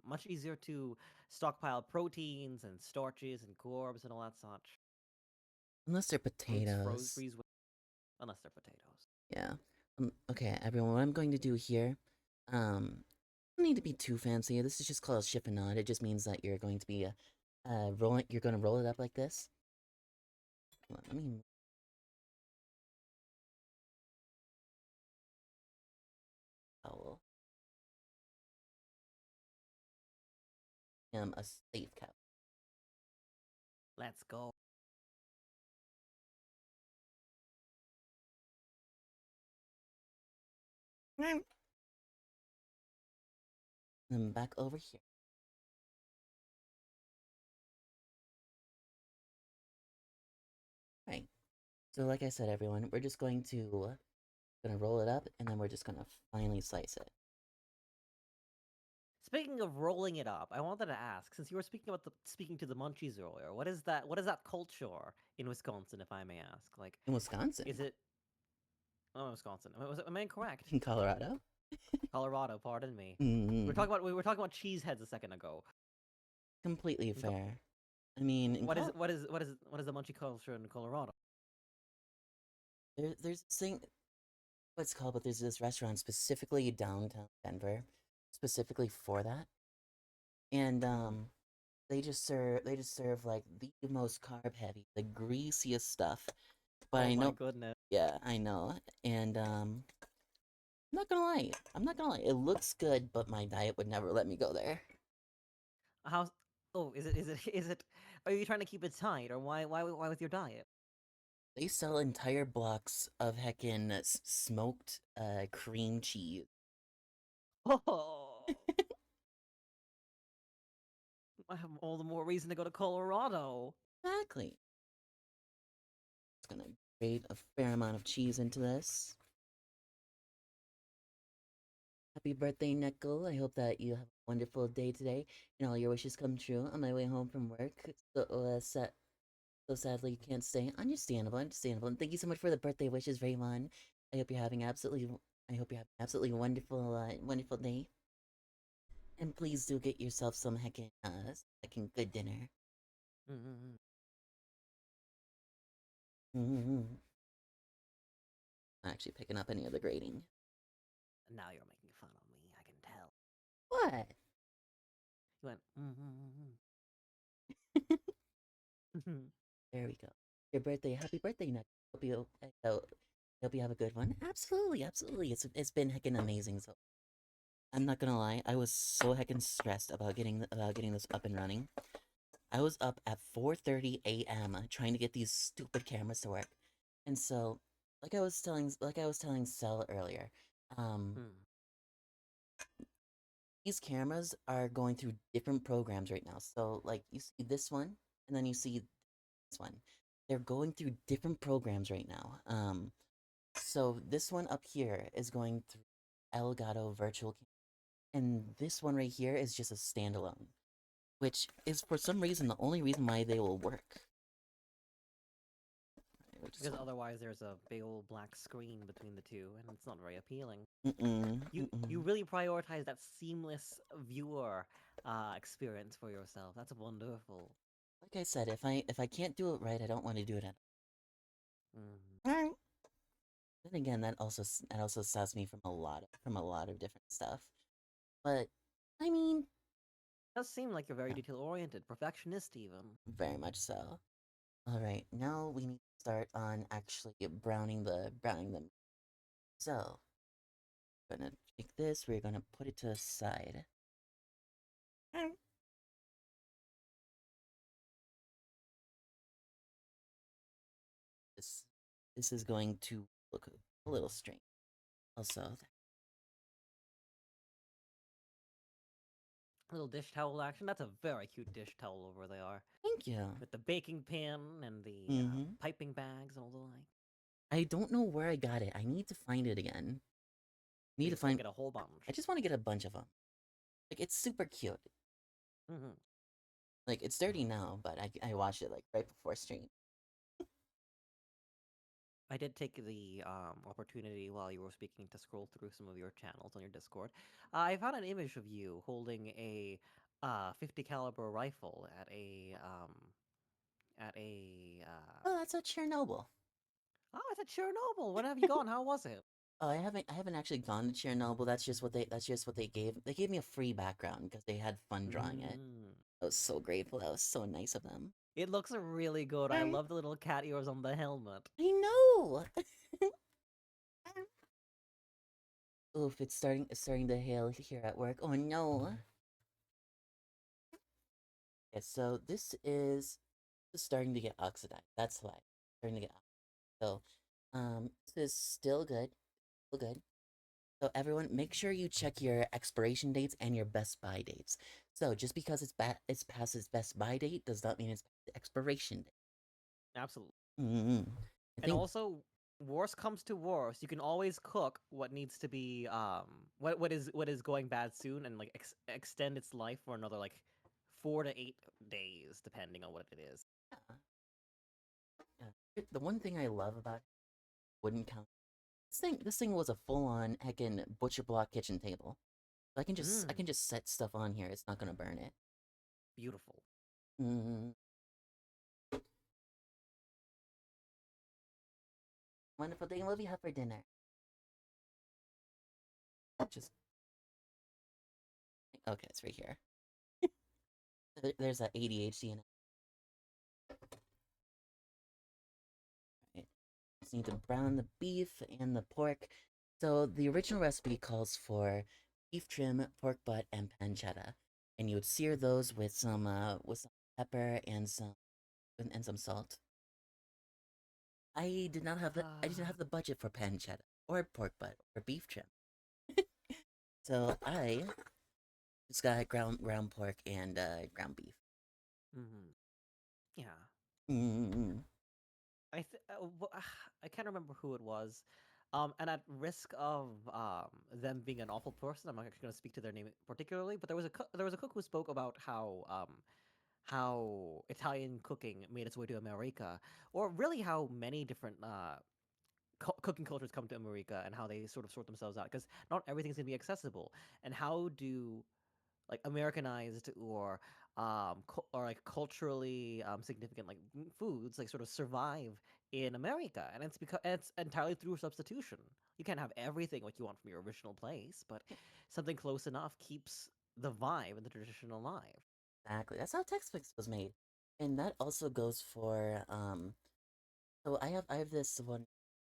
Speaker 5: much easier to stockpile proteins and starches and carbs and all that such.
Speaker 1: Unless they're
Speaker 5: Fruits
Speaker 1: potatoes.
Speaker 5: freeze unless they're potatoes.
Speaker 1: Yeah. Okay, everyone. What I'm going to do here, don't need to be too fancy. This is just called chiffonade. It just means that you're going to be you're going to roll it up like this. Let me. Towel. A safe cap.
Speaker 5: Let's go.
Speaker 1: Then back over here. Right. So like I said, everyone, we're just going to roll it up, and then we're just gonna finely slice it.
Speaker 5: Speaking of rolling it up, I wanted to ask, since you were speaking to the munchies earlier, what is that culture in Wisconsin, if I may ask? Like,
Speaker 1: In Wisconsin.
Speaker 5: is it? Oh, Wisconsin. Am I incorrect?
Speaker 1: In Colorado?
Speaker 5: Colorado. Pardon me.
Speaker 1: Mm-hmm.
Speaker 5: We were talking about cheese heads a second ago.
Speaker 1: Completely fair. I mean,
Speaker 5: What is the munchie culture in Colorado?
Speaker 1: there's this thing, what it's called, but there's this restaurant specifically downtown Denver, specifically for that, and they just serve like the most carb heavy, the greasiest stuff. But
Speaker 5: oh
Speaker 1: I
Speaker 5: my
Speaker 1: know,
Speaker 5: goodness.
Speaker 1: yeah, I know, and I'm not gonna lie, it looks good, but my diet would never let me go there.
Speaker 5: How Oh, is it? Are you trying to keep it tight, or why with your diet?
Speaker 1: They sell entire blocks of heckin' smoked cream cheese.
Speaker 5: Oh, I have all the more reason to go to Colorado.
Speaker 1: Exactly. It's gonna grate a fair amount of cheese into this. Happy birthday, Nickel. I hope that you have a wonderful day today and all your wishes come true. On my way home from work, so sadly you can't stay. Understandable, understandable. And thank you so much for the birthday wishes, Raymond. I hope you're having absolutely, I hope you have an absolutely wonderful, wonderful day. And please do get yourself some heckin' good dinner.
Speaker 5: Mm-hmm.
Speaker 1: Mm-hmm. Not actually picking up any of the grading.
Speaker 5: Now you're making fun of me. I can tell.
Speaker 1: What?
Speaker 5: You went.
Speaker 1: There we go. Your birthday, happy birthday, Nick. Hope you have a good one. Absolutely, absolutely. It's been heckin' amazing. So I'm not gonna lie, I was so heckin' stressed about getting this up and running. I was up at 4:30 a.m. trying to get these stupid cameras to work, and so like I was telling Cell earlier, um,
Speaker 5: Hmm.
Speaker 1: these cameras are going through different programs right now. So like you see this one, and then you see this one. They're going through different programs right now. So this one up here is going through Elgato Virtual and this one right here is just a standalone, which is for some reason the only reason why they will work.
Speaker 5: Because otherwise, there's a big old black screen between the two, and it's not very appealing. You really prioritize that seamless viewer experience for yourself. That's wonderful.
Speaker 1: Like I said, if I can't do it right, I don't want to do it at
Speaker 5: Mm.
Speaker 1: all. Then again, that also stops me from a lot of different stuff. But I mean,
Speaker 5: It does seem like you're very
Speaker 1: yeah,
Speaker 5: detail oriented, perfectionist even.
Speaker 1: very much so. All right, now we need to start on actually browning them. So, we're gonna take this. We're gonna put it to the side. This this is going to look a little strange. Also,
Speaker 5: Little dish towel action. That's a very cute dish towel over there.
Speaker 1: thank you.
Speaker 5: With the baking pan and the
Speaker 1: Mm-hmm.
Speaker 5: piping bags and all the like.
Speaker 1: I don't know where I got it. I need to find it again.
Speaker 5: You
Speaker 1: Need to
Speaker 5: just want
Speaker 1: find.
Speaker 5: to get a whole bunch.
Speaker 1: I just want to get a bunch of them. Like it's super cute.
Speaker 5: Mm-hmm.
Speaker 1: Like it's dirty now, but I watched it like right before stream.
Speaker 5: I did take the opportunity while you were speaking to scroll through some of your channels on your Discord. I found an image of you holding a 50 caliber rifle at a
Speaker 1: Oh, that's a Chernobyl.
Speaker 5: oh, it's at Chernobyl. When have you gone? How was it?
Speaker 1: Oh, I haven't actually gone to Chernobyl. That's just what they gave. They gave me a free background because they had fun drawing it.
Speaker 5: Mm.
Speaker 1: I was so grateful. That was so nice of them.
Speaker 5: It looks really good. I love the little cat ears on the helmet.
Speaker 1: I know. Oof, it's starting to hail here at work. Oh no. Okay, so this is starting to get oxidized. That's why. Starting to get oxidized. So, this is still good. Still good. So everyone, make sure you check your expiration dates and your best buy dates. So just because it's past its best buy date does not mean it's past the expiration date.
Speaker 5: Absolutely.
Speaker 1: Mm-hmm.
Speaker 5: And also, worst comes to worst, you can always cook what needs to be what is going bad soon and like extend its life for another like 4 to 8 days, depending on what it is.
Speaker 1: yeah. The one thing I love about it wouldn't count. This thing was a full-on heckin' butcher block kitchen table. So I can just set stuff on here. It's not gonna burn it.
Speaker 5: Beautiful.
Speaker 1: Mm. Wonderful thing. What do you have for dinner? Just okay. It's right here. There's that ADHD in it. Right. Just need to brown the beef and the pork. So the original recipe calls for beef trim, pork butt, and pancetta. and you would sear those with some pepper and some salt. I did not have I didn't have the budget for pancetta or pork butt or beef trim. So I just got ground pork and ground beef.
Speaker 5: Mm-hmm. Yeah.
Speaker 1: Mm.
Speaker 5: I can't remember who it was. And at risk of them being an awful person, I'm not actually going to speak to their name particularly. But there was a cook who spoke about how Italian cooking made its way to America, or really how many different cooking cultures come to America and how they sort of sort themselves out, because not everything's going to be accessible. And how do like Americanized or like culturally significant like foods like sort of survive in America, and it's entirely through substitution. You can't have everything like you want from your original place, but something close enough keeps the vibe and the tradition alive.
Speaker 1: Exactly. That's how Tex-Mex was made. And that also goes for so I have this one,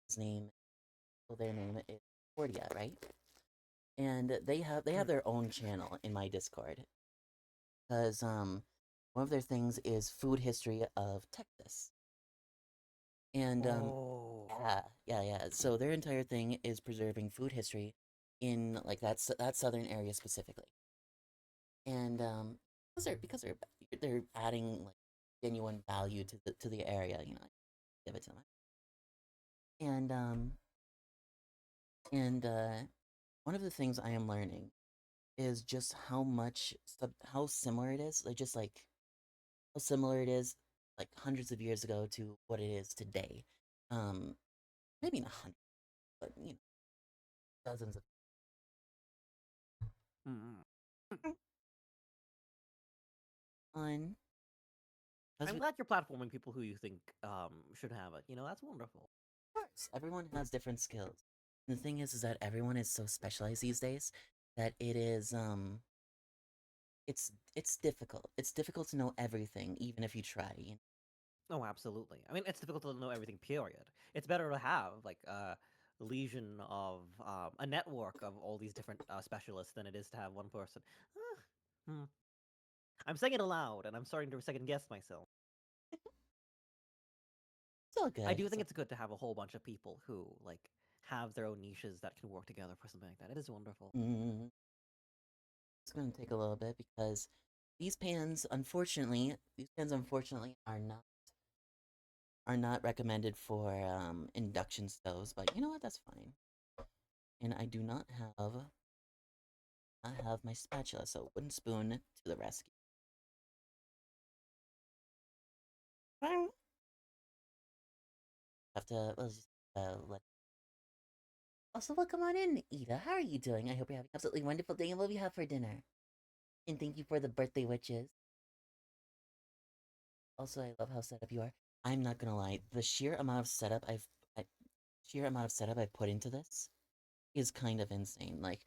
Speaker 1: his name, well, their name is Cordia, right? And they have
Speaker 5: Mm.
Speaker 1: their own channel in my Discord. Because one of their things is food history of Texas. And
Speaker 5: Oh.
Speaker 1: yeah. So their entire thing is preserving food history in like that southern area specifically. And they're adding like genuine value to the area, give it to them. And one of the things I am learning is just how similar it is, like just like how similar it is like hundreds of years ago to what it is today. Um, Maybe not hundreds, but dozens of
Speaker 5: Mm.
Speaker 1: fun. Because
Speaker 5: I'm glad you're platforming people who you think should have it. That's wonderful.
Speaker 1: course, everyone has different skills. And the thing is that everyone is so specialized these days that it's difficult. It's difficult to know everything, even if you try.
Speaker 5: Oh, absolutely. I mean, it's difficult to know everything, period. It's better to have, like, a legion of, a network of all these different specialists than it is to have one person. Hmm. I'm saying it aloud, and I'm starting to second guess myself.
Speaker 1: It's all
Speaker 5: I
Speaker 1: good.
Speaker 5: do think it's good to have a whole bunch of people who, like, have their own niches that can work together for something like that. It is wonderful.
Speaker 1: Mm, it's going to take a little bit because these pans unfortunately are not recommended for induction stoves. But you know what? That's fine. And I do not have my spatula, so wooden spoon to the rescue. Have to let's just, let. Also, welcome on in, Ida. How are you doing? I hope you're having an absolutely wonderful day. And what do you have for dinner? And thank you for the birthday witches. Also, I love how set up you are. I'm not gonna lie, the sheer amount of setup I've put into this is kind of insane. Like,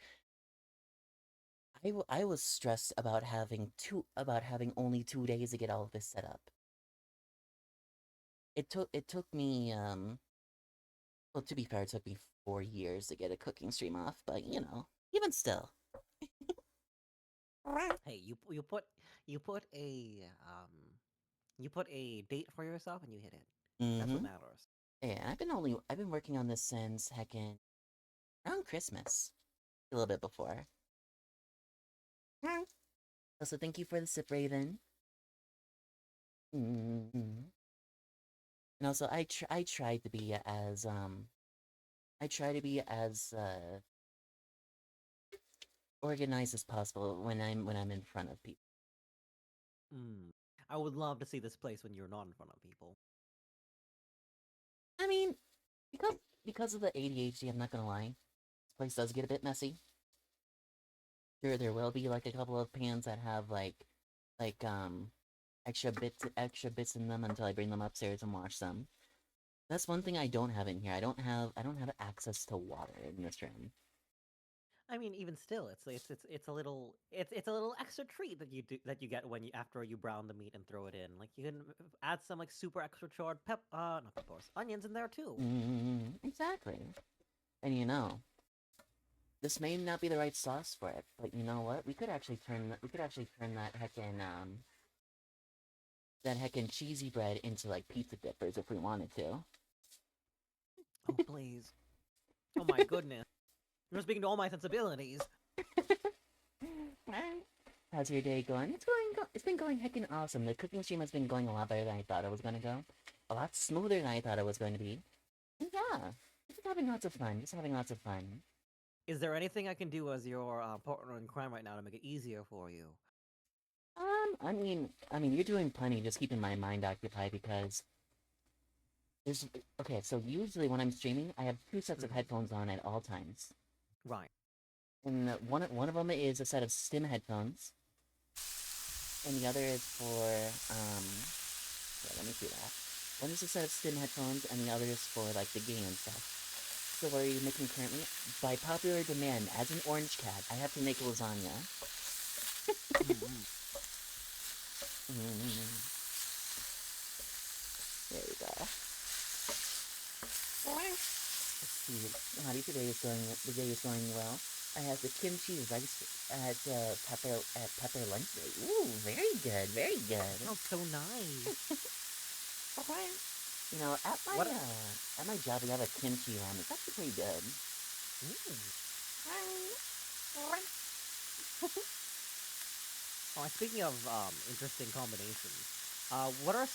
Speaker 1: I was stressed about having only 2 days to get all of this set up. It took me well, to be fair, it took me 4 years to get a cooking stream off, but even still.
Speaker 5: Hey, you put a you put a date for yourself and you hit it. That's what
Speaker 1: Mm-hmm.
Speaker 5: matters.
Speaker 1: Yeah, I've been working on this since heckin' around Christmas. A little bit before. Also, thank you for the sip, Raven. Mm-hmm. And also, I try to be as organized as possible when I'm in front of people.
Speaker 5: Mm. I would love to see this place when you're not in front of people.
Speaker 1: I mean, because of the ADHD, I'm not gonna lie, this place does get a bit messy. Sure, there will be like a couple of pans that have like extra bits in them until I bring them upstairs and wash them. That's one thing I don't have in here. I don't have access to water in this room.
Speaker 5: I mean, even still, it's a little it's a little extra treat that you get when you after you brown the meat and throw it in. Like you can add some like super extra charred not peppers, onions in there too.
Speaker 1: Exactly. And This may not be the right sauce for it, but you know what? We could actually turn that heckin' cheesy bread into like pizza dippers if we wanted to.
Speaker 5: Oh, please. Oh my goodness. You're speaking to all my sensibilities.
Speaker 1: How's your day going? It's been going heckin' awesome. The cooking stream has been going a lot better than I thought it was gonna go. A lot smoother than I thought it was going to be. And yeah, just having lots of fun. Just having lots of fun.
Speaker 5: Is there anything I can do as your partner in crime right now to make it easier for you?
Speaker 1: You're doing plenty. Just keeping my mind occupied because there's okay. So usually when I'm streaming, I have two sets of headphones on at all times.
Speaker 5: Right.
Speaker 1: And one of them is a set of stim headphones, and the other is for yeah, let me see that. One is a set of stim headphones, and the other is for like the game and stuff. So what are you making currently? By popular demand, as an orange cat, I have to make lasagna. There we go. Howdy, the day is going well. I have the kimchi rice at pepper lunch break. Ooh, very good, very good.
Speaker 5: Sounds so nice.
Speaker 1: You know, at my job we have a kimchi ramen. It's actually pretty good.
Speaker 5: Oh, speaking of interesting combinations, what are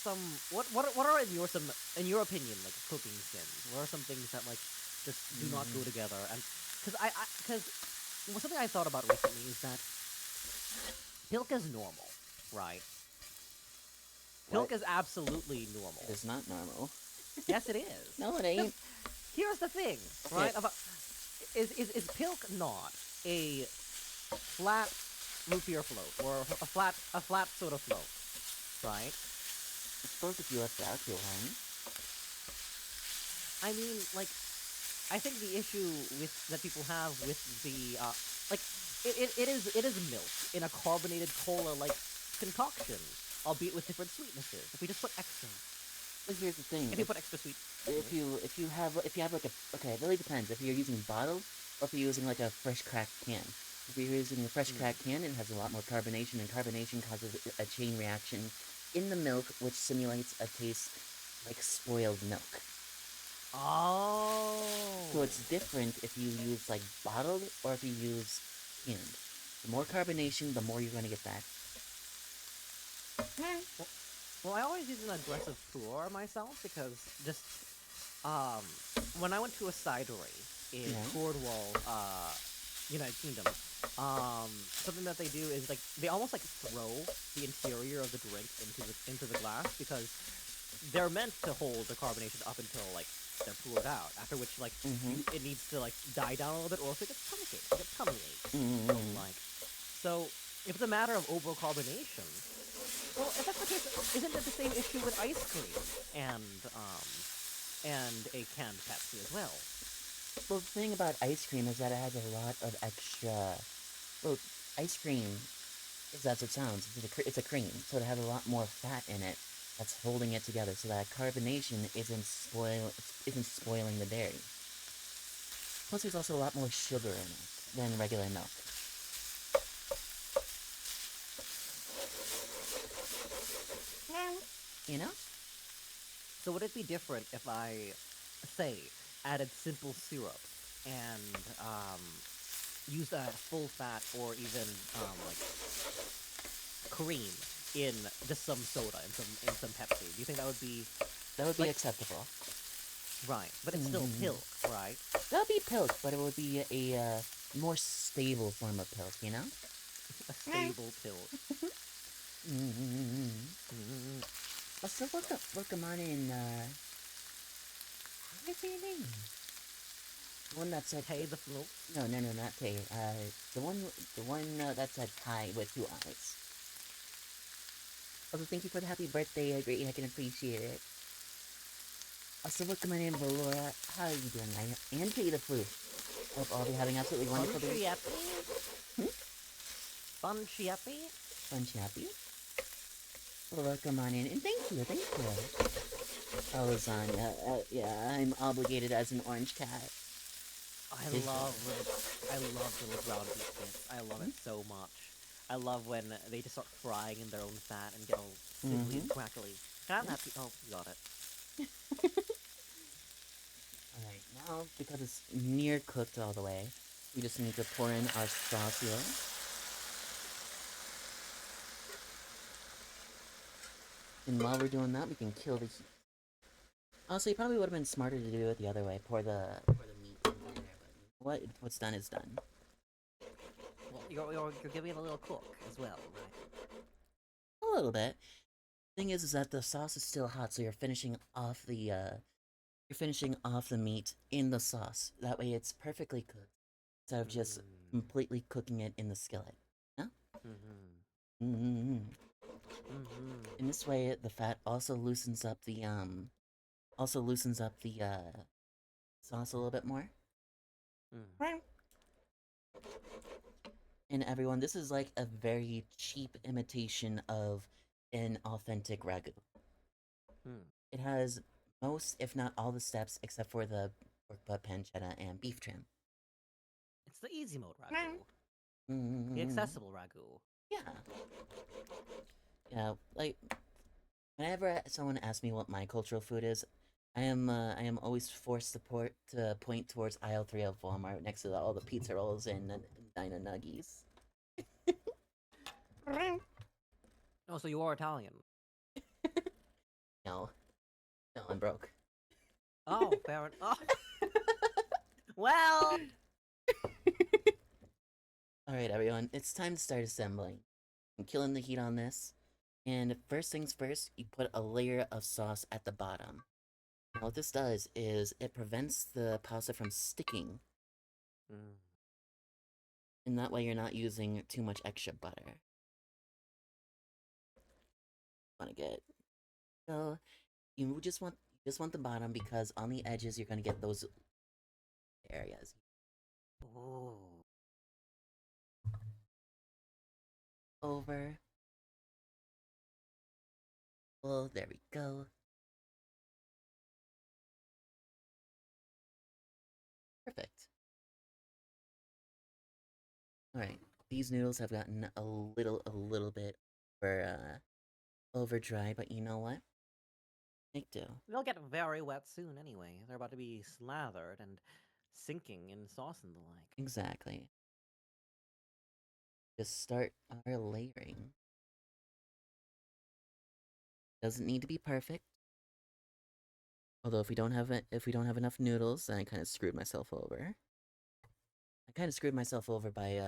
Speaker 5: in your opinion like cooking sins? What are some things that like just do not go together? And because something I thought about recently is that pilk is normal, right? Pilk is absolutely normal.
Speaker 1: It's not normal.
Speaker 5: Yes, it is.
Speaker 1: No, it ain't.
Speaker 5: Here's the thing, right? About is pilk not a flat root beer float or a flat soda float, right?
Speaker 1: I suppose if you left it out too long.
Speaker 5: I mean, like, I think the issue that people have with the it is milk in a carbonated cola like concoction, albeit with different sweetnesses. If we just put extra.
Speaker 1: But here's the thing.
Speaker 5: If you put extra sweet.
Speaker 1: If you have like it really depends if you're using bottled or if you're using like a fresh cracked can. If you're using a fresh cracked can, it has a lot more carbonation, and carbonation causes a chain reaction in the milk, which simulates a taste like spoiled milk.
Speaker 5: Oh.
Speaker 1: So it's different if you use like bottled or if you use canned. The more carbonation, the more you're going to get that.
Speaker 5: Well, I always use an aggressive pour myself because just when I went to a cidery in Cornwall, United Kingdom, something that they do is like they almost like throw the interior of the drink into the glass because they're meant to hold the carbonation up until like they're poured out. After which like it needs to like die down a little bit, or else it gets tummy aches. It gets tummy aches. So if it's a matter of overcarbonation, well, if that's the case, isn't it the same issue with ice cream and a canned Pepsi as well?
Speaker 1: Well, the thing about ice cream is that it has a lot of extra. Well, ice cream is as it sounds. It's a cream, so it has a lot more fat in it that's holding it together, so that carbonation isn't spoiling the dairy. Plus, there's also a lot more sugar in it than regular milk. You know?
Speaker 5: So would it be different if I, say, added simple syrup and used a full fat or even like cream in just some soda and some Pepsi? Do you think that would be
Speaker 1: like, acceptable?
Speaker 5: Right, but it's still pilk, right?
Speaker 1: That'll be pilk, but it would be a more stable form of pilk, you know?
Speaker 5: A stable pilk.
Speaker 1: So welcome on in, how do I say your name? The one that said...
Speaker 5: Tay the float?
Speaker 1: No, not Tay. The one that said hi with 2 eyes. Also, thank you for the happy birthday. I greatly can appreciate it. Also, welcome on in, Valora. How are you doing? And Tay the flute. Hope all be having absolutely wonderful day.
Speaker 5: Bunchy happy?
Speaker 1: Bunchy happy? Well, welcome on in, and thank you. Oh, lasagna. Yeah, I'm obligated as an orange cat.
Speaker 5: I
Speaker 1: It's
Speaker 5: love
Speaker 1: delicious.
Speaker 5: I love the little ground beef bits. I love it so much. I love when they just start frying in their own fat and get all sizzly and crackly. Can I have that? Oh, you got it.
Speaker 1: Alright, now because it's near cooked all the way, we just need to pour in our sauce here. And while we're doing that, we can kill the heat. Honestly, it probably would have been smarter to do it the other way. Pour the meat in there, but what's done is done.
Speaker 5: Well, you're giving it a little cook as well, right?
Speaker 1: A little bit. Thing is that the sauce is still hot, so you're finishing off the meat in the sauce. That way, it's perfectly cooked instead of just completely cooking it in the skillet. Yeah. Mm-hmm. In this way, the fat also loosens up the sauce a little bit more. And everyone, this is like a very cheap imitation of an authentic ragu. It has most, if not all, the steps except for the pork butt, pancetta, and beef trim.
Speaker 5: It's the easy mode ragu. The accessible ragu.
Speaker 1: Yeah. Yeah, like whenever someone asks me what my cultural food is, I am always forced to point towards aisle 3 of Walmart next to all the pizza rolls and Dino Nuggies.
Speaker 5: Oh, so you are Italian.
Speaker 1: No, I'm broke.
Speaker 5: Oh, fair enough. Well.
Speaker 1: Alright, everyone, it's time to start assembling. I'm killing the heat on this. And first things first, you put a layer of sauce at the bottom. Now, what this does is it prevents the pasta from sticking. And that way you're not using too much extra butter. Want to get... So, you just want the bottom because on the edges you're going to get those areas.
Speaker 5: Ooh.
Speaker 1: Over. Well, there we go. Perfect. Alright, these noodles have gotten a little bit over dry, but you know what? Make do.
Speaker 5: They'll get very wet soon anyway. They're about to be slathered and sinking in sauce and the like.
Speaker 1: Exactly. Just start our layering. Doesn't need to be perfect. Although if we don't have enough noodles, then I kind of screwed myself over. I kind of screwed myself over by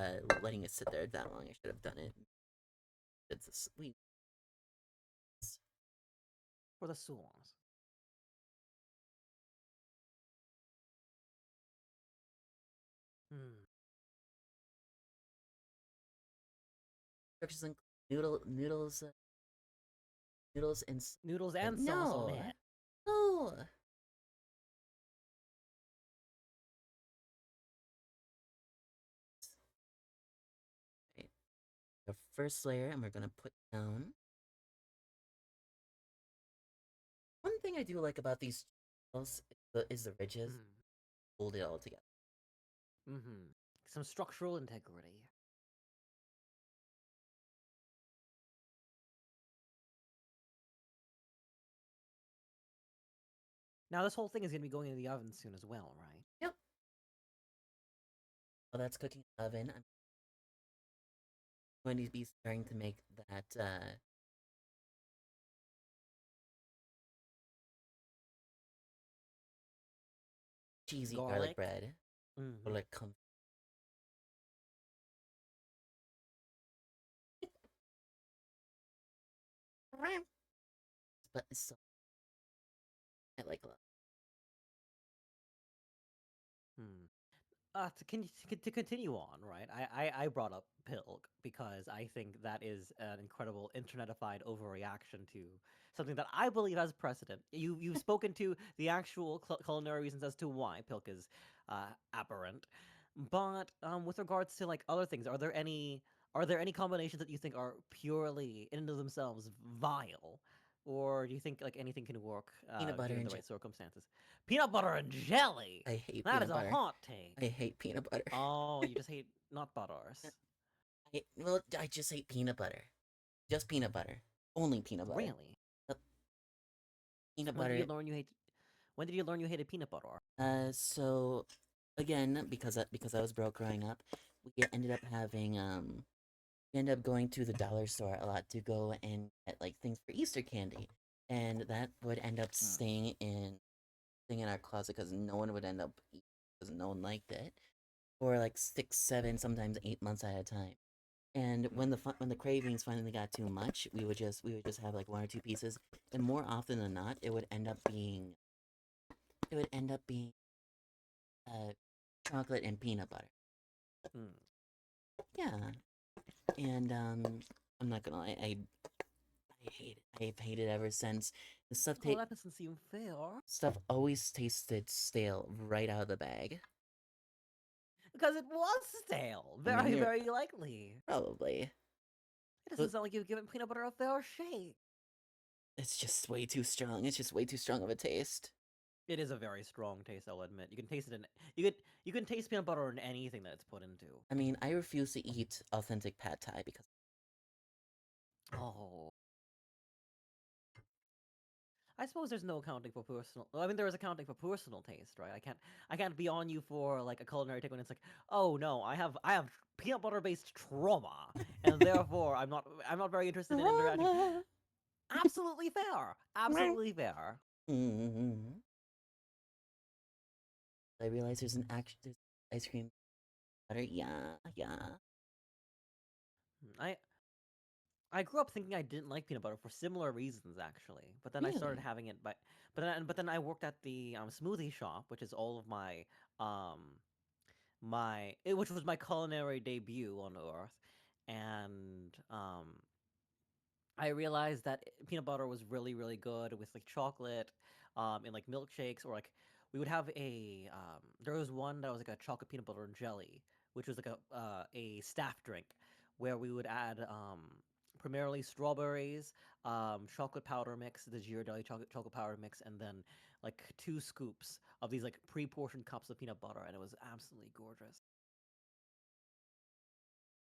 Speaker 1: letting it sit there that long. I should have done it. It's a sweet.
Speaker 5: For the sauce.
Speaker 1: Instructions include noodles and
Speaker 5: Noodles and sauce on it.
Speaker 1: No. Okay. The first layer, and we're gonna put down. One thing I do like about these noodles is the ridges. Hold it all together.
Speaker 5: Some structural integrity. Now this whole thing is going to be going in the oven soon as well, right?
Speaker 1: Yep. While that's cooking in the oven, I'm going to be starting to make that cheesy garlic bread. Garlic comfort. But it's so I like a lot.
Speaker 5: To continue on, right? I brought up Pilk because I think that is an incredible internetified overreaction to something that I believe has precedent. You've spoken to the actual culinary reasons as to why Pilk is aberrant, but with regards to like other things, are there any combinations that you think are purely in and of themselves vile or do you think like anything can work
Speaker 1: Peanut butter
Speaker 5: given
Speaker 1: and
Speaker 5: the right circumstances? Peanut butter and jelly.
Speaker 1: I hate
Speaker 5: That
Speaker 1: peanut
Speaker 5: is a
Speaker 1: butter.
Speaker 5: hot take.
Speaker 1: I hate peanut butter.
Speaker 5: Oh, you just hate nut butters.
Speaker 1: Well, I just hate peanut butter. Just peanut butter. Only peanut butter.
Speaker 5: Really?
Speaker 1: Peanut
Speaker 5: When did
Speaker 1: butter.
Speaker 5: you learn you hate? When did you learn you hated peanut butter?
Speaker 1: So again, because I was broke growing up, we ended up having we ended up going to the dollar store a lot to go and get like things for Easter candy, and that would end up staying in our closet because no one would end up because no one liked it for like 6, 7, sometimes 8 months at a time. And when the cravings finally got too much, we would just have like 1 or 2 pieces, and more often than not, it would end up being uh chocolate and peanut butter.
Speaker 5: Hmm.
Speaker 1: Yeah, and I'm not gonna lie, I hate it. I've hated it ever since. The
Speaker 5: Oh, that doesn't seem fair.
Speaker 1: stuff always tasted stale right out of the bag.
Speaker 5: Because it was stale.
Speaker 1: I mean,
Speaker 5: Very,
Speaker 1: you're
Speaker 5: very likely.
Speaker 1: probably.
Speaker 5: It doesn't sound like you've given peanut butter a fair shake.
Speaker 1: It's just way too strong. It's just way too strong of a taste.
Speaker 5: It is a very strong taste, I'll admit. You can taste it in you can taste peanut butter in anything that it's put into.
Speaker 1: I mean, I refuse to eat authentic pad thai because
Speaker 5: Oh. I suppose there's no accounting for personal. Well, I mean, there is accounting for personal taste, right? I can't be on you for like a culinary take when it's like, oh no, I have peanut butter based trauma, and therefore I'm not very interested in interacting. Absolutely fair. Absolutely fair.
Speaker 1: Mhm. I realize there's ice cream butter. Yeah, yeah.
Speaker 5: I I grew up thinking I didn't like peanut butter for similar reasons, actually. But then I started
Speaker 1: Really?
Speaker 5: having it, but then I worked at the smoothie shop, which is all of um which was my culinary debut on Earth, and I realized that peanut butter was really, really good with like chocolate, and like milkshakes, or like we would have there was one that was like a chocolate peanut butter and jelly, which was like a staff drink, where we would add primarily strawberries, chocolate powder mix, the Ghirardelli chocolate powder mix, and then like 2 scoops of these like pre-portioned cups of peanut butter, and it was absolutely gorgeous.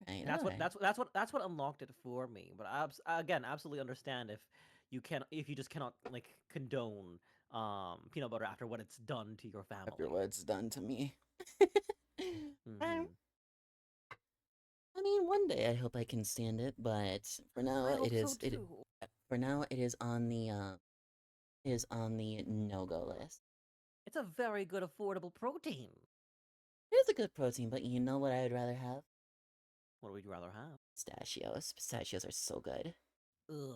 Speaker 1: Right.
Speaker 5: And
Speaker 1: Alright.
Speaker 5: that's what unlocked it for me. But again, absolutely understand if you just cannot like condone peanut butter after what it's done to your family.
Speaker 1: After what it's done to me.
Speaker 5: Hmm.
Speaker 1: I mean, one day I hope I can stand it, but for now
Speaker 5: I hope
Speaker 1: it
Speaker 5: so
Speaker 1: is
Speaker 5: too.
Speaker 1: for now it is on the no-go list.
Speaker 5: It's a very good affordable protein.
Speaker 1: It is a good protein, but you know what I would rather have?
Speaker 5: What would you rather have?
Speaker 1: Pistachios. Pistachios are so good.
Speaker 5: Ugh.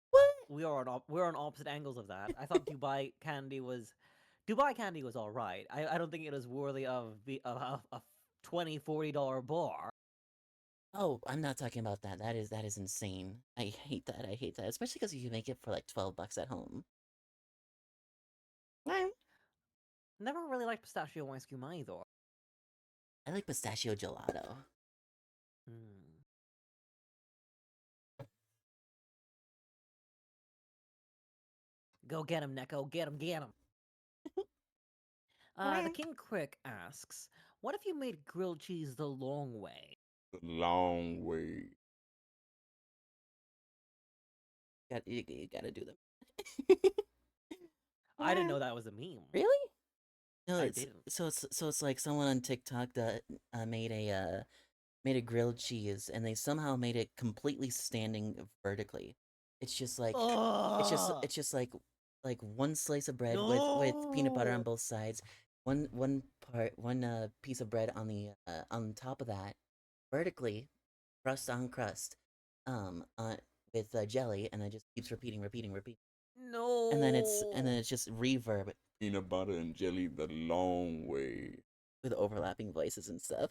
Speaker 1: What?
Speaker 5: We're on opposite angles of that. I thought Dubai candy was all right. I don't think it was worthy of a $20-$40 bar.
Speaker 1: Oh, I'm not talking about that. That is insane. I hate that. I hate that, especially because you can make it for like $12 at home. Well,
Speaker 5: Never really liked pistachio ice cream either.
Speaker 1: I like pistachio gelato.
Speaker 5: Hmm. Go get him, Neko. Get him, get him. The King Crick asks, what if you made grilled cheese the long way?
Speaker 3: The long way.
Speaker 1: You gotta do them.
Speaker 5: I didn't know that was a meme.
Speaker 1: Really? No,
Speaker 5: I
Speaker 1: it's
Speaker 5: didn't.
Speaker 1: so it's like someone on TikTok that made a grilled cheese, and they somehow made it completely standing vertically. It's just like
Speaker 5: Ugh!
Speaker 1: it's just like one slice of bread with peanut butter on
Speaker 5: No!
Speaker 1: both sides, one piece of bread on top of that, vertically, crust on crust, with jelly, and it just keeps repeating, and
Speaker 5: No!
Speaker 1: then it's just reverb
Speaker 3: Peanut butter and jelly the long way.
Speaker 1: with overlapping voices and stuff.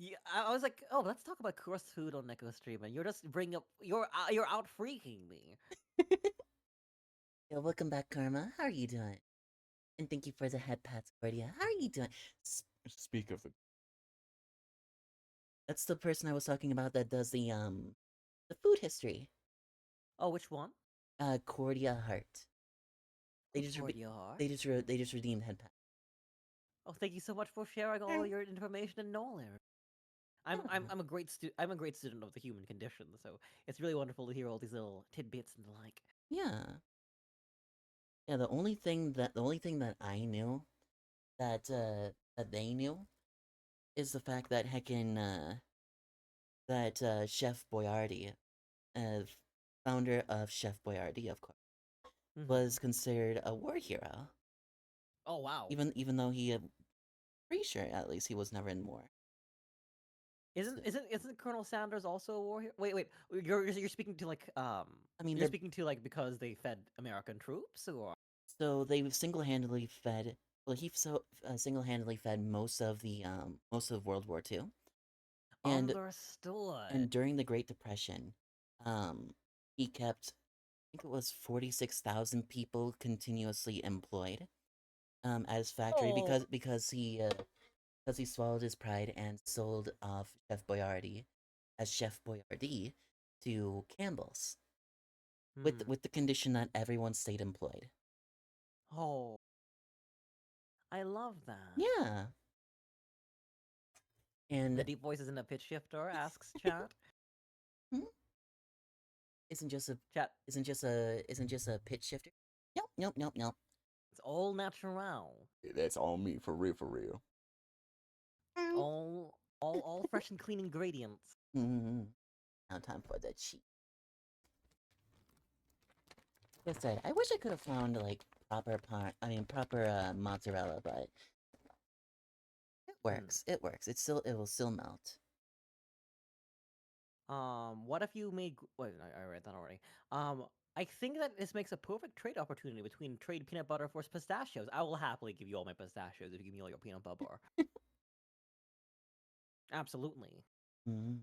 Speaker 5: Yeah, I was like, oh, let's talk about cursed food on Neko Stream, and you're just bringing up, you're out freaking me.
Speaker 1: Yo, welcome back, Karma. How are you doing? And thank you for the head pats, Cordia. How are you doing?
Speaker 3: Speak of the
Speaker 1: That's the person I was talking about that does the the food history.
Speaker 5: Oh, which one?
Speaker 1: Cordia Heart. They just
Speaker 5: Cordia Heart?
Speaker 1: they just redeemed head pass.
Speaker 5: Oh, thank you so much for sharing all your information and knowledge. I'm a great I'm a great student of the human condition, so it's really wonderful to hear all these little tidbits and the like.
Speaker 1: Yeah. Yeah, the only thing that I knew that they knew is the fact that Chef Boyardee, uh, founder of Chef Boyardee, of course,
Speaker 5: Mhm.
Speaker 1: was considered a war hero.
Speaker 5: Oh wow!
Speaker 1: Even though pretty sure at least he was never in war.
Speaker 5: Isn't Colonel Sanders also a war hero? Wait, you're speaking to like
Speaker 1: I mean,
Speaker 5: you're speaking to like because they fed American troops or
Speaker 1: so they single-handedly fed. Well, he single-handedly fed most of World War II, and
Speaker 5: understood.
Speaker 1: during the Great Depression, he kept, I think it was 46,000 people continuously employed, at his factory
Speaker 5: Oh,
Speaker 1: because he swallowed his pride and sold off Chef Boyardee as Chef Boyardee to Campbell's with the condition that everyone stayed employed.
Speaker 5: oh, I love that.
Speaker 1: Yeah,
Speaker 5: The
Speaker 1: and
Speaker 5: deep voice isn't a pitch shifter. Asks chat.
Speaker 1: hmm? isn't just a
Speaker 5: Chat.
Speaker 1: isn't just a pitch shifter. Nope.
Speaker 5: It's all natural.
Speaker 3: That's on me for real, for real.
Speaker 5: All fresh and clean ingredients.
Speaker 1: Mm-hmm. Now time for the cheat. Like I said, I wish I could have found like proper mozzarella, but it works. It works. It will still melt.
Speaker 5: What if you made? Wait, I read that already. I think that this makes a perfect trade opportunity between trade peanut butter for pistachios. I will happily give you all my pistachios if you give me all your peanut butter. Absolutely.
Speaker 1: Mm.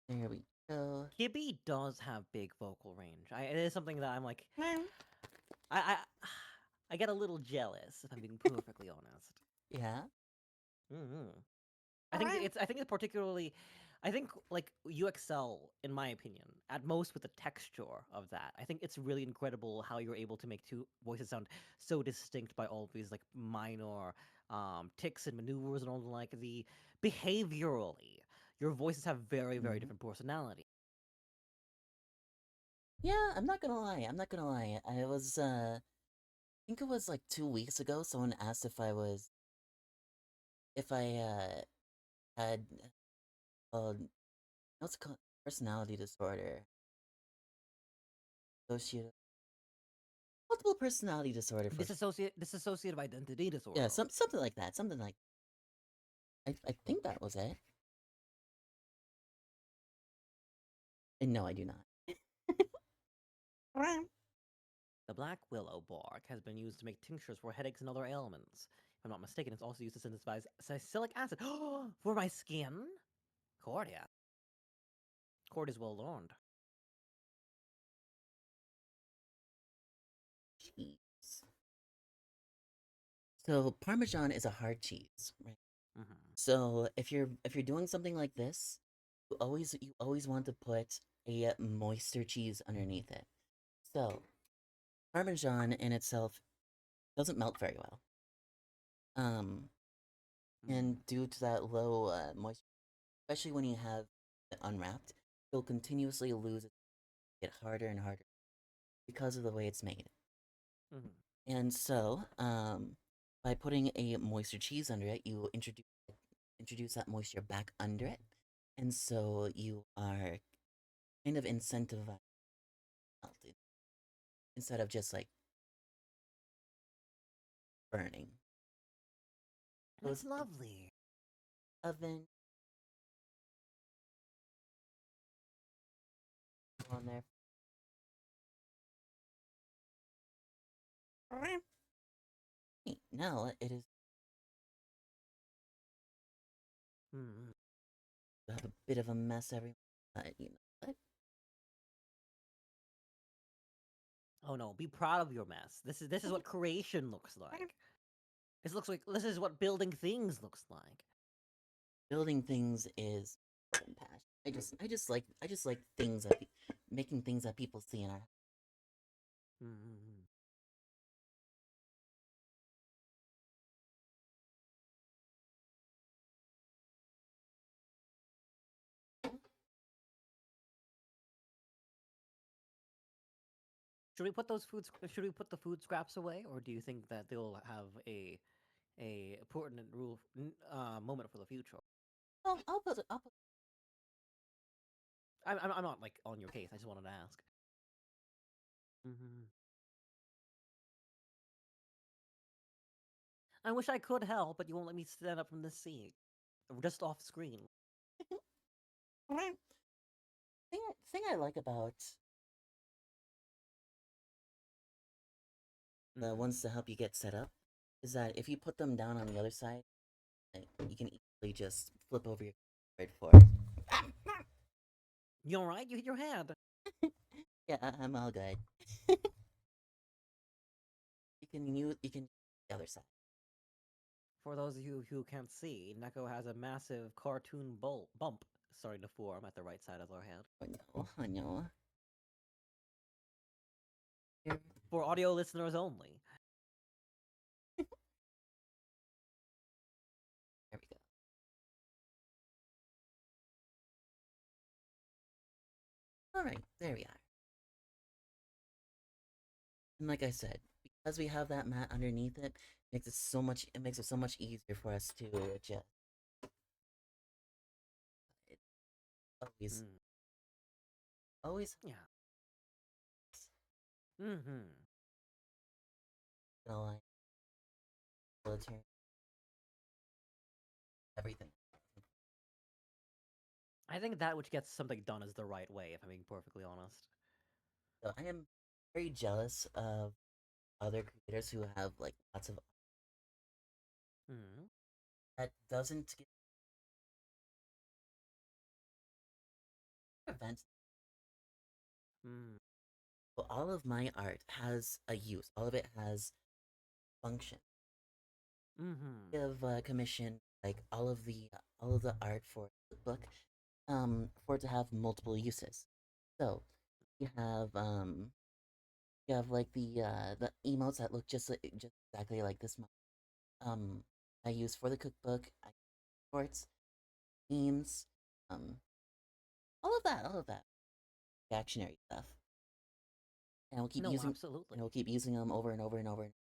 Speaker 1: There we go.
Speaker 5: Gibby does have big vocal range. It is something that I'm like, I I get a little jealous if I'm being perfectly honest.
Speaker 1: Yeah.
Speaker 5: Mm-hmm. I think it's particularly I think like you excel in my opinion at most with the texture of that. I think it's really incredible how you're able to make two voices sound so distinct by all of these like minor ticks and maneuvers and all the like the behaviorally your voices have very
Speaker 1: Mhm.
Speaker 5: different personality.
Speaker 1: Yeah, I'm not gonna lie. I was I think it was like 2 weeks ago. Someone asked if I had what's it called, personality disorder, associative multiple personality disorder for
Speaker 5: Dissociative identity disorder.
Speaker 1: yeah, something like that. Something like I think that was it. And no, I do not.
Speaker 5: The black willow bark has been used to make tinctures for headaches and other ailments. If I'm not mistaken, it's also used to synthesize salicylic acid for my skin. Cordia. Cord is well learned.
Speaker 1: Cheese. So Parmesan is a hard cheese, right?
Speaker 5: Mm-hmm.
Speaker 1: So if you're doing something like this, you always want to put a moister cheese underneath it. So Parmesan in itself doesn't melt very well. And due to that low moisture, especially when you have it unwrapped, it'll continuously lose its get harder and harder because of the way it's made.
Speaker 5: Mm-hmm.
Speaker 1: And so, by putting a moisture cheese under it, you introduce that moisture back under it, and so you are kind of incentivized melting instead of just like burning. So
Speaker 5: That's
Speaker 1: it's
Speaker 5: lovely.
Speaker 1: oven on there. Now it is
Speaker 5: Mm-hmm.
Speaker 1: have a bit of a mess every, but you know what?
Speaker 5: Oh no, be proud of your mess. This is what creation looks like. This is what building things looks like.
Speaker 1: Building things is passion. I just like things that making things that people see in our.
Speaker 5: Mm-hmm. Should we put those Should we put the food scraps away, or do you think that they'll have a pertinent moment for the future?
Speaker 1: Oh, I'll put.
Speaker 5: I'm not like on your case. I just wanted to ask. Hmm. I wish I could help, but you won't let me stand up from the seat. Just off screen.
Speaker 1: Thing thing I like about the
Speaker 5: Mhm.
Speaker 1: ones to help you get set up is that if you put them down on the other side, you can easily just flip over your right for.
Speaker 5: You alright? You hit your hand.
Speaker 1: Yeah, I'm all good. You can the other side.
Speaker 5: For those of you who can't see, Neko has a massive cartoon bump starting to form at the right side of her hand.
Speaker 1: Oh no, oh no. Here,
Speaker 5: For audio listeners only.
Speaker 1: there we go. All right, there we are. And like I said, because we have that mat underneath it, it makes it so much easier for us to adjust. It always
Speaker 5: Mm.
Speaker 1: always
Speaker 5: Yeah. Mm-hmm.
Speaker 1: align military everything.
Speaker 5: I think that which gets something done is the right way, if I'm being perfectly honest.
Speaker 1: So I am very jealous of other creators who have like lots of
Speaker 5: Mm.
Speaker 1: that doesn't get events.
Speaker 5: Mm.
Speaker 1: So all of my art has a use. All of it has function.
Speaker 5: Mm-hmm.
Speaker 1: I have commissioned like all of the art for the book, for it to have multiple uses. So you have um you have like the emotes that look just exactly like this um I use for the cookbook, I shorts, memes, um all of that reactionary stuff. And
Speaker 5: No, absolutely.
Speaker 1: we'll keep using them over and over and over until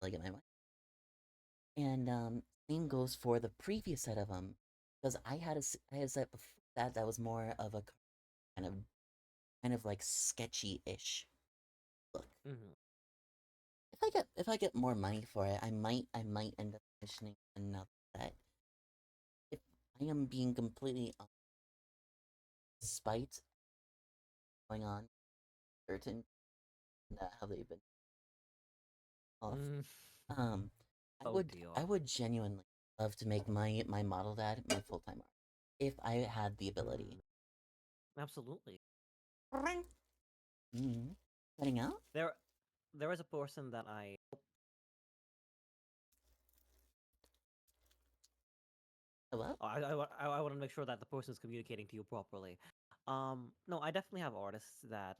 Speaker 1: I get my money. And same goes for the previous set of them, because I had a set before that was more of a kind of kind of like sketchy-ish look.
Speaker 5: Mm-hmm.
Speaker 1: If I get more money for it, I might end up commissioning another set. If I am being completely honest, despite going on certain how they've been off,
Speaker 5: Mm.
Speaker 1: um,
Speaker 5: Oh dear.
Speaker 1: I would genuinely love to make my model that my full time art if I had the ability.
Speaker 5: Mm. Absolutely.
Speaker 1: Mm-hmm. Cutting out?
Speaker 5: There is a person that I
Speaker 1: Hello?
Speaker 5: I want to make sure that the person is communicating to you properly. No, I definitely have artists that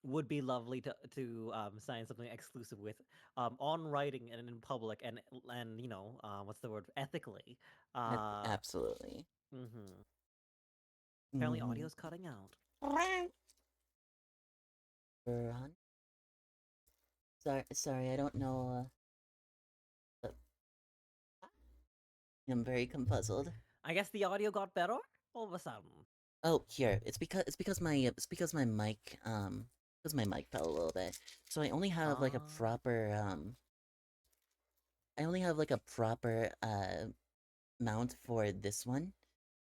Speaker 5: would be lovely to sign something exclusive with on writing and in public and what's the word, ethically. Uh,
Speaker 1: Absolutely.
Speaker 5: mm-hmm. Apparently
Speaker 1: Mm-hmm.
Speaker 5: audio's cutting out.
Speaker 1: Run. Sorry, I don't know. I'm very confuzzled.
Speaker 5: I guess the audio got better all of a sudden.
Speaker 1: Oh, here. It's because my mic because my mic fell a little bit. So
Speaker 5: Ah.
Speaker 1: I only have like a proper mount for this one.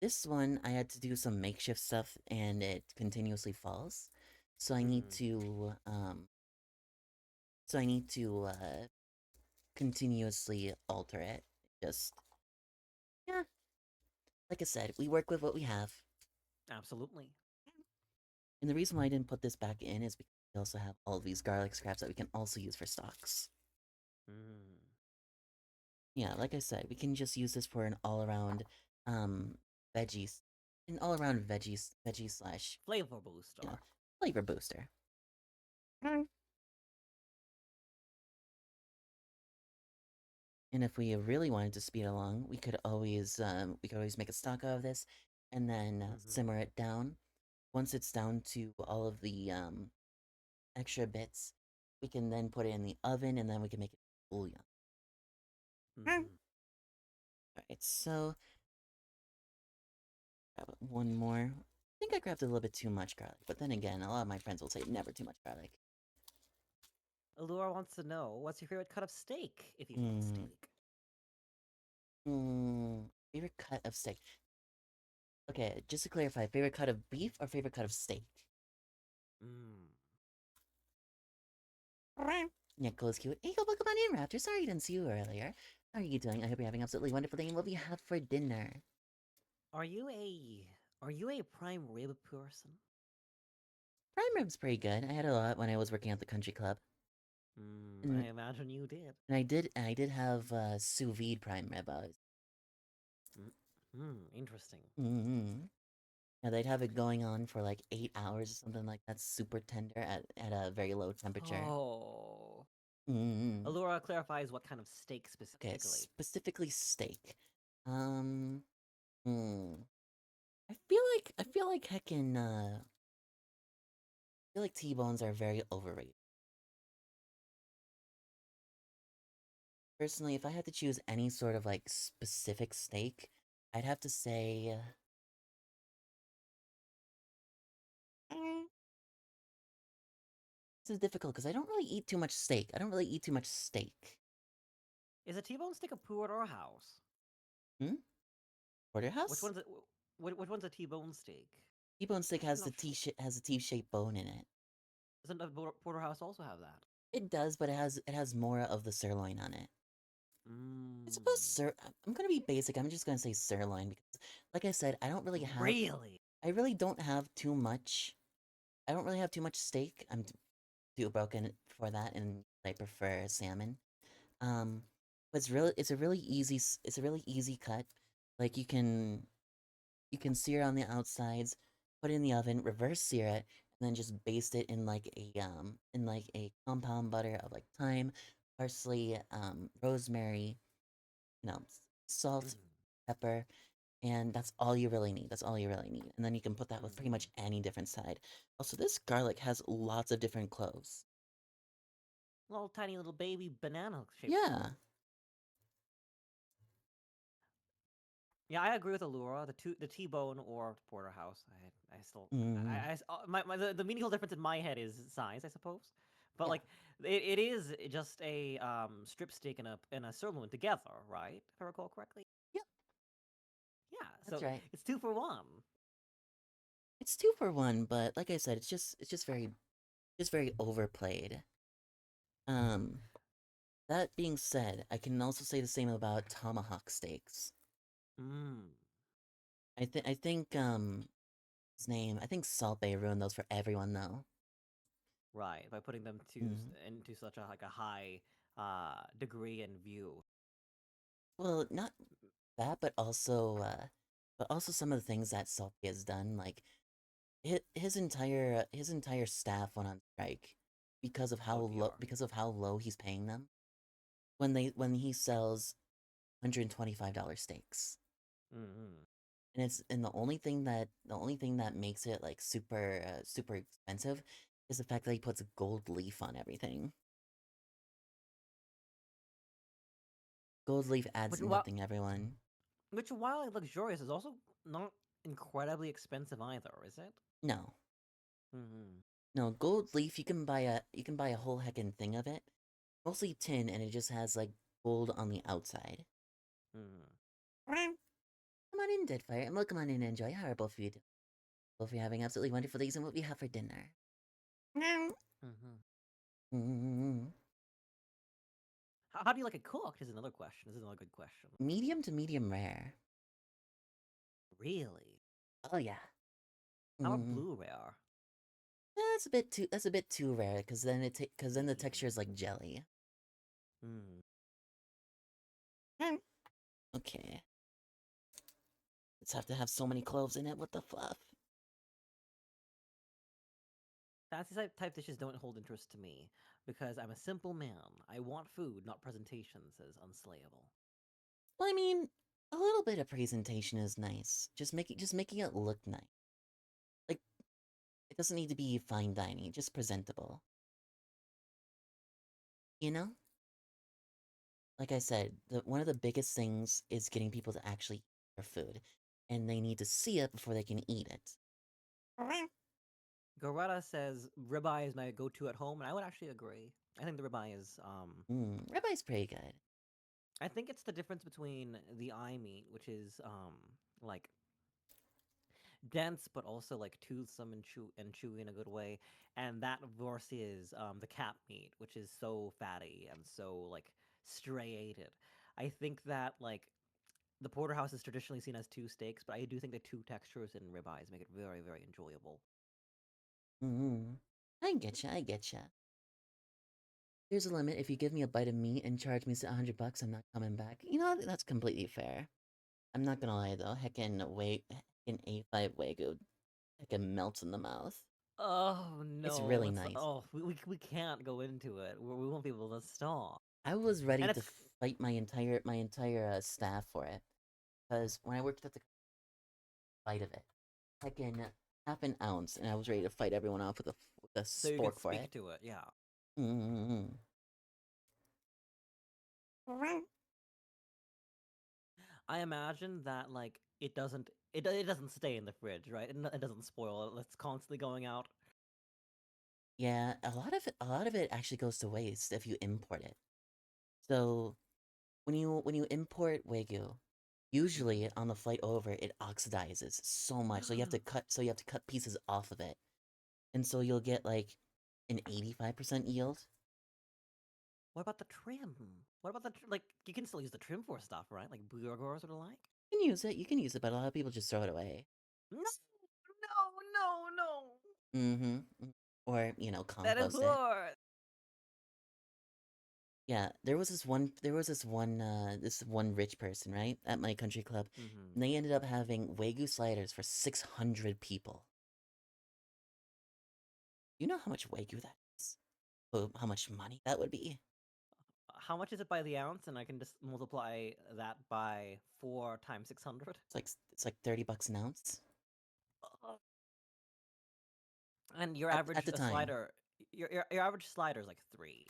Speaker 1: This one I had to do some makeshift stuff and it continuously falls. So
Speaker 5: Mm-hmm.
Speaker 1: I need to continuously alter it. Just yeah, like I said, we work with what we have.
Speaker 5: Absolutely.
Speaker 1: And the reason why I didn't put this back in is because we also have all these garlic scraps that we can also use for stocks.
Speaker 5: Mm.
Speaker 1: Yeah, like I said, we can just use this for an all around veggies, an all around veggie slash
Speaker 5: Flavor booster.
Speaker 1: you know, flavor booster. And if we really wanted to speed along, we could always make a stock of this, and then simmer it down. Once it's down to all of the extra bits, we can then put it in the oven, and then we can make it bouillon.
Speaker 5: Mhm.
Speaker 1: Alright, so grab one more. I think I grabbed a little bit too much garlic, but then again, a lot of my friends will say never too much garlic.
Speaker 5: Allura wants to know, what's your favorite cut of steak, if you eat steak?
Speaker 1: Favorite cut of steak. Okay, just to clarify, favorite cut of beef or favorite cut of steak? Nicholas cute. Hey, welcome on in, Raptor. Sorry I didn't see you earlier. How are you doing? I hope you're having an absolutely wonderful day. And what do you have for dinner?
Speaker 5: Are you a prime rib person?
Speaker 1: Prime rib's pretty good. I had a lot when I was working at the country club.
Speaker 5: I imagine you did.
Speaker 1: And I did have sous vide prime rib.
Speaker 5: Interesting.
Speaker 1: Yeah, they'd have it going on for like 8 hours or something like that, super tender at a very low temperature.
Speaker 5: Oh.
Speaker 1: Mm-hmm.
Speaker 5: Allura clarifies what kind of steak specifically.
Speaker 1: Okay, specifically steak. I feel like heckin' I feel like T-bones are very overrated. Personally, if I had to choose any sort of like specific steak, I'd have to say this is difficult because I don't really eat too much steak.
Speaker 5: Is a T-bone steak a porterhouse?
Speaker 1: Porterhouse?
Speaker 5: Which one's a T-bone steak?
Speaker 1: T-bone steak has the T-shaped bone in it.
Speaker 5: Doesn't a porterhouse also have that?
Speaker 1: It does, but it has more of the sirloin on it. I suppose I'm gonna be basic. I'm just gonna say sirloin because, like I said, I don't really have.
Speaker 5: Really?
Speaker 1: I really don't have too much. I don't really have too much steak. I'm too broken for that, and I prefer salmon. But it's a really easy cut. Like you can sear on the outsides, put it in the oven, reverse sear it, and then just baste it in like a compound butter of like thyme, parsley, rosemary, salt, pepper, and that's all you really need. And then you can put that with pretty much any different side. Also, this garlic has lots of different cloves.
Speaker 5: Little tiny little baby banana shape.
Speaker 1: Yeah.
Speaker 5: Yeah, I agree with Allura. The T-bone or porterhouse. I still the meaningful difference in my head is size, I suppose. But like it is just a strip steak and a sirloin together, right? If I recall correctly.
Speaker 1: Yep.
Speaker 5: Yeah,
Speaker 1: That's
Speaker 5: so
Speaker 1: right.
Speaker 5: it's 2 for 1.
Speaker 1: It's 2 for 1, but like I said, it's just very overplayed. That being said, I can also say the same about tomahawk steaks. I think his name, I think Salt Bay ruined those for everyone though.
Speaker 5: Right, by putting them into such a high degree and view.
Speaker 1: Well, not that, but also some of the things that Salt Bay has done, like his entire staff went on strike because of how low he's paying them when he sells $125 steaks. And the only thing that makes it like super expensive is the fact that he puts gold leaf on everything. Gold leaf adds nothing, everyone.
Speaker 5: Which, while luxurious, is also not incredibly expensive either, is it?
Speaker 1: No. No, gold leaf, you can buy a whole heckin' thing of it. Mostly tin, and it just has like gold on the outside. Come on in, Deadfire, and welcome on in and enjoy. How are both of you doing? Both of you having absolutely wonderful days, and what we have for dinner.
Speaker 5: How do you like it cooked is another question. This is another good question.
Speaker 1: Medium to medium rare.
Speaker 5: Really?
Speaker 1: Oh yeah.
Speaker 5: How about blue rare?
Speaker 1: That's a bit too rare, because then the texture is like jelly. Okay. It's have to have so many cloves in it. What the fluff?
Speaker 5: Fancy type dishes don't hold interest to me because I'm a simple man. I want food, not presentation, says Unslayable.
Speaker 1: Well, I mean, a little bit of presentation is nice. Just making it look nice. Like, it doesn't need to be fine dining, just presentable. You know? Like I said, one of the biggest things is getting people to actually eat their food, and they need to see it before they can eat it.
Speaker 5: Goretta says ribeye is my go-to at home, and I would actually agree. I think the ribeye is
Speaker 1: Ribeye's pretty good.
Speaker 5: I think it's the difference between the eye meat, which is like dense but also like toothsome and chewy in a good way, and that versus the cat meat, which is so fatty and so like striated. I think that like the porterhouse is traditionally seen as two steaks, but I do think the two textures in ribeyes make it very, very enjoyable.
Speaker 1: I getcha. Here's a limit. If you give me a bite of meat and charge me $100, I'm not coming back. You know, that's completely fair. I'm not gonna lie though, heckin' A5 Wagyu heckin' melts in the mouth.
Speaker 5: Oh
Speaker 1: It's
Speaker 5: no!
Speaker 1: really
Speaker 5: It's
Speaker 1: nice.
Speaker 5: oh we can't go into it. We won't be able to stop.
Speaker 1: I was ready
Speaker 5: And
Speaker 1: to
Speaker 5: it's
Speaker 1: fight my entire staff for it, because when I worked at the bite of it, heckin' half an ounce, and I was ready to fight everyone off with a
Speaker 5: so you can
Speaker 1: spork for
Speaker 5: speak
Speaker 1: it.
Speaker 5: to it, yeah.
Speaker 1: Mm-hmm.
Speaker 5: I imagine that like it doesn't stay in the fridge, right? It doesn't spoil. It's constantly going out.
Speaker 1: Yeah, a lot of it actually goes to waste if you import it. So when you import Wagyu, usually on the flight over it oxidizes so much, so you have to cut pieces off of it, and so you'll get like an 85% yield.
Speaker 5: What about the trim? What about like you can still use the trim for stuff, right? Like burgers or the like.
Speaker 1: You can use it, but a lot of people just throw it away.
Speaker 5: No, no, no, no.
Speaker 1: Mm-hmm. Or
Speaker 5: That is
Speaker 1: compost it.
Speaker 5: hard.
Speaker 1: Yeah, this one rich person, right, at my country club,
Speaker 5: Mm-hmm.
Speaker 1: and they ended up having Wagyu sliders for 600 people. You know how much Wagyu that is? Oh, how much money that would be?
Speaker 5: How much is it by the ounce? And I can just multiply that by 4 times 600.
Speaker 1: It's like $30 an ounce
Speaker 5: And your
Speaker 1: at
Speaker 5: average
Speaker 1: the time.
Speaker 5: slider, your average slider is like 3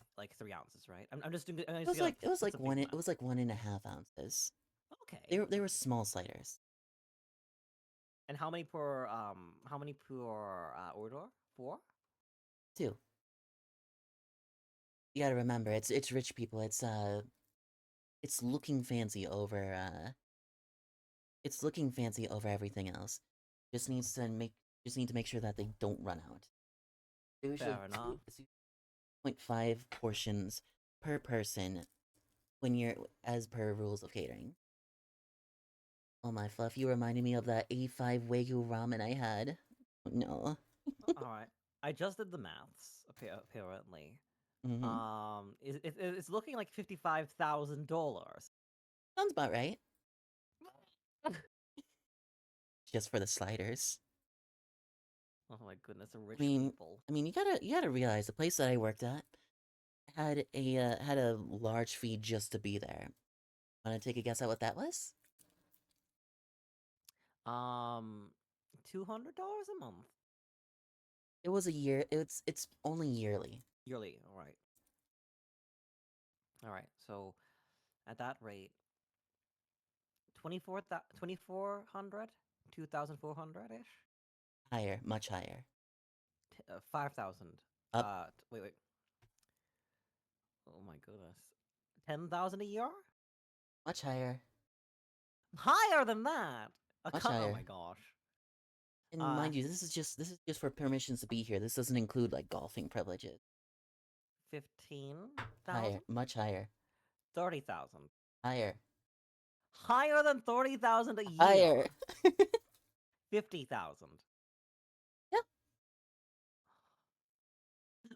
Speaker 5: ounces, right? I'm just doing. I'm
Speaker 1: It
Speaker 5: just
Speaker 1: was
Speaker 5: gonna
Speaker 1: like it was like
Speaker 5: simple math.
Speaker 1: 1.5 ounces.
Speaker 5: Okay.
Speaker 1: They were small sliders.
Speaker 5: And how many per order? 4?
Speaker 1: Too. You gotta remember, it's rich people. It's looking fancy over it's looking fancy over everything else. Just needs to make just need to make sure that they don't run out. They're usually
Speaker 5: Fair enough.
Speaker 1: 2.5 portions per person when you're as per rules of catering. Oh my fluff, you reminded me of that A5 Wagyu ramen I had. No.
Speaker 5: All right. I just did the maths. Apparently,
Speaker 1: Mm-hmm.
Speaker 5: it's looking like $55,000.
Speaker 1: Sounds about right. Just for the sliders.
Speaker 5: Oh my goodness, the rich
Speaker 1: I mean,
Speaker 5: people.
Speaker 1: you gotta realize the place that I worked at had a large fee just to be there. Want to take a guess at what that was?
Speaker 5: $200 a month
Speaker 1: It was a year. It's only yearly.
Speaker 5: yearly. All right. So at that rate, 2,400, 2,400 ish,
Speaker 1: Higher, much higher.
Speaker 5: 5,000.
Speaker 1: Up,
Speaker 5: Wait. Oh my goodness, 10,000 a year?
Speaker 1: much higher,
Speaker 5: Higher than that.
Speaker 1: much
Speaker 5: Oh
Speaker 1: higher.
Speaker 5: my gosh.
Speaker 1: And mind you, this is just for permissions to be here. This doesn't include like golfing privileges.
Speaker 5: 15,000?
Speaker 1: Higher, much higher,
Speaker 5: 30,000.
Speaker 1: higher,
Speaker 5: Higher than 30,000 a year.
Speaker 1: higher.
Speaker 5: 50,000.
Speaker 1: Yeah,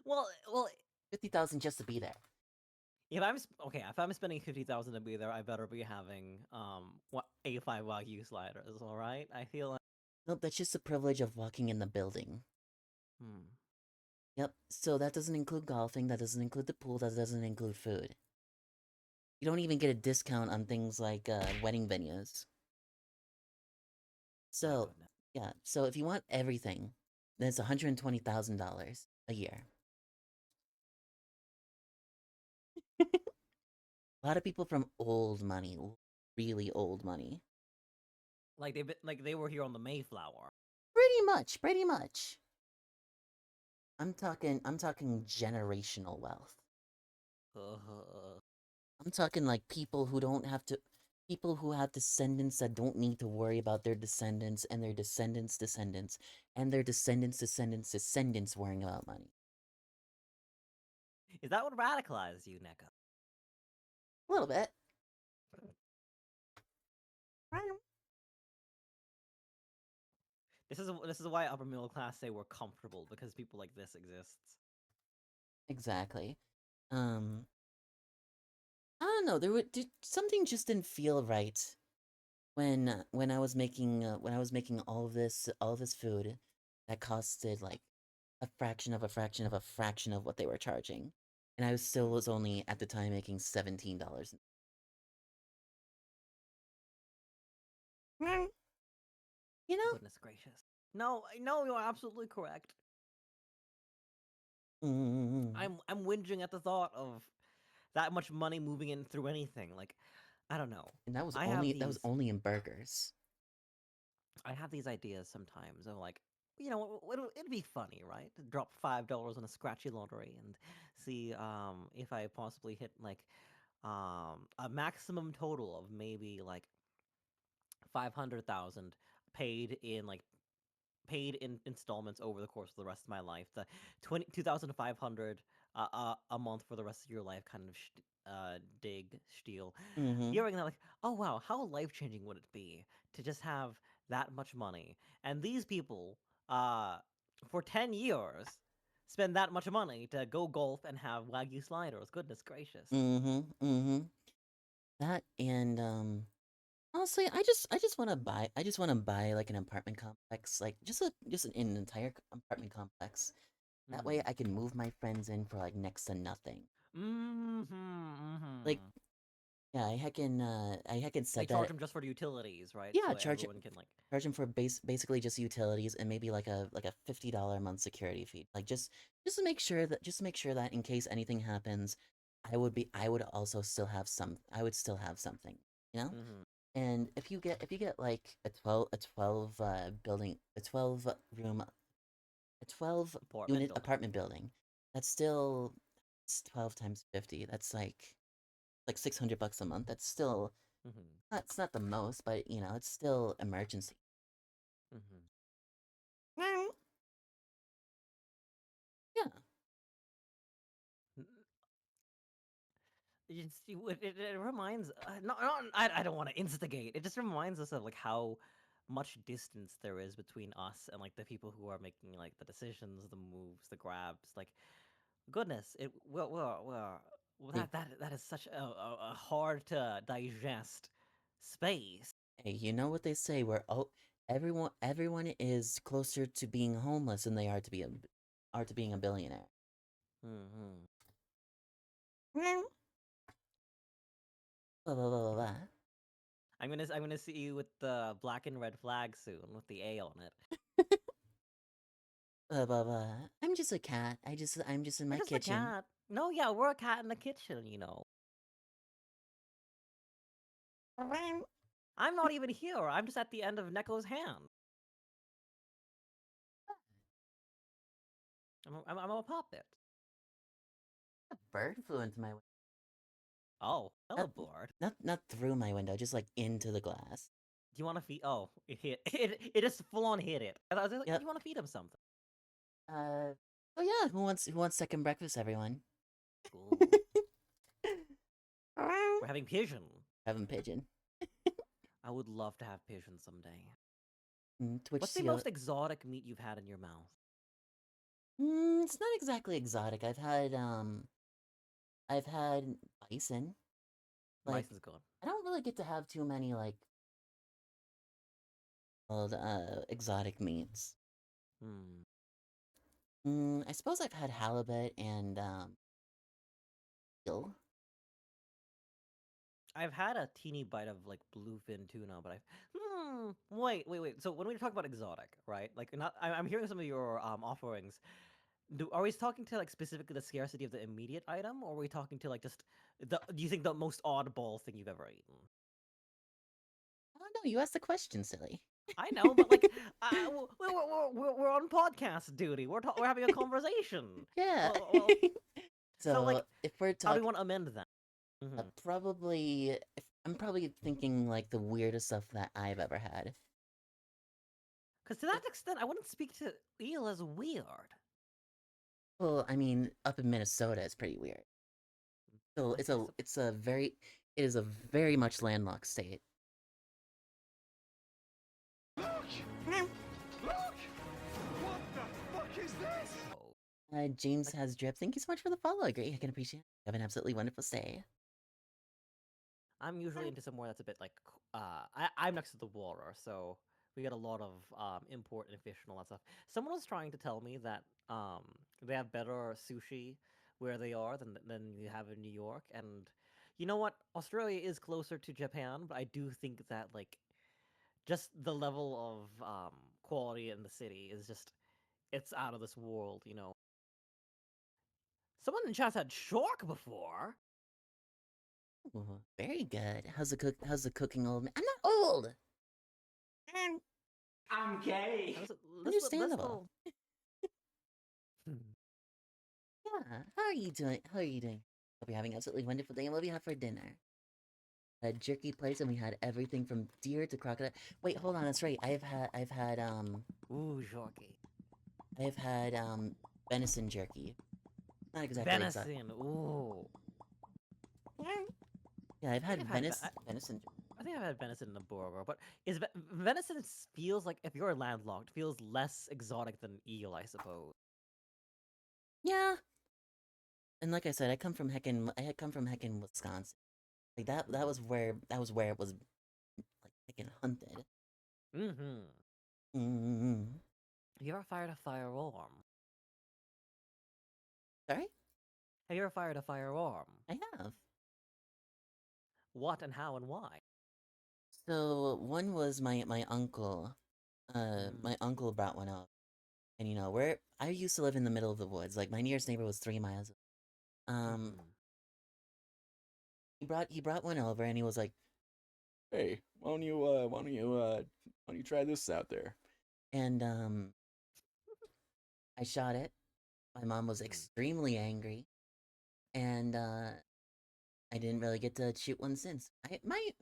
Speaker 5: Well,
Speaker 1: 50,000 just to be there.
Speaker 5: If I'm spending 50,000 to be there, I better be having A5 Wagyu sliders. All right, I feel like.
Speaker 1: Nope, that's just the privilege of walking in the building.
Speaker 5: Hmm.
Speaker 1: Yep, so that doesn't include golfing, that doesn't include the pool, that doesn't include food. You don't even get a discount on things like wedding venues.
Speaker 5: My
Speaker 1: So,
Speaker 5: goodness.
Speaker 1: yeah, so if you want everything, then it's $120,000 a year. A lot of people from old money, really old money.
Speaker 5: Like they were here on the Mayflower.
Speaker 1: Pretty much, pretty much. I'm talking generational wealth. I'm talking like people who don't have to, people who have descendants that don't need to worry about their descendants and their descendants' descendants and their descendants' descendants' descendants worrying about money.
Speaker 5: Is that what radicalized you, Neko?
Speaker 1: A little bit.
Speaker 5: This is why upper middle class say we're comfortable, because people like this exists.
Speaker 1: Exactly. I don't know. Something just didn't feel right when I was making all of this food that costed like a fraction of a fraction of a fraction of what they were charging, and I was only at the time making $17. You know?
Speaker 5: Goodness gracious. No, you're absolutely correct.
Speaker 1: Mm.
Speaker 5: I'm whinging at the thought of that much money moving in through anything. Like, I don't know.
Speaker 1: And that was
Speaker 5: I have
Speaker 1: only in burgers.
Speaker 5: I have these ideas sometimes of like, it'd be funny, right? To drop $5 on a scratchy lottery and see if I possibly hit like a maximum total of maybe like 500,000 paid in installments over the course of the rest of my life. The 2,500 a month for the rest of your life kind of dig steal.
Speaker 1: Mm-hmm.
Speaker 5: Hearing that, like, oh wow, how life changing would it be to just have that much money? And these people, for 10 years, spend that much money to go golf and have Wagyu sliders. Goodness gracious.
Speaker 1: Mm-hmm. Mm-hmm. That and honestly, I just want to buy like an apartment complex, like an entire apartment complex. That way I can move my friends in for like next to nothing. Like, yeah, I heckin'
Speaker 5: They
Speaker 1: said
Speaker 5: charge
Speaker 1: that.
Speaker 5: them just for the utilities, right?
Speaker 1: Yeah,
Speaker 5: So everyone can like.
Speaker 1: charge him for basically just utilities and maybe like a $50 a month security fee. Like just to make sure that in case anything happens, I would also still have I would still have something, you know?
Speaker 5: Mm-hmm.
Speaker 1: And if you get like a 12
Speaker 5: Apartment
Speaker 1: unit
Speaker 5: building.
Speaker 1: apartment building, that's still it's 12 times 50. That's like $600 a month. That's still
Speaker 5: Mm-hmm.
Speaker 1: it's not the most, but you know, it's still emergency.
Speaker 5: Mm-hmm.
Speaker 1: Yeah.
Speaker 5: It reminds I don't want to instigate. It just reminds us of like how much distance there is between us and like the people who are making like the decisions, the moves, the grabs. Like goodness, it well
Speaker 1: Hey,
Speaker 5: that is such a hard to digest space.
Speaker 1: hey, you know what they say? Everyone is closer to being homeless than they are to being a billionaire.
Speaker 5: Mm-hmm.
Speaker 1: Blah, blah, blah, blah, blah.
Speaker 5: I'm gonna see you with the black and red flag soon with the A on it.
Speaker 1: Blah, blah, blah. I'm just a cat. I'm just in
Speaker 5: We're
Speaker 1: my
Speaker 5: just a
Speaker 1: kitchen.
Speaker 5: cat. No, yeah, we're a cat in the kitchen, you know. I'm not even here. I'm just at the end of Neko's hand. I'm a puppet.
Speaker 1: A bird flew into my window.
Speaker 5: Oh, hello,
Speaker 1: Not,
Speaker 5: board.
Speaker 1: not through my window, just like into the glass.
Speaker 5: Do you want to feed? Oh, it hit. It just full on hit it. I was like,
Speaker 1: Yep.
Speaker 5: you want to feed him something?
Speaker 1: Oh yeah, who wants second breakfast, everyone?
Speaker 5: Ooh. We're having pigeon.
Speaker 1: Having pigeon.
Speaker 5: I would love to have pigeon someday.
Speaker 1: Twitch
Speaker 5: What's the
Speaker 1: seal.
Speaker 5: most exotic meat you've had in your mouth?
Speaker 1: It's not exactly exotic. I've had bison. Like,
Speaker 5: Bison's gone.
Speaker 1: I don't really get to have too many like old exotic meats.
Speaker 5: Hmm.
Speaker 1: I suppose I've had halibut and eel.
Speaker 5: I've had a teeny bite of like bluefin tuna, but wait. So when we talk about exotic, right? Like, not I'm hearing some of your offerings. Are we talking to like specifically the scarcity of the immediate item, or are we talking to like just do you think the most oddball thing you've ever eaten?
Speaker 1: I don't know. You asked the question, silly.
Speaker 5: I know, but like, we're on podcast duty. We're having a conversation.
Speaker 1: Yeah.
Speaker 5: So like,
Speaker 1: So if we're
Speaker 5: how do we
Speaker 1: talking,
Speaker 5: want to amend that? Mm-hmm.
Speaker 1: probably, if, I'm probably thinking like the weirdest stuff that I've ever had.
Speaker 5: Because to that extent, I wouldn't speak to eel as weird.
Speaker 1: Well, I mean, up in Minnesota, it's pretty weird. So
Speaker 5: I sup-
Speaker 1: it is a very much landlocked state. James
Speaker 5: Like,
Speaker 1: has drip. Thank you so much for the follow. Great, I can appreciate it. Have an absolutely wonderful stay.
Speaker 5: I'm usually into somewhere that's a bit like I'm next to the water, so we get a lot of import and fish and all that stuff. Someone was trying to tell me that they have better sushi where they are than you have in New York, and you know what? Australia is closer to Japan, but I do think that like just the level of quality in the city is just it's out of this world, you know. Someone in chat had shark before.
Speaker 1: Ooh, very good. How's the cooking, old man? I'm not old.
Speaker 6: I'm gay.
Speaker 5: This
Speaker 1: Understandable.
Speaker 5: little.
Speaker 1: Yeah. How are you doing? How are you doing? Hope you're having an absolutely wonderful day. And what do we have for dinner? A jerky place, and we had everything from deer to crocodile. Wait, hold on. That's right.
Speaker 5: Ooh, sharky.
Speaker 1: I've had venison jerky. Not exactly exotic.
Speaker 5: Venison. Ooh.
Speaker 1: Yeah, I've
Speaker 5: I
Speaker 1: had
Speaker 5: think I've had
Speaker 1: venison.
Speaker 5: I think I've had venison in a burger, but venison feels like if you're landlocked, feels less exotic than eel, I suppose.
Speaker 1: Yeah. And like I said, I had come from heckin' Wisconsin. Like that was where it was like heckin' hunted.
Speaker 5: Mm-hmm.
Speaker 1: Mm-hmm.
Speaker 5: Have you ever fired a firearm?
Speaker 1: Sorry?
Speaker 5: Have you ever fired a firearm?
Speaker 1: I have.
Speaker 5: What and how and why?
Speaker 1: So one was my uncle.
Speaker 5: Mm.
Speaker 1: My uncle brought one up. And you know, where I used to live in the middle of the woods. Like my nearest neighbor was 3 miles. Um
Speaker 5: Mm-hmm.
Speaker 1: he brought one over and he was like,
Speaker 3: Hey, why don't you try this out there?
Speaker 1: and I shot it. My mom was
Speaker 5: Mm.
Speaker 1: extremely angry. And I didn't really get to shoot one since. I might.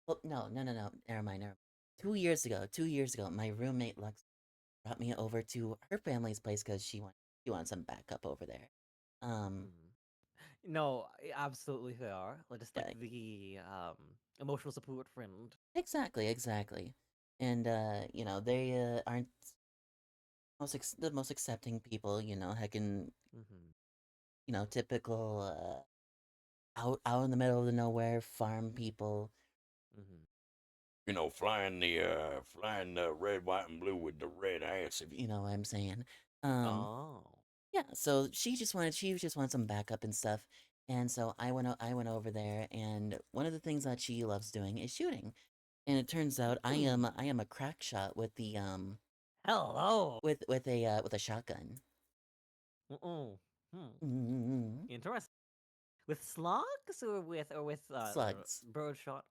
Speaker 1: Well, no. Never mind. 2 years ago, my roommate Lex brought me over to her family's place because she wanted some backup over there.
Speaker 5: No, absolutely fair. Like just like
Speaker 1: Yeah,
Speaker 5: the emotional support friend.
Speaker 1: exactly. And you know, they aren't the most accepting people. You know, heckin',
Speaker 5: Mm-hmm.
Speaker 1: you know, typical out in the middle of the nowhere farm people.
Speaker 5: Mm-hmm.
Speaker 2: You know, flying the red, white, and blue with the red ass. If you
Speaker 1: You know what I'm saying? Um,
Speaker 5: Oh.
Speaker 1: Yeah, so she just wanted some backup and stuff. And so I went over there and one of the things that she loves doing is shooting. And it turns out I am a crack shot with the
Speaker 5: Hello.
Speaker 1: with a shotgun.
Speaker 5: Mm-mm. Hmm.
Speaker 1: Mm.
Speaker 5: Interesting. With slugs or with
Speaker 1: Slugs.
Speaker 5: birdshot?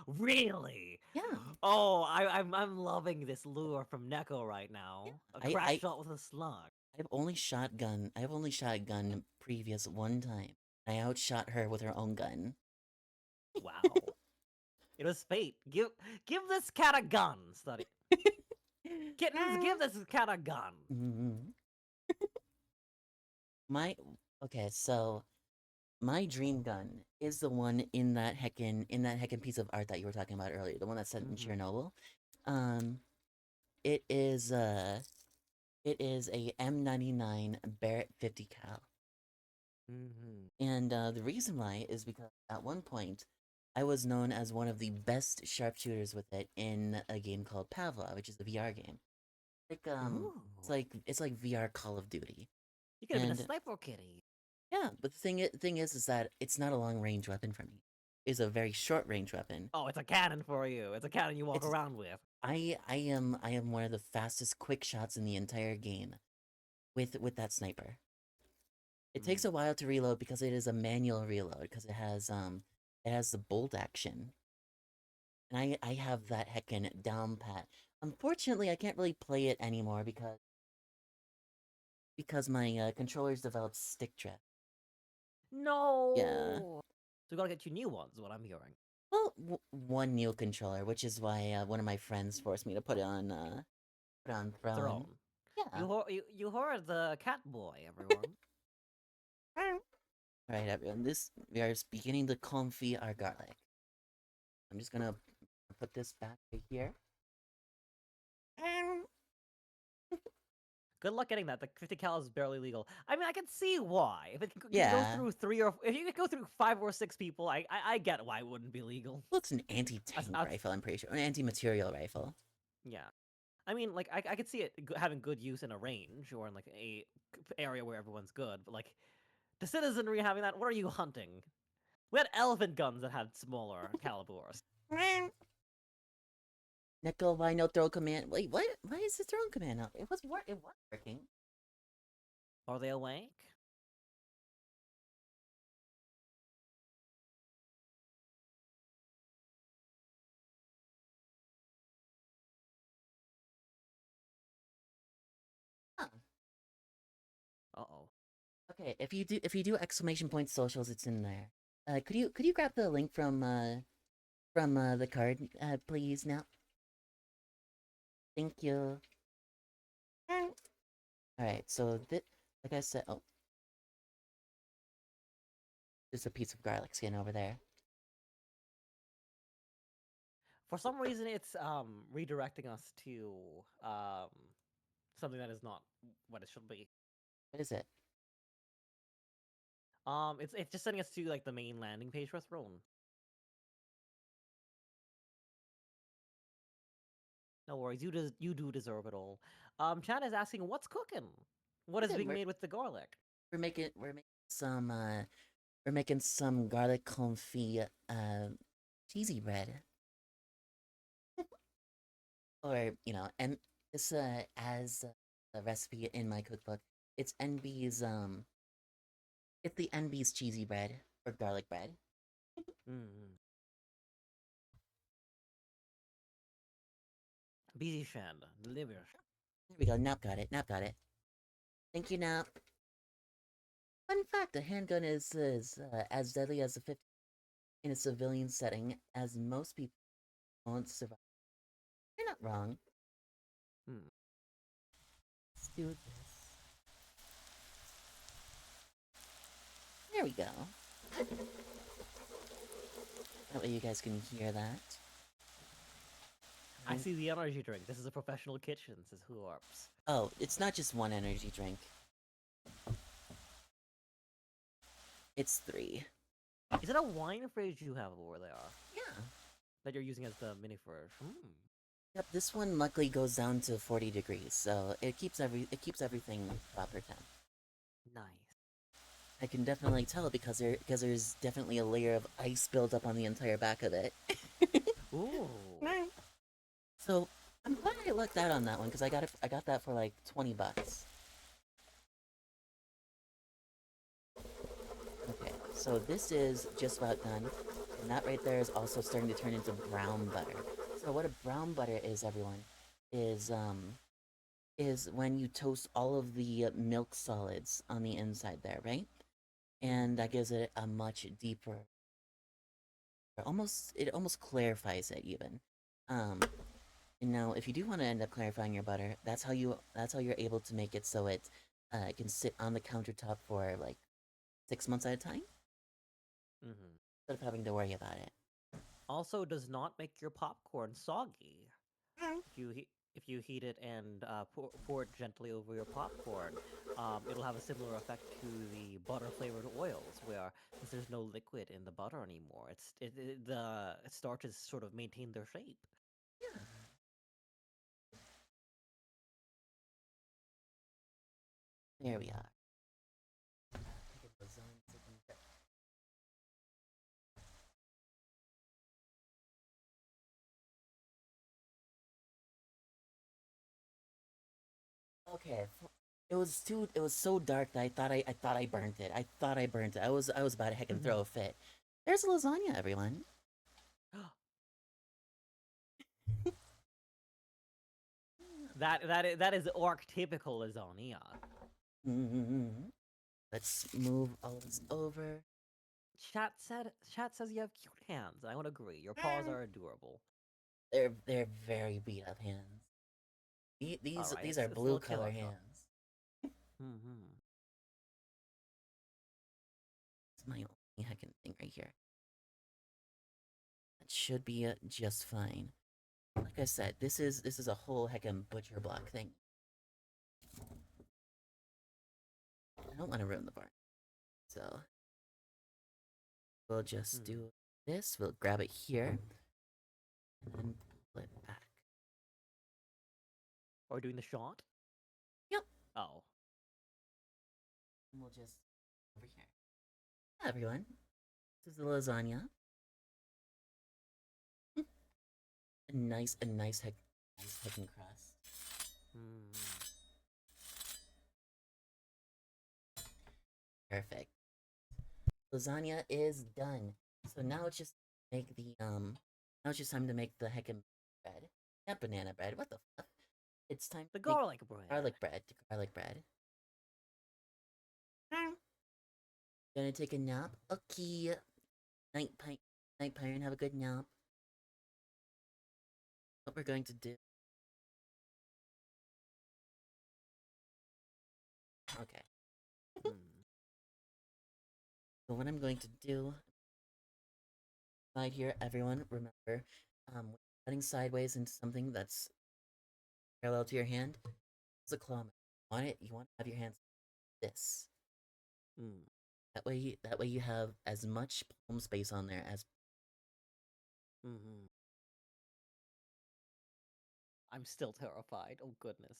Speaker 5: Really?
Speaker 1: Yeah.
Speaker 5: Oh, I'm loving this lure from Neko right
Speaker 1: Yeah.
Speaker 5: now. A crack shot with a slug.
Speaker 1: I've only shotgun previous one time. I outshot her with her own gun.
Speaker 5: Wow. It was fate. Give this cat a gun, study. Kittens, give this cat a gun.
Speaker 1: Mhm. My okay, so my dream gun is the one in that heckin' piece of art that you were talking about earlier, the one that's set in
Speaker 5: Mm-hmm.
Speaker 1: Chernobyl. Um, it is it is a M99 Barrett 50 cal.
Speaker 5: Mm-hmm.
Speaker 1: And the reason why is because at one point, I was known as one of the best sharpshooters with it in a game called Pavlov, which is a VR game. Like
Speaker 5: Ooh.
Speaker 1: it's like VR Call of Duty.
Speaker 5: You could have been a
Speaker 1: And
Speaker 5: sniper kitty.
Speaker 1: yeah, but the thing is that it's not a long range weapon for me. It's a very short range weapon.
Speaker 5: Oh, it's a cannon for you. It's a cannon you walk
Speaker 1: It's
Speaker 5: around with.
Speaker 1: I am one of the fastest quick shots in the entire game with that sniper. It takes a while to reload because it is a manual reload because it has the bolt action. And I have that heckin' down pat. Unfortunately, I can't really play it anymore because my controllers developed stick drift.
Speaker 5: No.
Speaker 1: Yeah.
Speaker 5: So we gotta get you new ones. Is what I'm hearing.
Speaker 1: Well, one new controller, which is why one of my friends forced me to put it on Throne.
Speaker 5: Throne.
Speaker 1: Yeah.
Speaker 5: You heard the cat boy, everyone.
Speaker 1: Alright, everyone. We are beginning to confit our garlic. I'm just gonna put this back right here.
Speaker 5: Good luck getting that. The 50 cal is barely legal. I mean, I can see why. If it can go
Speaker 1: Yeah.
Speaker 5: through if you could go through 5 or 6 people, I get why it wouldn't be legal.
Speaker 1: Well, it's an anti-tank
Speaker 5: That's-
Speaker 1: rifle, I'm pretty sure. An anti-material rifle.
Speaker 5: Yeah. I mean, like, I could see it having good use in a range or in, like, a area where everyone's good, but, like, the citizenry having that, what are you hunting? We had elephant guns that had smaller calibers.
Speaker 1: Nickel, why no throw command? Wait, what? Why is the throw command up? It was working.
Speaker 5: Are they awake?
Speaker 1: Huh.
Speaker 5: Uh-oh.
Speaker 1: Okay, if you do exclamation point socials, it's in there. Could you grab the link from the card, please now? Thank you. Alright, so like I said, oh, there's a piece of garlic skin over there.
Speaker 5: For some reason, it's redirecting us to something that is not what it should be.
Speaker 1: What is it?
Speaker 5: It's just sending us to like the main landing page for Throne. No worries, you do deserve it all. Chad is asking, what's cooking? What is
Speaker 1: Good,
Speaker 5: being made with the garlic?
Speaker 1: We're making some garlic confit cheesy bread. Or, you know, and this as a recipe in my cookbook. It's the NB's cheesy bread or garlic bread.
Speaker 5: Mm. Busy Shand, delicious.
Speaker 1: There we go. Nap got it. Nap got it. Thank you, Nap. Fun fact: a handgun is as deadly as a 50 in a civilian setting, as most people won't survive. You're not wrong.
Speaker 5: Hmm.
Speaker 1: Let's do this. There we go. That way you guys can hear that.
Speaker 5: I see the energy drink. This is a professional kitchen, says Whoorps.
Speaker 1: Oh, it's not just one energy drink. It's 3.
Speaker 5: Is it a wine fridge you have over there
Speaker 1: Yeah.
Speaker 5: that you're using as the mini fridge? Hmm.
Speaker 1: Yep, this one luckily goes down to 40 degrees, so it keeps everything proper temp.
Speaker 5: Nice.
Speaker 1: I can definitely tell because there's definitely a layer of ice built up on the entire back of it.
Speaker 5: Ooh.
Speaker 1: So I'm glad I lucked out on that one because I got that for like $20. Okay, so this is just about done, and that right there is also starting to turn into brown butter. So what a brown butter is, everyone, is when you toast all of the milk solids on the inside there, right? And that gives it a much deeper, it almost clarifies it even. And now if you do want to end up clarifying your butter, that's how you're able to make it so it can sit on the countertop for like 6 months at a time,
Speaker 5: Mm-hmm.
Speaker 1: instead of having to worry about it.
Speaker 5: Also, does not make your popcorn soggy. if you heat it and pour it gently over your popcorn, it'll have a similar effect to the butter flavored oils, where since there's no liquid in the butter anymore, the starches sort of maintain their shape.
Speaker 1: Yeah. There we are. Get lasagna taken care- Okay. It was so dark that I thought I burnt it. I thought I burnt it. I was about to heck and throw a fit. There's lasagna, everyone.
Speaker 5: That is archetypical lasagna.
Speaker 1: Mm-hmm. Let's move all this over.
Speaker 5: Chat says you have cute hands. I would agree. Your paws are adorable.
Speaker 1: They're very beat up hands.
Speaker 5: Alright,
Speaker 1: These
Speaker 5: it's
Speaker 1: are
Speaker 5: a
Speaker 1: blue
Speaker 5: little chill
Speaker 1: color
Speaker 5: out, though.
Speaker 1: hands.
Speaker 5: Mm-hmm.
Speaker 1: It's my only heckin' thing right here. That should be just fine. Like I said, this is a whole heckin' butcher block thing. I don't want to ruin the barn, so we'll just do this. We'll grab it here and then pull it back.
Speaker 5: Are we doing the shot?
Speaker 1: Yep.
Speaker 5: Oh.
Speaker 1: And we'll just over here. Hi, everyone. This is the lasagna. Nice heckin' crust.
Speaker 5: Mm.
Speaker 1: Perfect. Lasagna is done. So now it's just make the now it's just time to make the heckin' bread. Not banana bread. What the fuck? It's time
Speaker 5: The
Speaker 1: to make
Speaker 5: garlic bread.
Speaker 1: garlic bread. Garlic bread. Gonna take a nap. Okay. Night pie and have a good nap. What we're going to do. Okay.
Speaker 5: Mm.
Speaker 1: So what I'm going to do right here, everyone, remember, cutting sideways into something that's parallel to your hand. It's a claw. You want to have your hands like this.
Speaker 5: Mm.
Speaker 1: That way you have as much palm space on there as.
Speaker 5: Mm-hmm. I'm still terrified. Oh goodness.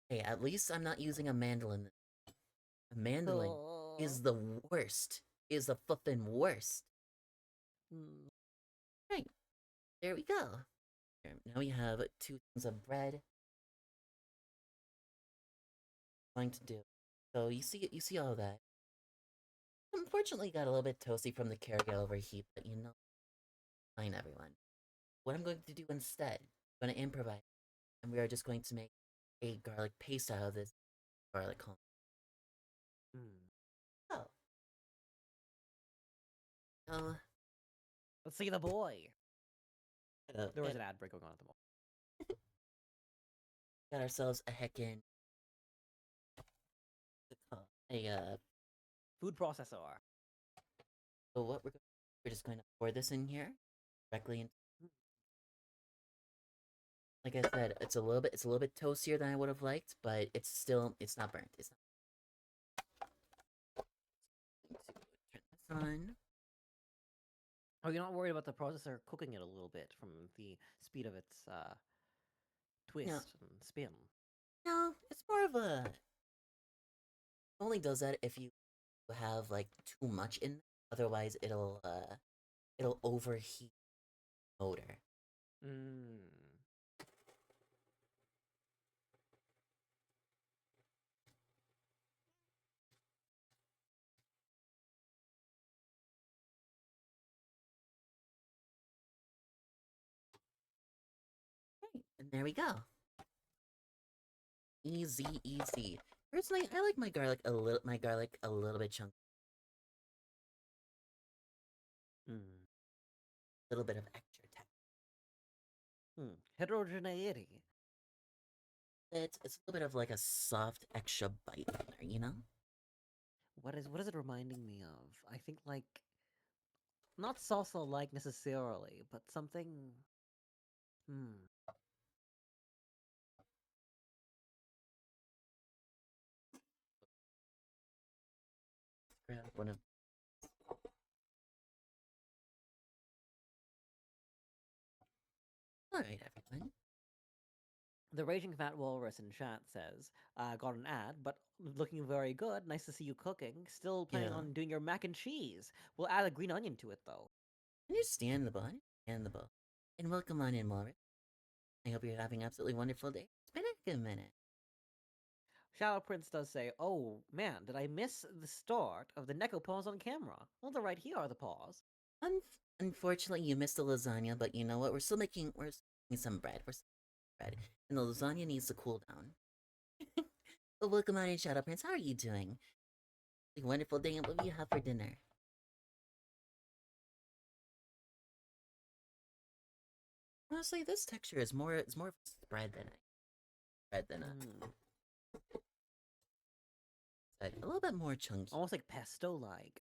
Speaker 1: Hey, at least I'm not using a mandolin. A mandolin is the worst. Is the flippin' worst.
Speaker 5: Mm.
Speaker 1: Right. There we go. Here, now we have 2 things of bread. Going to do. So you see all that. Unfortunately, got a little bit toasty from the caregiver heat, but you know, fine, everyone. What I'm going to do instead, I'm going to improvise, and we are just going to make a garlic paste out of this garlic calm.
Speaker 5: Mm.
Speaker 1: Oh. Oh.
Speaker 5: Let's see the boy. There was
Speaker 1: Got
Speaker 5: an ad break going on at the moment.
Speaker 1: ourselves a heckin' a
Speaker 5: Food processor.
Speaker 1: so what we're just going to pour this in here directly in. Like I said, it's a little bit toastier than I would have liked, but it's not burnt. It's not. Turn this on.
Speaker 5: Oh, you're not worried about the processor cooking it a little bit from the speed of its twist and spin.
Speaker 1: No, it's more of a. Only does that if you have like too much in. Otherwise, it'll overheat the motor.
Speaker 5: Mm.
Speaker 1: Right, and there we go. Easy. Personally, I like my garlic a little bit chunky.
Speaker 5: Mm.
Speaker 1: A little bit of extra texture.
Speaker 5: Heterogeneity.
Speaker 1: It's a little bit of like a soft extra bite in there, you know?
Speaker 5: What is it reminding me of? I think like not salsa like necessarily, but something. Hmm.
Speaker 1: one of. All right, everyone.
Speaker 5: The Raging Fat Walrus in chat says, got an ad, but looking very good. Nice to see you cooking. Still planning
Speaker 1: Yeah.
Speaker 5: on doing your mac and cheese. We'll add a green onion to it, though.
Speaker 1: Understandable. Understandable. And welcome on in, Walrus. I hope you're having an absolutely wonderful day. It's been a good minute.
Speaker 5: Shadow Prince does say, oh man, did I miss the start of the Neko pause on camera? Well, they're right here are the pause.
Speaker 1: Unfortunately, you missed the lasagna, but you know what? We're still making some bread. We're still making bread, and the lasagna needs to cool down. But welcome on in, Shadow Prince. How are you doing? A wonderful day, and what do you have for dinner? Honestly, this texture is more of a spread than a a little bit more chunky.
Speaker 5: Almost like pesto-like.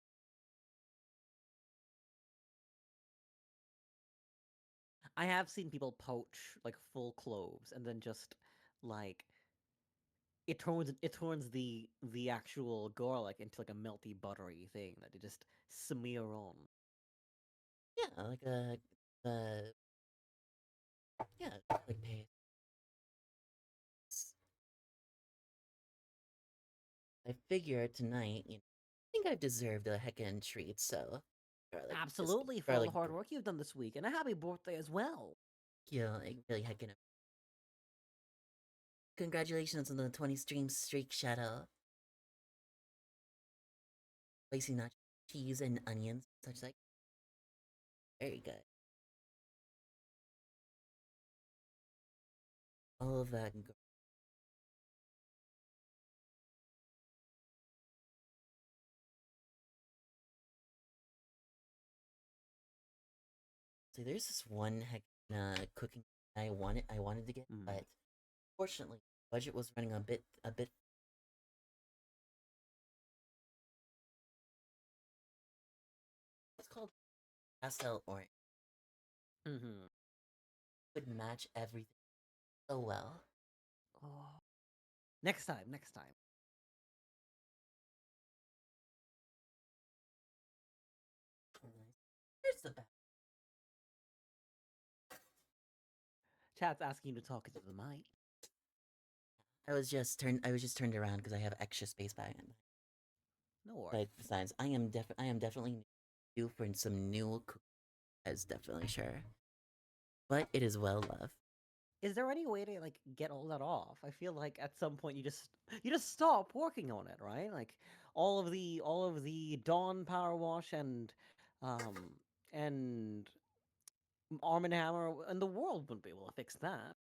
Speaker 5: I have seen people poach like full cloves and then just like it turns the actual garlic into like a melty buttery thing that they just smear on.
Speaker 1: Yeah, like like paste. I figure tonight, I think I've deserved a heckin' treat, so garlic.
Speaker 5: Absolutely, for all the hard work you've done this week, and a happy birthday as well.
Speaker 1: Yeah, like really heckin'. Congratulations on the 20 stream streak, Shadow. Spicy nacho cheese and onions, such like. Very good. All of that. So there's this one cooking I wanted to get, but fortunately, budget was running a bit. It's called pastel orange. Would match everything so well.
Speaker 5: Oh. Next time.
Speaker 1: Here's the best.
Speaker 5: Chat's asking you to talk into the mic.
Speaker 1: I was just turned around because I have extra space behind.
Speaker 5: No worries.
Speaker 1: But besides, I am definitely due for some new cooking. That's definitely sure. But it is well loved.
Speaker 5: Is there any way to like get all that off? I feel like at some point you just stop working on it, right? Like all of the Dawn Power Wash and and Arm and Hammer and the world wouldn't be able to fix that.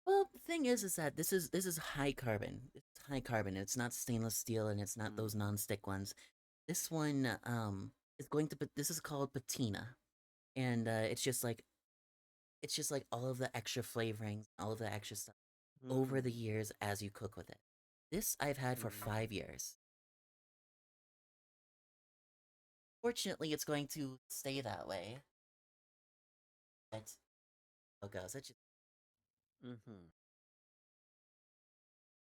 Speaker 1: Well, the thing is that this is high carbon. It's high carbon. It's not stainless steel, and it's not those non-stick ones. This one is going to. This is called patina, and it's just like all of the extra flavorings, all of the extra stuff over the years as you cook with it. This I've had for 5 years. Fortunately, it's going to stay that way. But oh gosh, it's just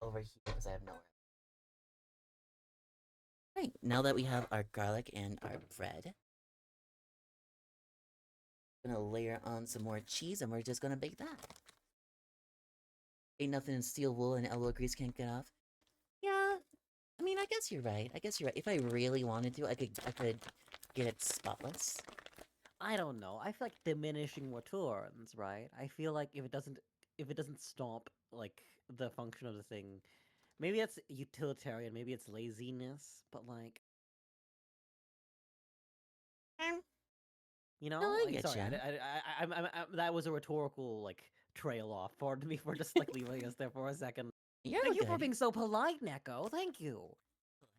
Speaker 1: over here because I have nowhere. Right, now that we have our garlic and our bread, I'm gonna layer on some more cheese and we're just gonna bake that. Ain't nothing in steel wool and elbow grease can't get off. Yeah, I mean, I guess you're right. If I really wanted to, I could get it spotless.
Speaker 5: I don't know. I feel like diminishing returns, right? I feel like if it doesn't stop like the function of the thing, maybe it's utilitarian, maybe it's laziness, but like you know,
Speaker 1: No, I
Speaker 5: like,
Speaker 1: get
Speaker 5: sorry,
Speaker 1: ya.
Speaker 5: that was a rhetorical like trail off. Pardon me for just like leaving us there for a second.
Speaker 1: You're
Speaker 5: Thank you for
Speaker 1: good.
Speaker 5: being so polite, Neko. Thank you.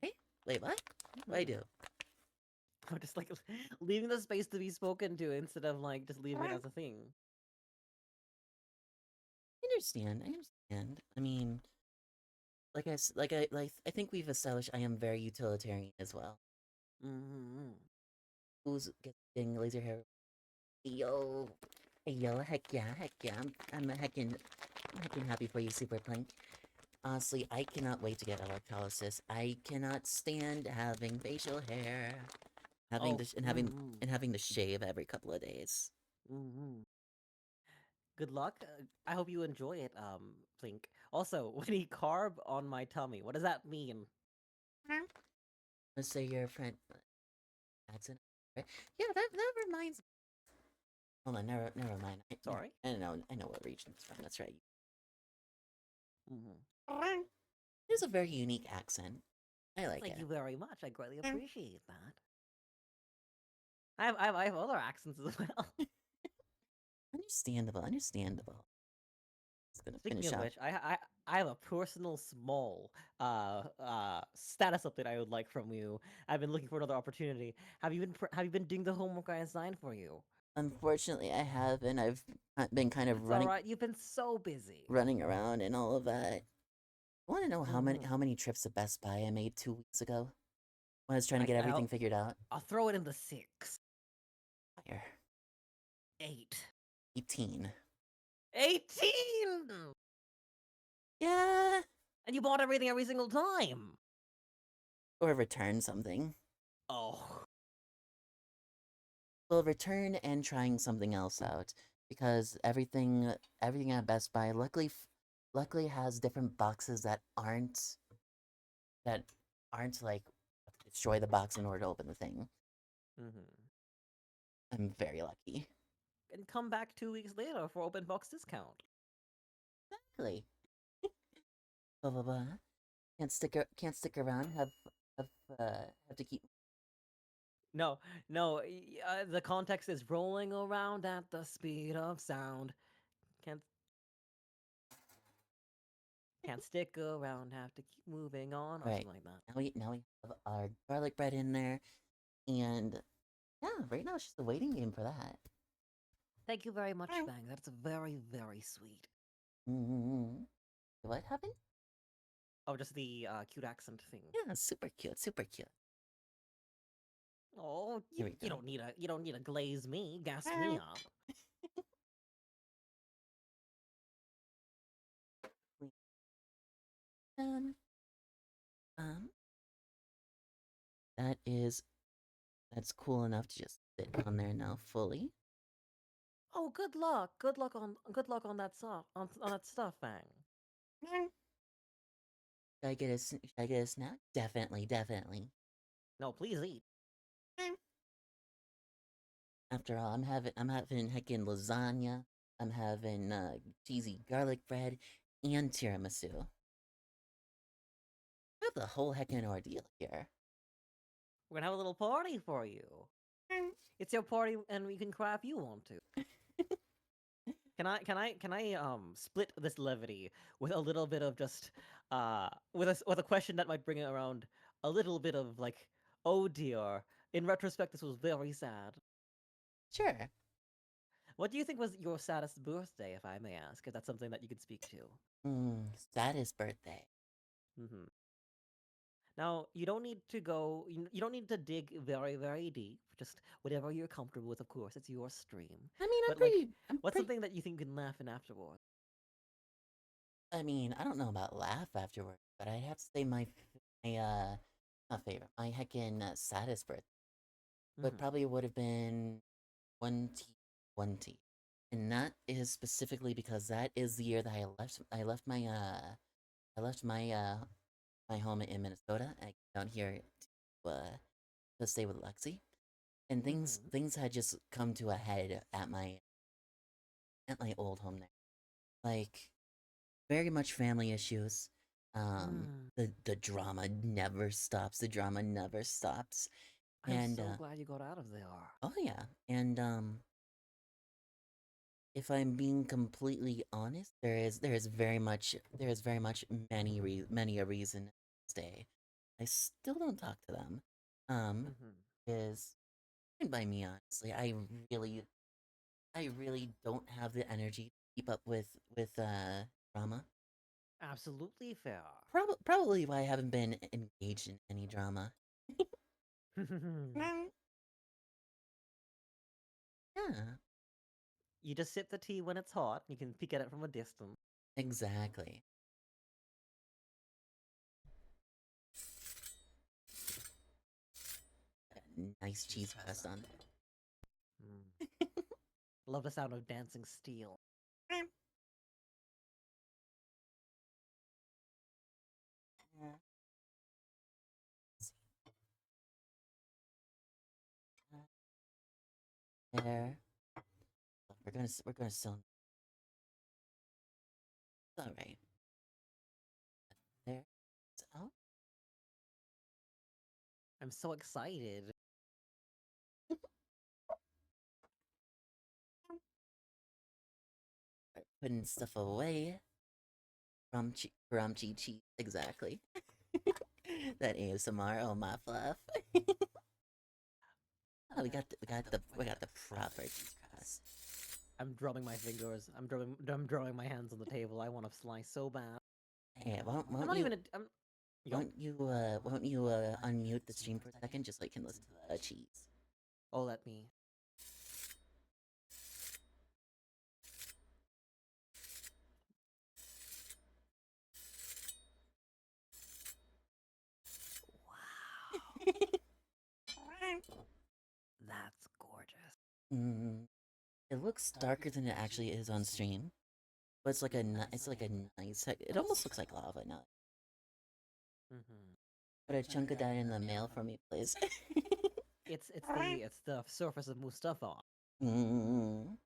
Speaker 1: Wait, what? What I do?
Speaker 5: I'm just like leaving the space to be spoken to instead of like just leaving it as a thing.
Speaker 1: I understand. I mean, I think we've established I am very utilitarian as well. Who's getting laser hair? Yo, heck yeah, I'm heckin' happy for you, Super Plank. Honestly, I cannot wait to get electrolysis. I cannot stand having facial hair, having
Speaker 5: Oh,
Speaker 1: to having to shave every couple of days.
Speaker 5: mm-hmm. Good luck. I hope you enjoy it, Blink. Also, when he carb on my tummy, what does that mean?
Speaker 1: Let's say your friend. That's an. Yeah, that reminds. Hold on, never mind.
Speaker 5: Sorry?
Speaker 1: I know what region it's from. That's right.
Speaker 5: Mm-hmm.
Speaker 1: It is a very unique accent. I like
Speaker 5: Thank
Speaker 1: it.
Speaker 5: you very much. I greatly appreciate that. I have other accents as well.
Speaker 1: Understandable. Just gonna
Speaker 5: Speaking
Speaker 1: finish
Speaker 5: of
Speaker 1: off.
Speaker 5: which, I have a personal small status update I would like from you. I've been looking for another opportunity. Have you been doing the homework I assigned for you?
Speaker 1: Unfortunately, I haven't. I've been kind of
Speaker 5: It's all right. You've been so busy.
Speaker 1: running around and all of that. I want to know
Speaker 5: Mhm.
Speaker 1: how many trips to Best Buy I made 2 weeks ago when I was trying to
Speaker 5: I,
Speaker 1: get everything
Speaker 5: I'll
Speaker 1: figured out.
Speaker 5: I'll throw it in the 6.
Speaker 1: Fire.
Speaker 5: 8.
Speaker 1: 18.
Speaker 5: 18!
Speaker 1: Yeah.
Speaker 5: And you bought everything every single time.
Speaker 1: Or return something.
Speaker 5: Oh.
Speaker 1: Well, return and trying something else out because everything at Best Buy luckily has different boxes that aren't like destroy the box in order to open the thing.
Speaker 5: Mm-hmm.
Speaker 1: I'm very lucky.
Speaker 5: And come back 2 weeks later for open box discount.
Speaker 1: Exactly. Blah blah blah. Can't stick around. Have have to keep.
Speaker 5: No, no. The context is rolling around at the speed of sound. Can't can't stick around. Have to keep moving on, or
Speaker 1: All right.
Speaker 5: something like that.
Speaker 1: Now we have our garlic bread in there, and yeah, right now it's just a waiting game for that.
Speaker 5: Thank you very much, Bang. That's very, very sweet.
Speaker 1: Mm-hmm. What happened?
Speaker 5: Oh, just the cute accent thing.
Speaker 1: Yeah, super cute, super cute.
Speaker 5: Oh,
Speaker 1: Here we
Speaker 5: you
Speaker 1: go.
Speaker 5: don't need to glaze me, gas me up.
Speaker 1: And, um, that is that's cool enough to just sit on there now fully.
Speaker 5: Oh, good luck. Good luck on that stuff. On that stuff, Bang.
Speaker 1: Should I get a snack? Definitely.
Speaker 5: No, please eat.
Speaker 1: After all, I'm having heckin' lasagna. I'm having cheesy garlic bread and tiramisu. I have the whole heckin' ordeal here.
Speaker 5: We're gonna have a little party for you. It's your party, and we can cry if you want to. Can I split this levity with a little bit of just with a question that might bring it around a little bit of like, oh dear. In retrospect, this was very sad.
Speaker 1: Sure.
Speaker 5: What do you think was your saddest birthday, if I may ask? If that's something that you could speak to.
Speaker 1: Saddest birthday.
Speaker 5: Mm-hmm. Now, you don't need to go. You don't need to dig very, very deep. Just whatever you're comfortable with. Of course, it's your stream.
Speaker 1: I mean,
Speaker 5: But like,
Speaker 1: I'm
Speaker 5: what's
Speaker 1: pretty.
Speaker 5: something that you think you can laugh in afterward?
Speaker 1: I mean, I don't know about laugh afterward, but I'd have to say my not favorite, my heckin' saddest birthday, but
Speaker 5: Mm-hmm.
Speaker 1: probably would have been 2020, and that is specifically because that is the year that I left my home in Minnesota. I came down here to stay with Lexi, and
Speaker 5: Mm-hmm.
Speaker 1: things had just come to a head at my old home there. Like very much family issues.
Speaker 5: Mm.
Speaker 1: The drama never stops. The drama never stops.
Speaker 5: I'm
Speaker 1: And
Speaker 5: so glad you got out of there.
Speaker 1: oh yeah, and if I'm being completely honest, there is very much many a reason to stay. I still don't talk to them.
Speaker 5: Mm-hmm.
Speaker 1: Is fine by me honestly. Really I really don't have the energy to keep up with drama.
Speaker 5: Absolutely fair.
Speaker 1: Probably why I haven't been engaged in any drama. Yeah,
Speaker 5: You just sip the tea when it's hot. You can peek at it from a distance.
Speaker 1: exactly. nice cheese crust on it.
Speaker 5: Mm. Love the sound of dancing steel.
Speaker 1: There. We're gonna still. All right. There. Oh.
Speaker 5: I'm so excited.
Speaker 1: Putting stuff away. From cheese, exactly. That ASMR, oh my fluff. Oh, we got the proper cheese crust.
Speaker 5: I'm drumming my fingers. I'm drumming my hands on the table. I want to slice so bad.
Speaker 1: Hey,
Speaker 5: I'm
Speaker 1: won't
Speaker 5: not
Speaker 1: you
Speaker 5: even. Yo.
Speaker 1: won't you unmute the stream for a second just so I can listen to the cheese?
Speaker 5: Oh, let me. Wow. That's gorgeous.
Speaker 1: Mm, it looks darker than it actually is on stream, but it's like a nice. It almost looks like lava now.
Speaker 5: Mm-hmm.
Speaker 1: Put a chunk of that in the mail for me, please.
Speaker 5: It's the surface of Mustafa.
Speaker 1: Mm.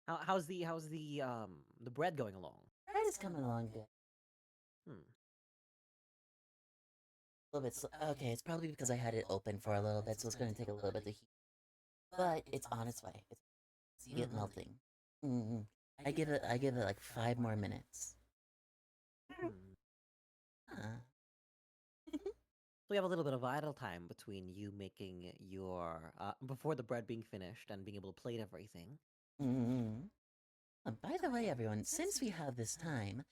Speaker 5: How's the bread going along?
Speaker 1: Bread is coming along good.
Speaker 5: Hmm.
Speaker 1: A little bit. Okay, it's probably because I had it open for a little bit, so it's gonna take a little bit to heat. But it's on its way. It's see it melting. Mm. I give it like 5 more minutes.
Speaker 5: Hmm.
Speaker 1: Huh.
Speaker 5: So we have a little bit of idle time between you making your before the bread being finished and being able to plate everything.
Speaker 1: Mm. By the way, everyone, since we have this time,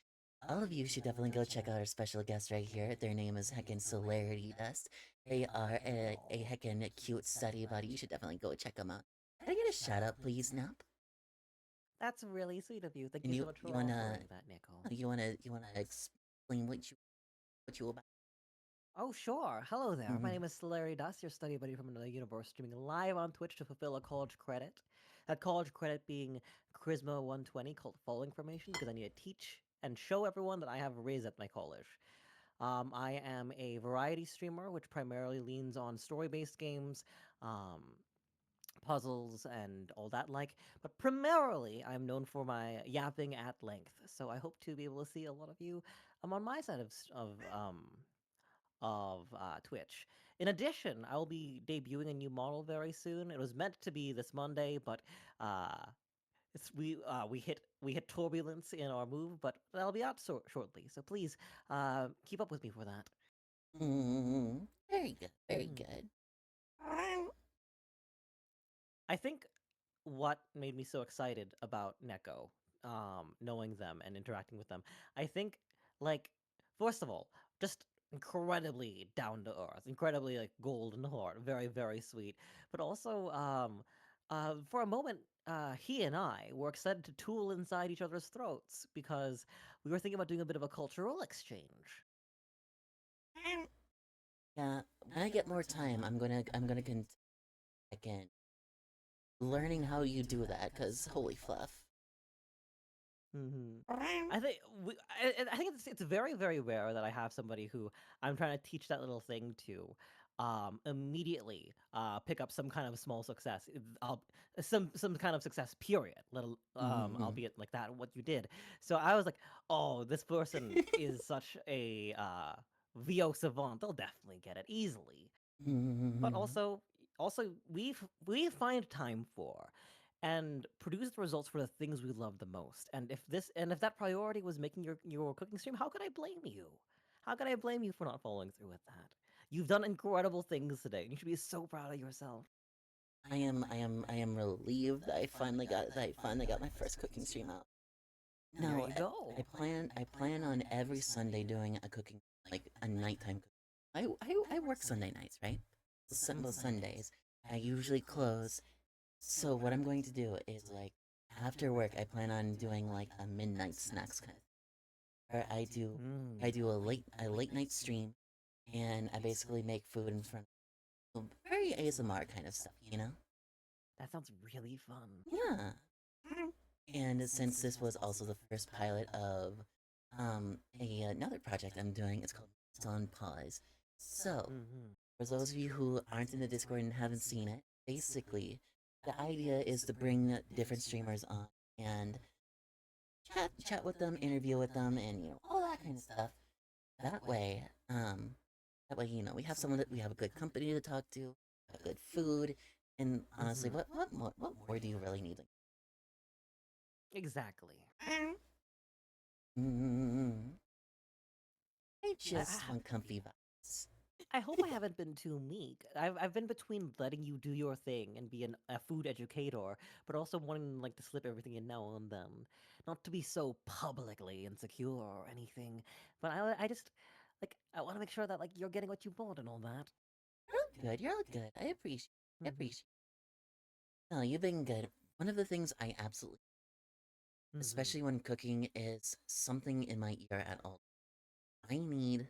Speaker 1: all of you should definitely go check out our special guest right here. Their name is heckin' Celeritydust. They are a heckin' cute study buddy. You should definitely go check them out. Can I get a shout out, please, Nap?
Speaker 5: That's really sweet of you. Thank
Speaker 1: And
Speaker 5: you so much for
Speaker 1: you wanna
Speaker 5: offering that, Nico.
Speaker 1: you wanna explain what you about?
Speaker 5: Oh, sure. Hello there. My
Speaker 1: Mhm.
Speaker 5: name is celeritydust, your study buddy from another universe, streaming live on Twitch to fulfill a college credit. That college credit being Charisma 120, called following formation, because I need to teach and show everyone that I have a raise at my college. I am a variety streamer, which primarily leans on story-based games, um, puzzles, and all that like. But primarily, I'm known for my yapping at length. So I hope to be able to see a lot of you on my side of Twitch. In addition, I will be debuting a new model very soon. It was meant to be this Monday, but uh, we hit turbulence in our move, but that'll be out shortly. So please keep up with me for that.
Speaker 1: Very good, very
Speaker 5: Mhm.
Speaker 1: good.
Speaker 5: I think what made me so excited about Neko, knowing them and interacting with them, I think, like, first of all, just incredibly down to earth, incredibly like golden heart, very, very sweet. But also, for a moment, he and I were excited to tool inside each other's throats because we were thinking about doing a bit of a cultural exchange.
Speaker 1: Yeah, when I get more time, I'm gonna again learning how you do that, cause holy fluff.
Speaker 5: Hmm I think it's very very rare that I have somebody who I'm trying to teach that little thing to immediately pick up some kind of small success. Some kind of success period.
Speaker 1: Mhm.
Speaker 5: Albeit like that what you did. So I was like, oh, this person is such a VO savant. They'll definitely get it easily. But
Speaker 1: Mhm.
Speaker 5: also we find time for and produce the results for the things we love the most. And if that priority was making your cooking stream, how could I blame you? How could I blame you for not following through with that? You've done incredible things today, and you should be so proud of yourself.
Speaker 1: I am relieved that I finally got my first cooking stream out.
Speaker 5: There
Speaker 1: No,
Speaker 5: you go.
Speaker 1: I plan on every Sunday doing a cooking, like a nighttime. I work Sunday nights, right? Most Sundays I usually close. So what I'm going to do is like after work, I plan on doing like a midnight snacks kind of. where I do a late night stream, and I basically make food in front of very ASMR kind of stuff, you know?
Speaker 5: That sounds really fun.
Speaker 1: Yeah. And since this was also the first pilot of another project I'm doing, it's called It's on Pause. So,
Speaker 5: Mm-hmm.
Speaker 1: for those of you who aren't in the Discord and haven't seen it, basically the idea is to bring different streamers on and chat with them, interview with them, and all that kind of stuff. That way, we have someone that we have a good company to talk to, good food, and honestly, what more do you really need?
Speaker 5: Exactly.
Speaker 1: Mm, I
Speaker 5: I,
Speaker 1: just want comfy vibes.
Speaker 5: I hope I haven't been too meek. I've been between letting you do your thing and be a food educator, but also wanting like to slip everything in now and then, not to be so publicly insecure or anything. But I just like I want to make sure that like you're getting what you want and all that.
Speaker 1: You're all good. You're all good. I appreciate. I
Speaker 5: Mm-hmm.
Speaker 1: appreciate. No, you've been good. One of the things I absolutely,
Speaker 5: Mm-hmm.
Speaker 1: especially when cooking, is something in my ear at all. I need,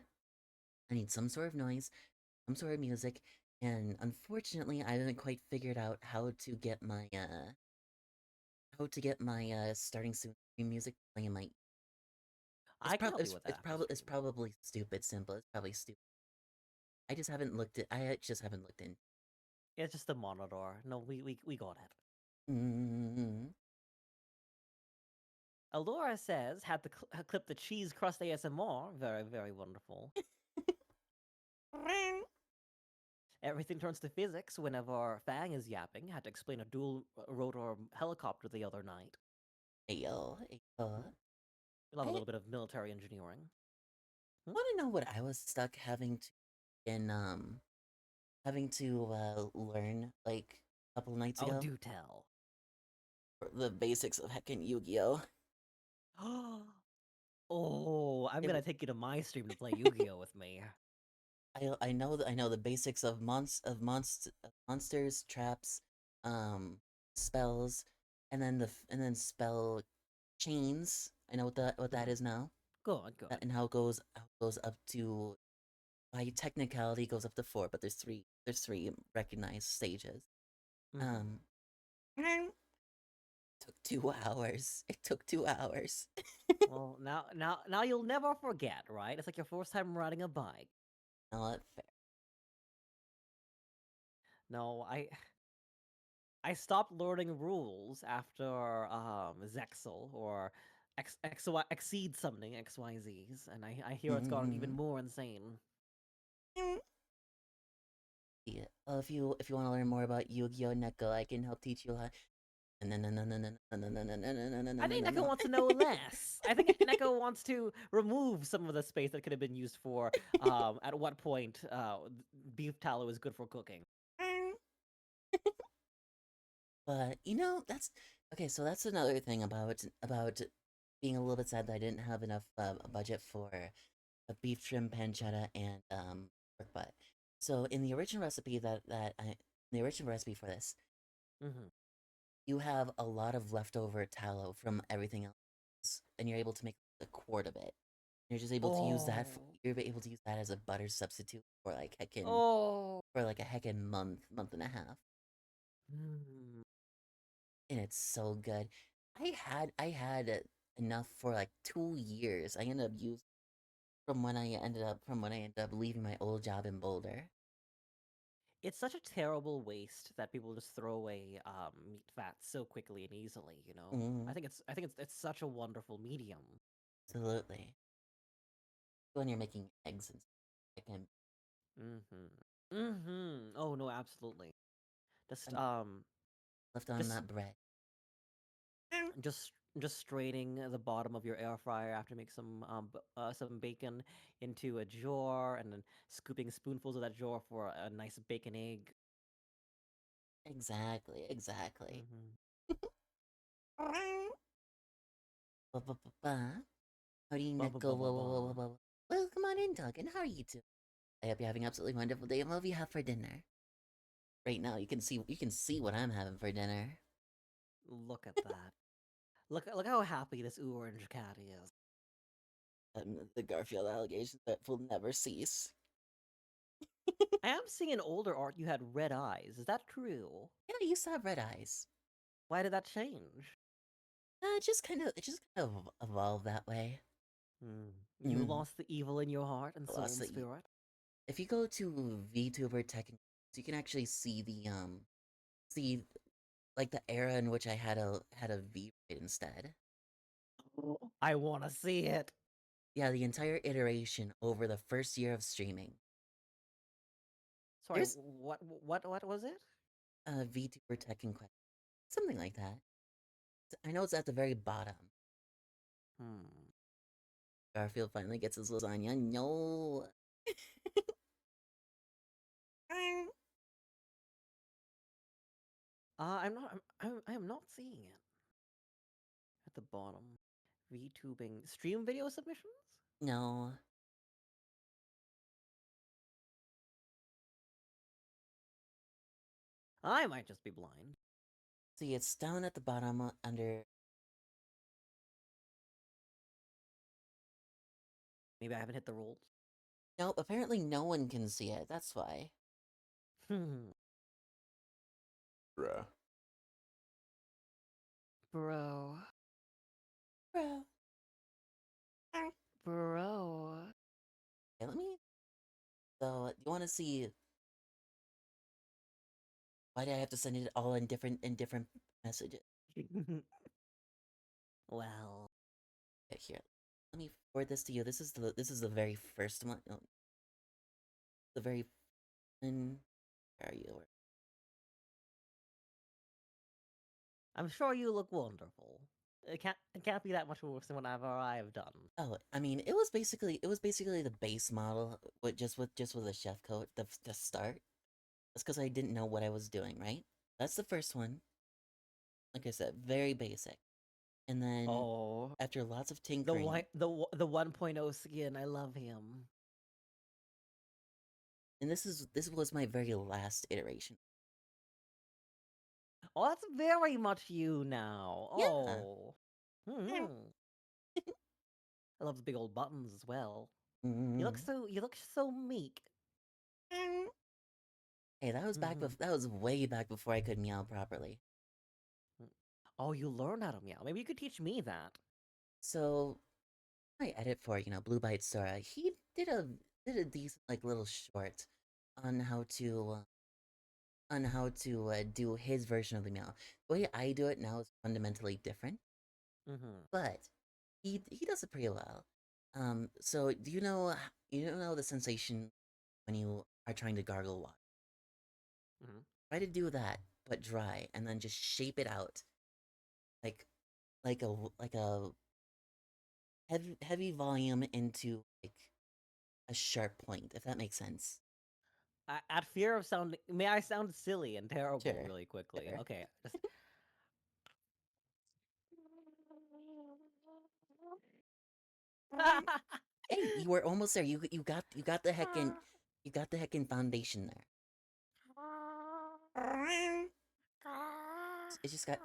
Speaker 1: I need some sort of noise, some sort of music, and unfortunately, I haven't quite figured out how to get my starting soon music playing in my.
Speaker 5: I can help you with that after
Speaker 1: It's
Speaker 5: stream.
Speaker 1: probably stupid simple. It's probably stupid. I just haven't looked in.
Speaker 5: It's just the monitor. No, we got it.
Speaker 1: Mm,
Speaker 5: Alora says had to clip the cheese crust ASMR. Very very wonderful. Everything turns to physics whenever Fang is yapping. Had to explain a dual rotor helicopter the other night.
Speaker 1: ayo, ayo.
Speaker 5: We love a
Speaker 1: I
Speaker 5: little bit of military engineering. Hmm?
Speaker 1: want to know what I was stuck having to learn like a couple nights
Speaker 5: Oh,
Speaker 1: ago.
Speaker 5: do tell.
Speaker 1: The basics of heckin' Yu-Gi-Oh.
Speaker 5: Oh, I'm
Speaker 1: It,
Speaker 5: gonna take you to my stream to play Yu-Gi-Oh with me.
Speaker 1: I know the basics of monsters, traps, spells, and then spell chains. I know what that
Speaker 5: Mhm.
Speaker 1: is now.
Speaker 5: Good, good.
Speaker 1: And how it goes up to, by technicality goes up to four, but there's three recognized stages.
Speaker 5: Mhm.
Speaker 1: Um took 2 hours. It took 2 hours.
Speaker 5: Well, now you'll never forget, right? It's like your first time riding a bike.
Speaker 1: Not fair.
Speaker 5: No, I stopped learning rules after Zexel or exceed something XYZs, and I hear it's gone even
Speaker 1: Mm-hmm.
Speaker 5: more insane.
Speaker 1: Yeah. If you want to learn more about Yu-Gi-Oh! Neko, I can help teach you a lot.
Speaker 5: I think Neko wants to know less. I think Neko wants to remove some of the space that could have been used for at what point beef tallow is good for cooking.
Speaker 1: But that's okay. So that's another thing about being a little bit sad that I didn't have enough budget for a beef trim pancetta and pork butt. So in the original recipe the original recipe for this,
Speaker 5: Hmm.
Speaker 1: you have a lot of leftover tallow from everything else, and you're able to make a quart of it. You're just able to use
Speaker 5: Oh,
Speaker 1: you're able to use that as a butter substitute for like
Speaker 5: oh.
Speaker 1: a heckin' month and a half,
Speaker 5: Mm.
Speaker 1: and it's so good. I had enough for like 2 years. I ended up using from when I ended up leaving my old job in Boulder.
Speaker 5: It's such a terrible waste that people just throw away meat fats so quickly and easily. You know,
Speaker 1: Mm,
Speaker 5: it's such a wonderful medium.
Speaker 1: absolutely. When you're making eggs and stuff, I can
Speaker 5: Mm-hmm. Mm-hmm. Oh no, absolutely. Just
Speaker 1: and left on
Speaker 5: just
Speaker 1: that bread.
Speaker 5: just straining the bottom of your air fryer after you make some bacon into a jar, and then scooping spoonfuls of that jar for a nice bacon egg.
Speaker 1: Exactly, exactly.
Speaker 5: Mm-hmm.
Speaker 1: Ba-ba-ba-ba. How do you
Speaker 5: Ba
Speaker 1: not
Speaker 5: ba
Speaker 1: go?
Speaker 5: ba ba
Speaker 1: Whoa, whoa,
Speaker 5: ba.
Speaker 1: whoa, whoa, whoa. Well, come on in, Duncan. How are you two? I hope you're having an absolutely wonderful day. And what do you have for dinner? Right now, you can see what I'm having for dinner.
Speaker 5: Look at that. Look how happy this orange cat is.
Speaker 1: the Garfield allegations that will never cease.
Speaker 5: I am seeing in older art you had red eyes. Is that true?
Speaker 1: Yeah, I used to have red eyes.
Speaker 5: Why did that change?
Speaker 1: It just kind of evolved that way.
Speaker 5: You
Speaker 1: Mhm.
Speaker 5: lost the evil in your heart and
Speaker 1: I
Speaker 5: soul
Speaker 1: lost
Speaker 5: and
Speaker 1: the
Speaker 5: spirit?
Speaker 1: If you go to VTuber Tech, you can actually see see like the era in which I had a V raid instead.
Speaker 5: I want to see it.
Speaker 1: Yeah, the entire iteration over the first year of streaming.
Speaker 5: Sorry,
Speaker 1: There's
Speaker 5: what was it?
Speaker 1: VTuber Tech Quest, something like that. I know it's at the very bottom.
Speaker 5: Hmm.
Speaker 1: Garfield finally gets his lasagna. No.
Speaker 5: I am not seeing it. At the bottom. VTubing. Stream video submissions?
Speaker 1: No.
Speaker 5: I might just be blind.
Speaker 1: See, it's down at the bottom under.
Speaker 5: Maybe I haven't hit the rules.
Speaker 1: Nope, apparently no one can see it. That's why.
Speaker 5: Hmm.
Speaker 3: Bruh.
Speaker 4: Bro.
Speaker 1: Bro.
Speaker 4: Bro.
Speaker 1: Okay, let me. So, you want to see? Why do I have to send it all in different messages?
Speaker 5: Well.
Speaker 1: Okay, here, let me forward this to you. This is the very first one. No, the very. Where are you?
Speaker 5: I'm sure you look wonderful. It can't be that much worse than whatever I've done.
Speaker 1: Oh, I mean, it was basically the base model with just with a chef coat. The start. That's because I didn't know what I was doing. Right. That's the first one. Like I said, very basic. And then
Speaker 5: Oh,
Speaker 1: after lots of
Speaker 5: the
Speaker 1: tinkering,
Speaker 5: the 1.0 skin. I love him.
Speaker 1: and this was my very last iteration.
Speaker 5: Oh, that's very much you now.
Speaker 1: Yeah.
Speaker 5: Oh. Hmm. I love his big old buttons as well. You look so meek.
Speaker 1: Hey, that was
Speaker 5: Mhm.
Speaker 1: that was way back before I could meow properly.
Speaker 5: Oh, you learned how to meow. Maybe you could teach me that.
Speaker 1: So I edit for Blue Bite Sora. He did a decent like little short on how to do his version of the meow. The way I do it now is fundamentally different, but he does it pretty well. So do you know the sensation when you are trying to gargle water?
Speaker 5: Mhm.
Speaker 1: Try to do that, but dry, and then just shape it out like like a heavy volume into like a sharp point, if that makes sense.
Speaker 5: At fear of sounding, may I sound silly and terrible
Speaker 1: Sure.
Speaker 5: really quickly?
Speaker 1: Sure.
Speaker 5: Okay, just
Speaker 1: Hey, you were almost there. You got the heckin' foundation there. It just got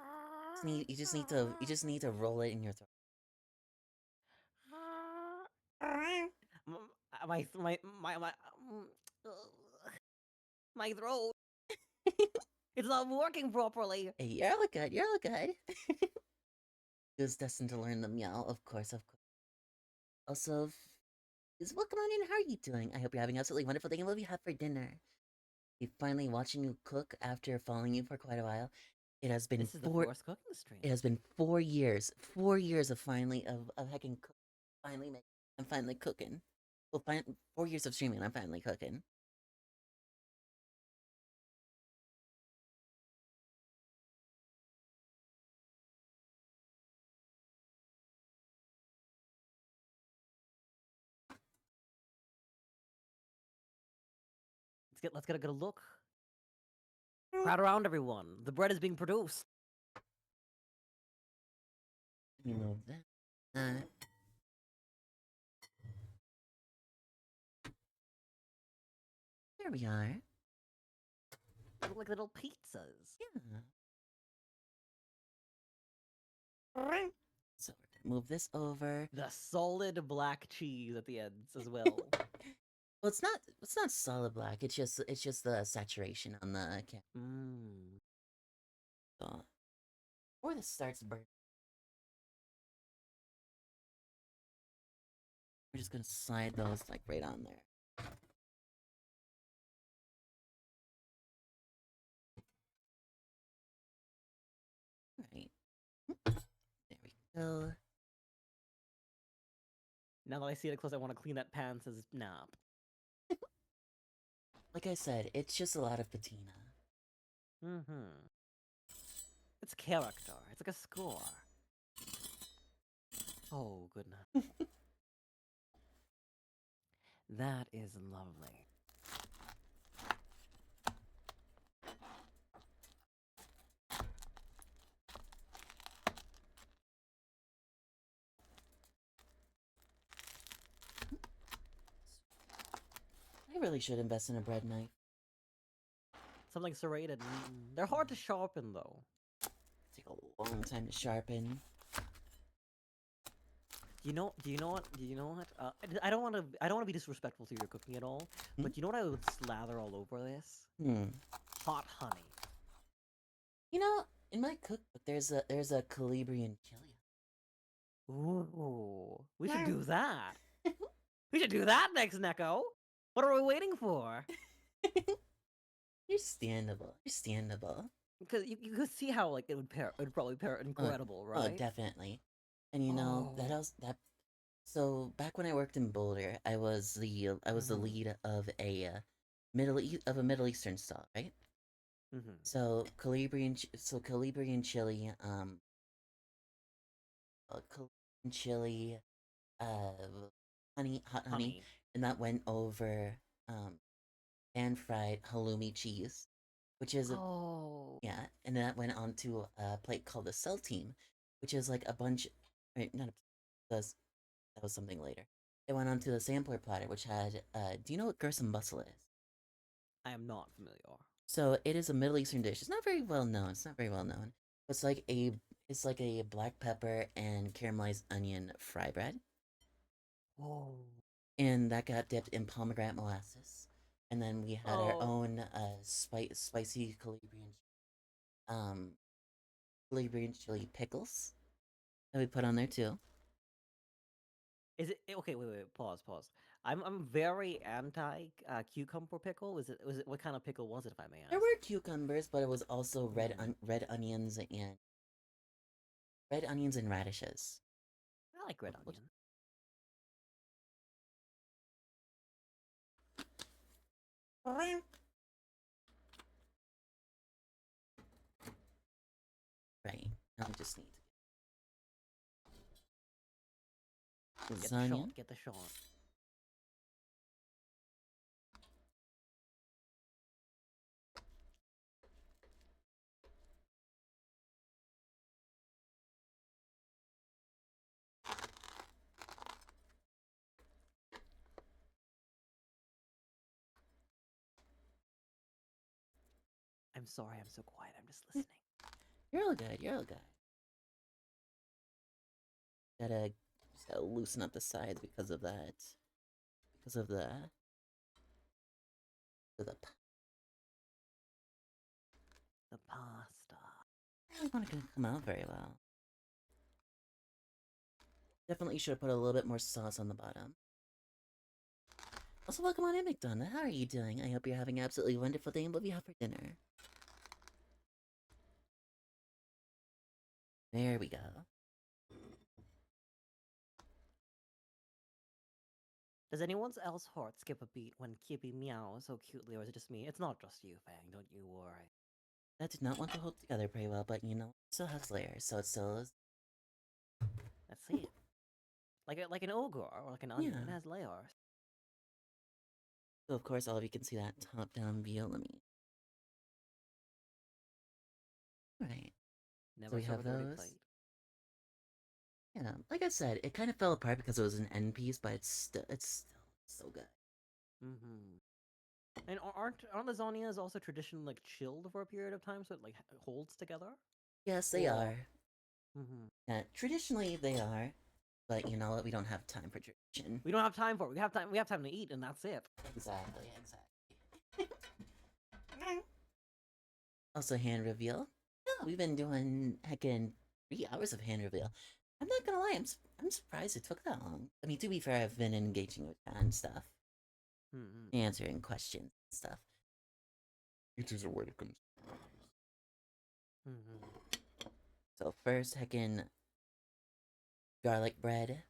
Speaker 1: you just need to roll it in your throat.
Speaker 5: My throat. It's not working properly.
Speaker 1: Hey, you're all good. You're all good. He was destined to learn the meow, of course, of course. Also, is welcome on in. How are you doing? I hope you're having an absolutely wonderful day. And what have you had for dinner? We finally watching you cook after following you for quite a while. It has been
Speaker 5: This is the first cooking stream.
Speaker 1: It has been 4 years. 4 years of finally of heckin' finally making. I'm finally cooking. Well, 4 years of streaming. I'm finally cooking.
Speaker 5: Let's get a good look. Crowd around, everyone. The bread is being produced.
Speaker 1: You know that. There we are.
Speaker 5: They look like little pizzas.
Speaker 1: Yeah. So move this over.
Speaker 5: The solid black cheese at the ends as well.
Speaker 1: Well, it's not solid black. It's just the saturation on the camera.
Speaker 5: Mmm.
Speaker 1: So, before this starts burning, we're just gonna slide those like right on there. Right. There we go.
Speaker 5: Now that I see it close, I want to clean that pan says nap.
Speaker 1: Like I said, it's just a lot of patina.
Speaker 5: Mm-hmm. It's character. It's like a score. Oh, goodness. That is lovely.
Speaker 1: I really should invest in a bread knife.
Speaker 5: Something serrated. They're hard to sharpen, though.
Speaker 1: Take a long time to sharpen.
Speaker 5: Do you know what? I don't want to be disrespectful to your cooking at all, but you know what I would slather all over this? Hot honey.
Speaker 1: You know, in my cookbook, there's a Calabrian chili.
Speaker 5: Ooh, we should do that. We should do that next, Neko. What are we waiting for?
Speaker 1: Understandable. Understandable.
Speaker 5: Because you could see how like it would pair. It would probably pair incredible, right?
Speaker 1: Oh, definitely. And you know that
Speaker 5: Oh.
Speaker 1: else that. So back when I worked in Boulder, I was the lead of a Middle Eastern stall, right?
Speaker 5: Mm-hmm.
Speaker 1: So Calabrian chili, Calabrian chili, hot honey, and that went over pan fried halloumi cheese, which is
Speaker 5: Oh.
Speaker 1: yeah, and that went onto a plate called the cell team, which is like a bunch. Right, not a, that was something later. It went onto the sampler platter, which had. Do you know what Gerson mussel is?
Speaker 5: I am not familiar.
Speaker 1: So it is a Middle Eastern dish. It's not very well known. It's not very well known. It's like a black pepper and caramelized onion fry bread,
Speaker 5: Whoa.
Speaker 1: and that got dipped in pomegranate molasses. And then we had our own spicy Calabrian chili pickles that we put on there too.
Speaker 5: Is it okay? Wait. Pause. I'm very anti cucumber pickle. Was it what kind of pickle was it, if I may ask?
Speaker 1: There were cucumbers, but it was also
Speaker 5: Mm.
Speaker 1: red onions and radishes.
Speaker 5: I like red
Speaker 1: What-
Speaker 5: onion.
Speaker 1: Right. Now we just need
Speaker 5: Get the
Speaker 1: lasagna.
Speaker 5: shot. Get the shot. I'm sorry. I'm so quiet. I'm just listening.
Speaker 1: You're all good. You're all good. Just gotta loosen up the sides because of that. Because of the. The
Speaker 5: The pasta.
Speaker 1: not gonna come out very well. Definitely should have put a little bit more sauce on the bottom. Also, welcome on in, McDonough. How are you doing? I hope you're having an absolutely wonderful day, and what do you have for dinner? There we go.
Speaker 5: Does anyone's else heart skip a beat when Kippy meows so cutely, or is it just me? It's not just you, Fang. Don't you worry.
Speaker 1: That did not want to hold together very well, but you know, it still has layers, so it still is.
Speaker 5: Let's see it. Like an ogre or like an onion. It
Speaker 1: Yeah.
Speaker 5: has layers.
Speaker 1: So of course, all of you can see that top-down view. Let me. All right.
Speaker 5: Never
Speaker 1: we
Speaker 5: serve
Speaker 1: have
Speaker 5: a dirty
Speaker 1: those.
Speaker 5: plate.
Speaker 1: Yeah, like I said, it kind of fell apart because it was an end piece, but it's still so good.
Speaker 5: Mm-hmm. And aren't lasagnas also traditionally like chilled for a period of time so it like holds together?
Speaker 1: Yes, they
Speaker 5: Or-
Speaker 1: are. Traditionally, they are, but you know what? We don't have time for tradition.
Speaker 5: We don't have time for it. We have time to eat, and that's it.
Speaker 1: Exactly. Also, hand reveal. Yeah, we've been doing heckin' 3 hours of hand reveal. I'm not gonna lie, I'm surprised it took that long. I mean, to be fair, I've been engaging with chat and stuff, answering questions and stuff.
Speaker 3: It is a way to come.
Speaker 1: So first, heckin' garlic bread.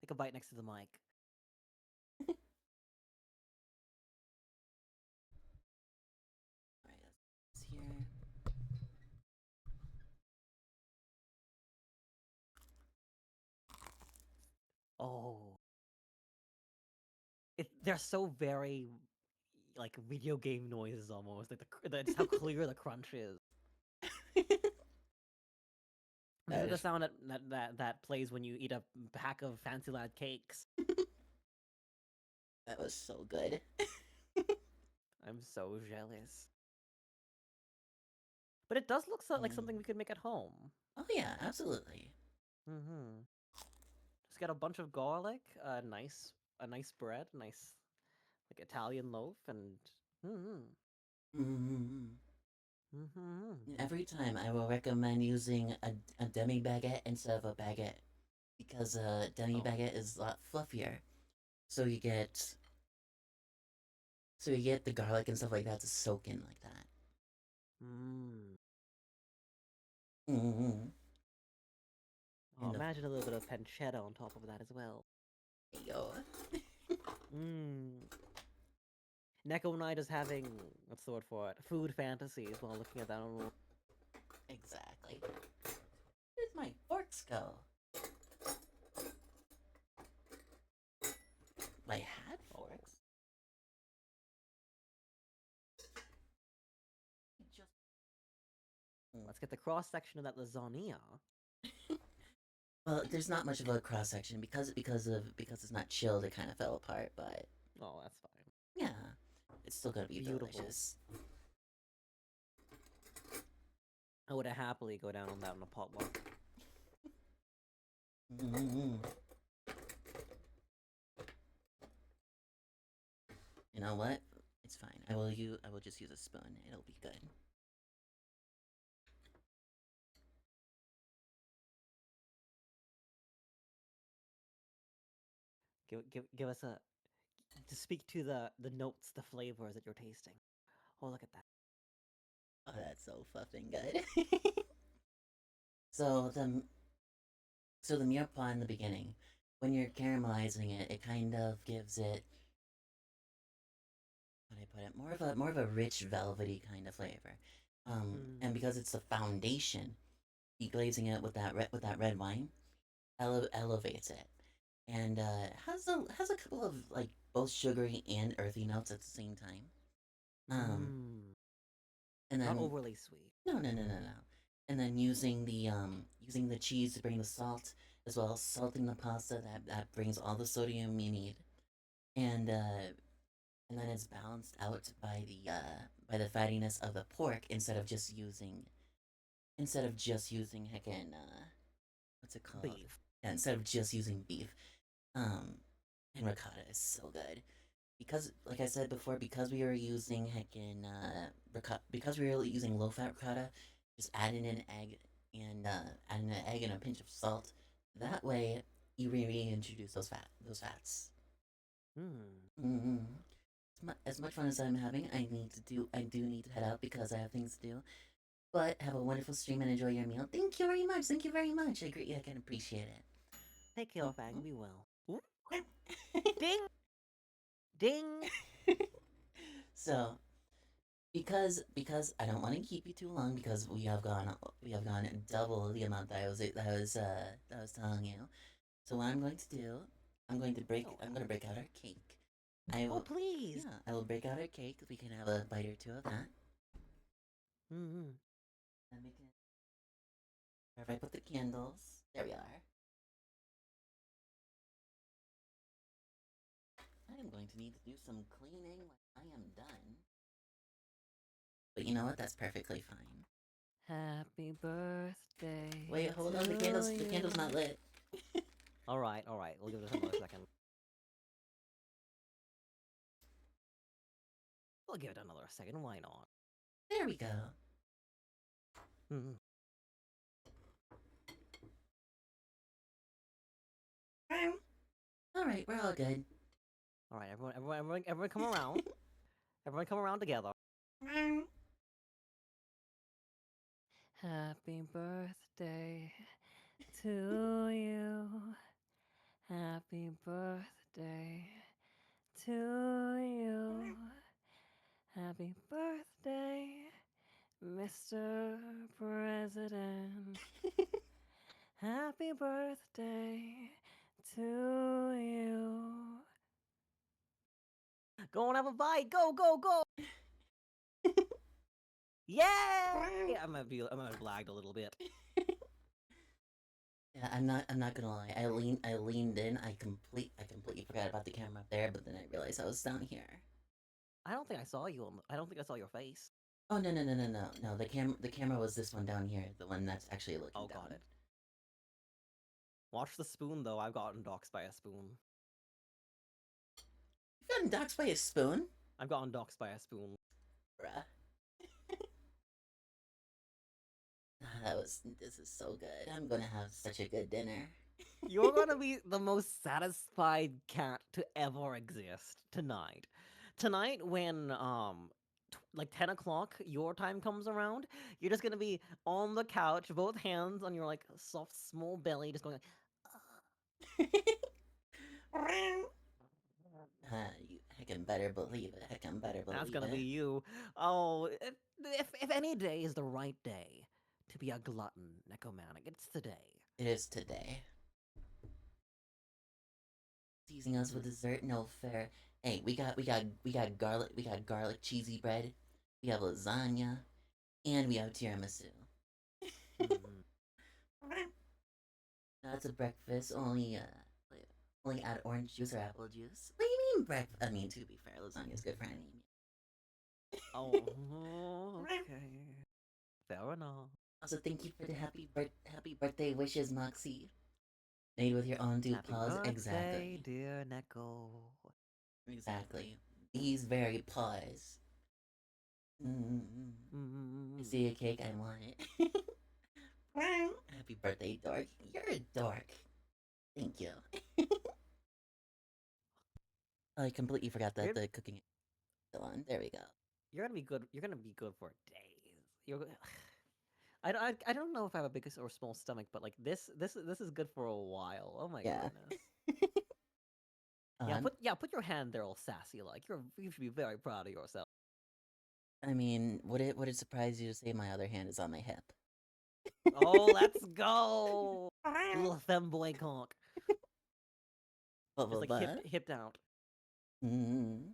Speaker 5: Take a bite next to the mic.
Speaker 1: Alright, that's here.
Speaker 5: Oh, they're so very like video game noises almost. Like that's how clear the crunch is. This
Speaker 1: That
Speaker 5: is the
Speaker 1: is-
Speaker 5: sound that plays when you eat a pack of Fancy Lad cakes.
Speaker 1: That was so good.
Speaker 5: I'm so jealous. But it does look like something we could make at home.
Speaker 1: Oh yeah, absolutely.
Speaker 5: Just get a bunch of garlic, a nice bread, nice like Italian loaf, and
Speaker 1: And every time I will recommend using a demi baguette instead of a baguette because a demi baguette is a lot fluffier. So you get the garlic and stuff like that to soak in like that.
Speaker 5: Oh,
Speaker 1: And
Speaker 5: imagine a little bit of pancetta on top of that as well.
Speaker 1: yo.
Speaker 5: Neko and I just having, what's the word for it, food fantasies while looking at that on.
Speaker 1: Exactly. Where's my forks go? My hat forks?
Speaker 5: Let's get the cross section of that lasagna.
Speaker 1: Well, there's not much of a cross section because it's not chilled. It kind of fell apart, but
Speaker 5: Oh, that's fine.
Speaker 1: yeah, it's still gonna be
Speaker 5: Beautiful.
Speaker 1: delicious.
Speaker 5: I would happily go down on that in a potluck.
Speaker 1: You know what? It's fine. I will just use a spoon. It'll be good.
Speaker 5: Give us a to speak to the notes, the flavors that you're tasting. Oh, look at that.
Speaker 1: Oh, that's so fucking good. so the mirepoix in the beginning, when you're caramelizing it, it kind of gives it, how do I put it, more of a rich velvety kind of flavor. And because it's the foundation, deglazing it with that red wine elevates it, and has a couple of like both sugary and earthy notes at the same time. And then
Speaker 5: Not overly sweet.
Speaker 1: no. And then using the cheese to bring the salt, as well as salting the pasta that brings all the sodium you need, and then it's balanced out by the fattiness of the pork instead of just using heckin' what's it called?
Speaker 5: Beef.
Speaker 1: Yeah, instead of just using beef. And ricotta is so good. Because, like I said before, because we were using heckin' ricotta, because we were using low-fat ricotta, just adding an egg and a pinch of salt. That way, you reintroduce those fats. As much fun as I'm having, I do need to head out because I have things to do. But have a wonderful stream and enjoy your meal. Thank you very much. Thank you very much. I can appreciate it.
Speaker 5: Take care, Fang. Be well. Ding! Ding!
Speaker 1: So, because I don't want to keep you too long because we have gone double the amount that I was telling you. So what I'm going to do, I'm going to break out our cake.
Speaker 5: Oh, please!
Speaker 1: Yeah, I will break out our cake. We can have a bite or two of that. Then we can. If I put the candles, there we are. I am going to need to do some cleaning when I am done. But you know what? That's perfectly fine.
Speaker 4: Happy birthday.
Speaker 1: Wait, hold on. The candle's not lit.
Speaker 5: All right. We'll give it another second. We'll give it another second. Why not?
Speaker 1: There we go.
Speaker 5: Mhm.
Speaker 1: All right, we're all good.
Speaker 5: All right, everyone, come around. Everyone, come around together.
Speaker 4: Happy birthday to you. Happy birthday to you. Happy birthday, Mr. President. Happy birthday to you.
Speaker 5: Go and have a bite. Go. Yay! I'm gonna blagged a little bit.
Speaker 1: Yeah, I'm not gonna lie. I leaned in. I completely forgot about the camera up there, but then I realized I was down here.
Speaker 5: I don't think I saw you. I don't think I saw your face.
Speaker 1: Oh no. No, the camera was this one down here, the one that's actually looking
Speaker 5: Oh,
Speaker 1: down.
Speaker 5: got it. Watch the spoon though. I've gotten doxxed by a spoon.
Speaker 1: You've gotten doxed by a spoon?
Speaker 5: I've gotten doxxed by a spoon.
Speaker 1: Bruh. This is so good. I'm gonna have such a good dinner.
Speaker 5: You're gonna be the most satisfied cat to ever exist tonight. Tonight, when like 10 o'clock your time comes around, you're just gonna be on the couch, both hands on your like soft small belly, just going.
Speaker 1: You heckin' better believe it. Heckin' better believe
Speaker 5: That's gonna
Speaker 1: it.
Speaker 5: be you. Oh, if any day is the right day to be a glutton, Necomanic, it's today.
Speaker 1: It is today. Teasing us with dessert? No fair. Hey, we got garlic cheesy bread. We have lasagna, and we have tiramisu.
Speaker 5: Mhm.
Speaker 1: That's a breakfast. Only add orange juice or apple juice. What do you mean breakfast? I mean, to be fair, lasagna is good for anemia.
Speaker 5: Oh, okay. Fair enough.
Speaker 1: Also, thank you for the happy birthday wishes, Moxie. Made with your own two
Speaker 5: Happy
Speaker 1: paws.
Speaker 5: birthday,
Speaker 1: Exactly.
Speaker 5: dear Neko.
Speaker 1: Exactly. These very paws. I see a cake, I want it. Happy birthday, dork. You're a dork. Thank you. I completely forgot that the cooking is still on. There we go.
Speaker 5: You're gonna be good. You're gonna be good for days. You're. I don't know if I have a big or small stomach, but like this is good for a while. Oh my
Speaker 1: Yeah.
Speaker 5: goodness.
Speaker 1: I'm-
Speaker 5: Put your hand there, all sassy like. You should be very proud of yourself.
Speaker 1: I mean, would it surprise you to say my other hand is on my hip?
Speaker 5: Oh, let's go, little femboy conk. Just like hip down.
Speaker 1: Mm.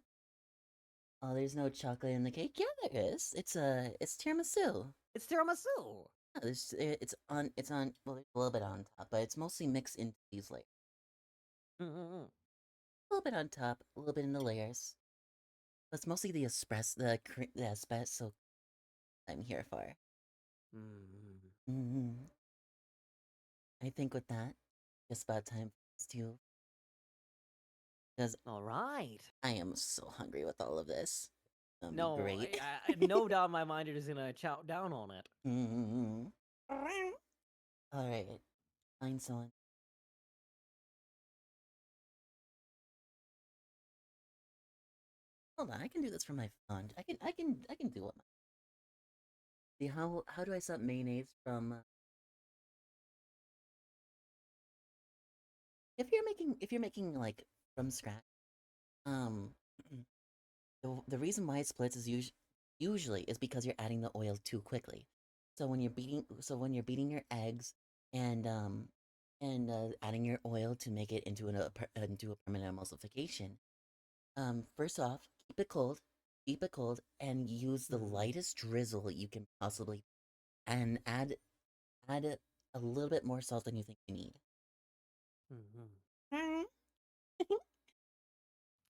Speaker 1: Oh, there's no chocolate in the cake. Yeah, there is. It's tiramisu.
Speaker 5: It's tiramisu.
Speaker 1: Yeah, it's on. Well, there's a little bit on top, but it's mostly mixed into these layers.
Speaker 5: Mm-mm.
Speaker 1: A little bit on top, a little bit in the layers. But it's mostly the espresso I'm here for. I think with that, just about time for us to. Because
Speaker 5: All right.
Speaker 1: I am so hungry with all of this. That'll be
Speaker 5: No,
Speaker 1: great.
Speaker 5: no doubt in my mind you're just gonna chow down on it.
Speaker 1: All right, find someone. Hold on, I can do this from my phone. I can do it. See how do I set mayonnaise from? If you're making like from scratch, um, the reason why it splits is usually is because you're adding the oil too quickly. So when you're beating your eggs and adding your oil to make it into into a permanent emulsification, first off, keep it cold, and use the lightest drizzle you can possibly, and add a little bit more salt than you think you need.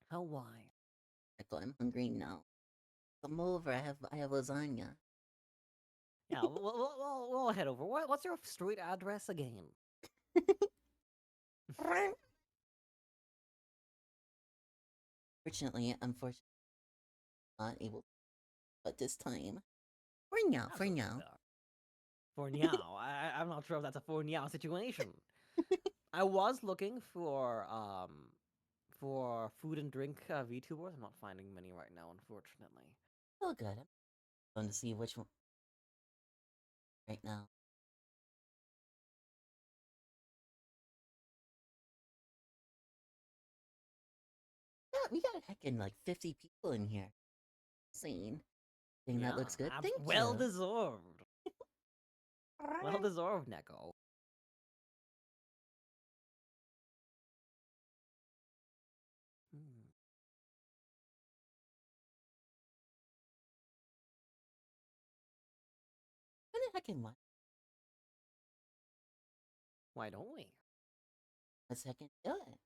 Speaker 5: How why?
Speaker 1: Michael, I'm hungry now. Come over. I have lasagna.
Speaker 5: Yeah, we'll head over. What's your street address again?
Speaker 1: Unfortunately, not able to, but this time. For now, for
Speaker 5: Absolutely
Speaker 1: now.
Speaker 5: fair. For now, I'm not sure if that's a for now situation. I was looking for food and drink VTubers. I'm not finding many right now, unfortunately.
Speaker 1: Oh, good. I'm going to see which one right now. Yeah, we got heckin' like 50 people in here. Scene. Think that looks good? Thank
Speaker 5: well
Speaker 1: you.
Speaker 5: deserved. Well deserved, Neko. Hmm.
Speaker 1: What the heck am I?
Speaker 5: Why don't we?
Speaker 1: A second. Do it.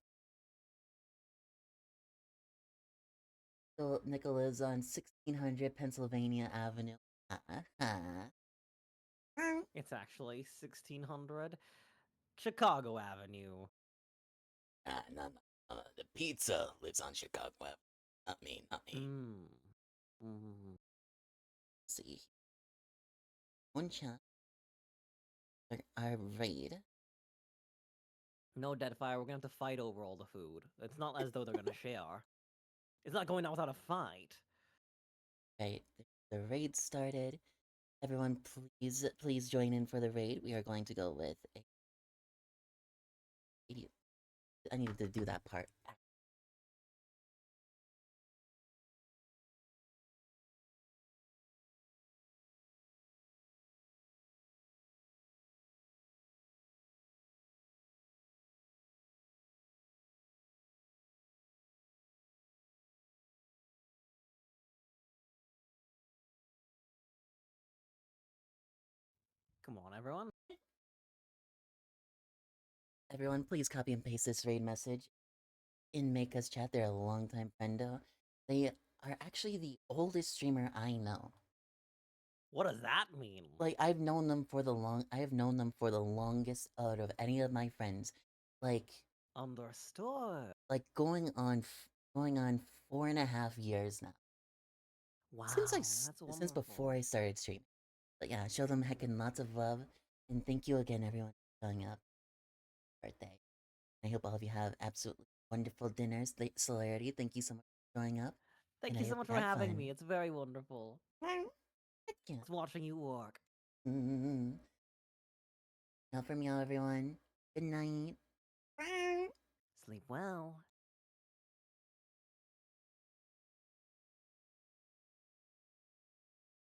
Speaker 1: So Nickel lives on 1600 Pennsylvania Avenue.
Speaker 5: It's actually 1600 Chicago Avenue.
Speaker 2: No. The pizza lives on Chicago Ave. Not me, not me.
Speaker 5: Mm.
Speaker 1: See. One chat. Our raid.
Speaker 5: No, Deadfire, we're gonna have to fight over all the food. It's not as though they're gonna share. It's not going out without a fight.
Speaker 1: Right. The raid started. Everyone, please join in for the raid. We are going to go with a. I needed to do that part.
Speaker 5: Come on, everyone.
Speaker 1: Everyone, please copy and paste this raid message in Make's chat. They're a longtime friendo. They are actually the oldest streamer I know.
Speaker 5: What does that mean?
Speaker 1: Like I have known them for the longest out of any of my friends. Like
Speaker 5: Understood.
Speaker 1: going on 4.5 years now.
Speaker 5: Wow, that's
Speaker 1: Since before
Speaker 5: wonderful.
Speaker 1: I started streaming. But yeah, show them heckin' lots of love, and thank you again, everyone, for showing up. Birthday. I hope all of you have absolutely wonderful dinners. Celerity, thank you so much for showing up.
Speaker 5: Thank
Speaker 1: And
Speaker 5: you
Speaker 1: I
Speaker 5: so
Speaker 1: hope
Speaker 5: much
Speaker 1: you
Speaker 5: for
Speaker 1: had
Speaker 5: having
Speaker 1: fun.
Speaker 5: me. It's very wonderful.
Speaker 1: Heck yeah.
Speaker 5: It's watching you work.
Speaker 1: Now for meow, everyone. Good night.
Speaker 5: Sleep well.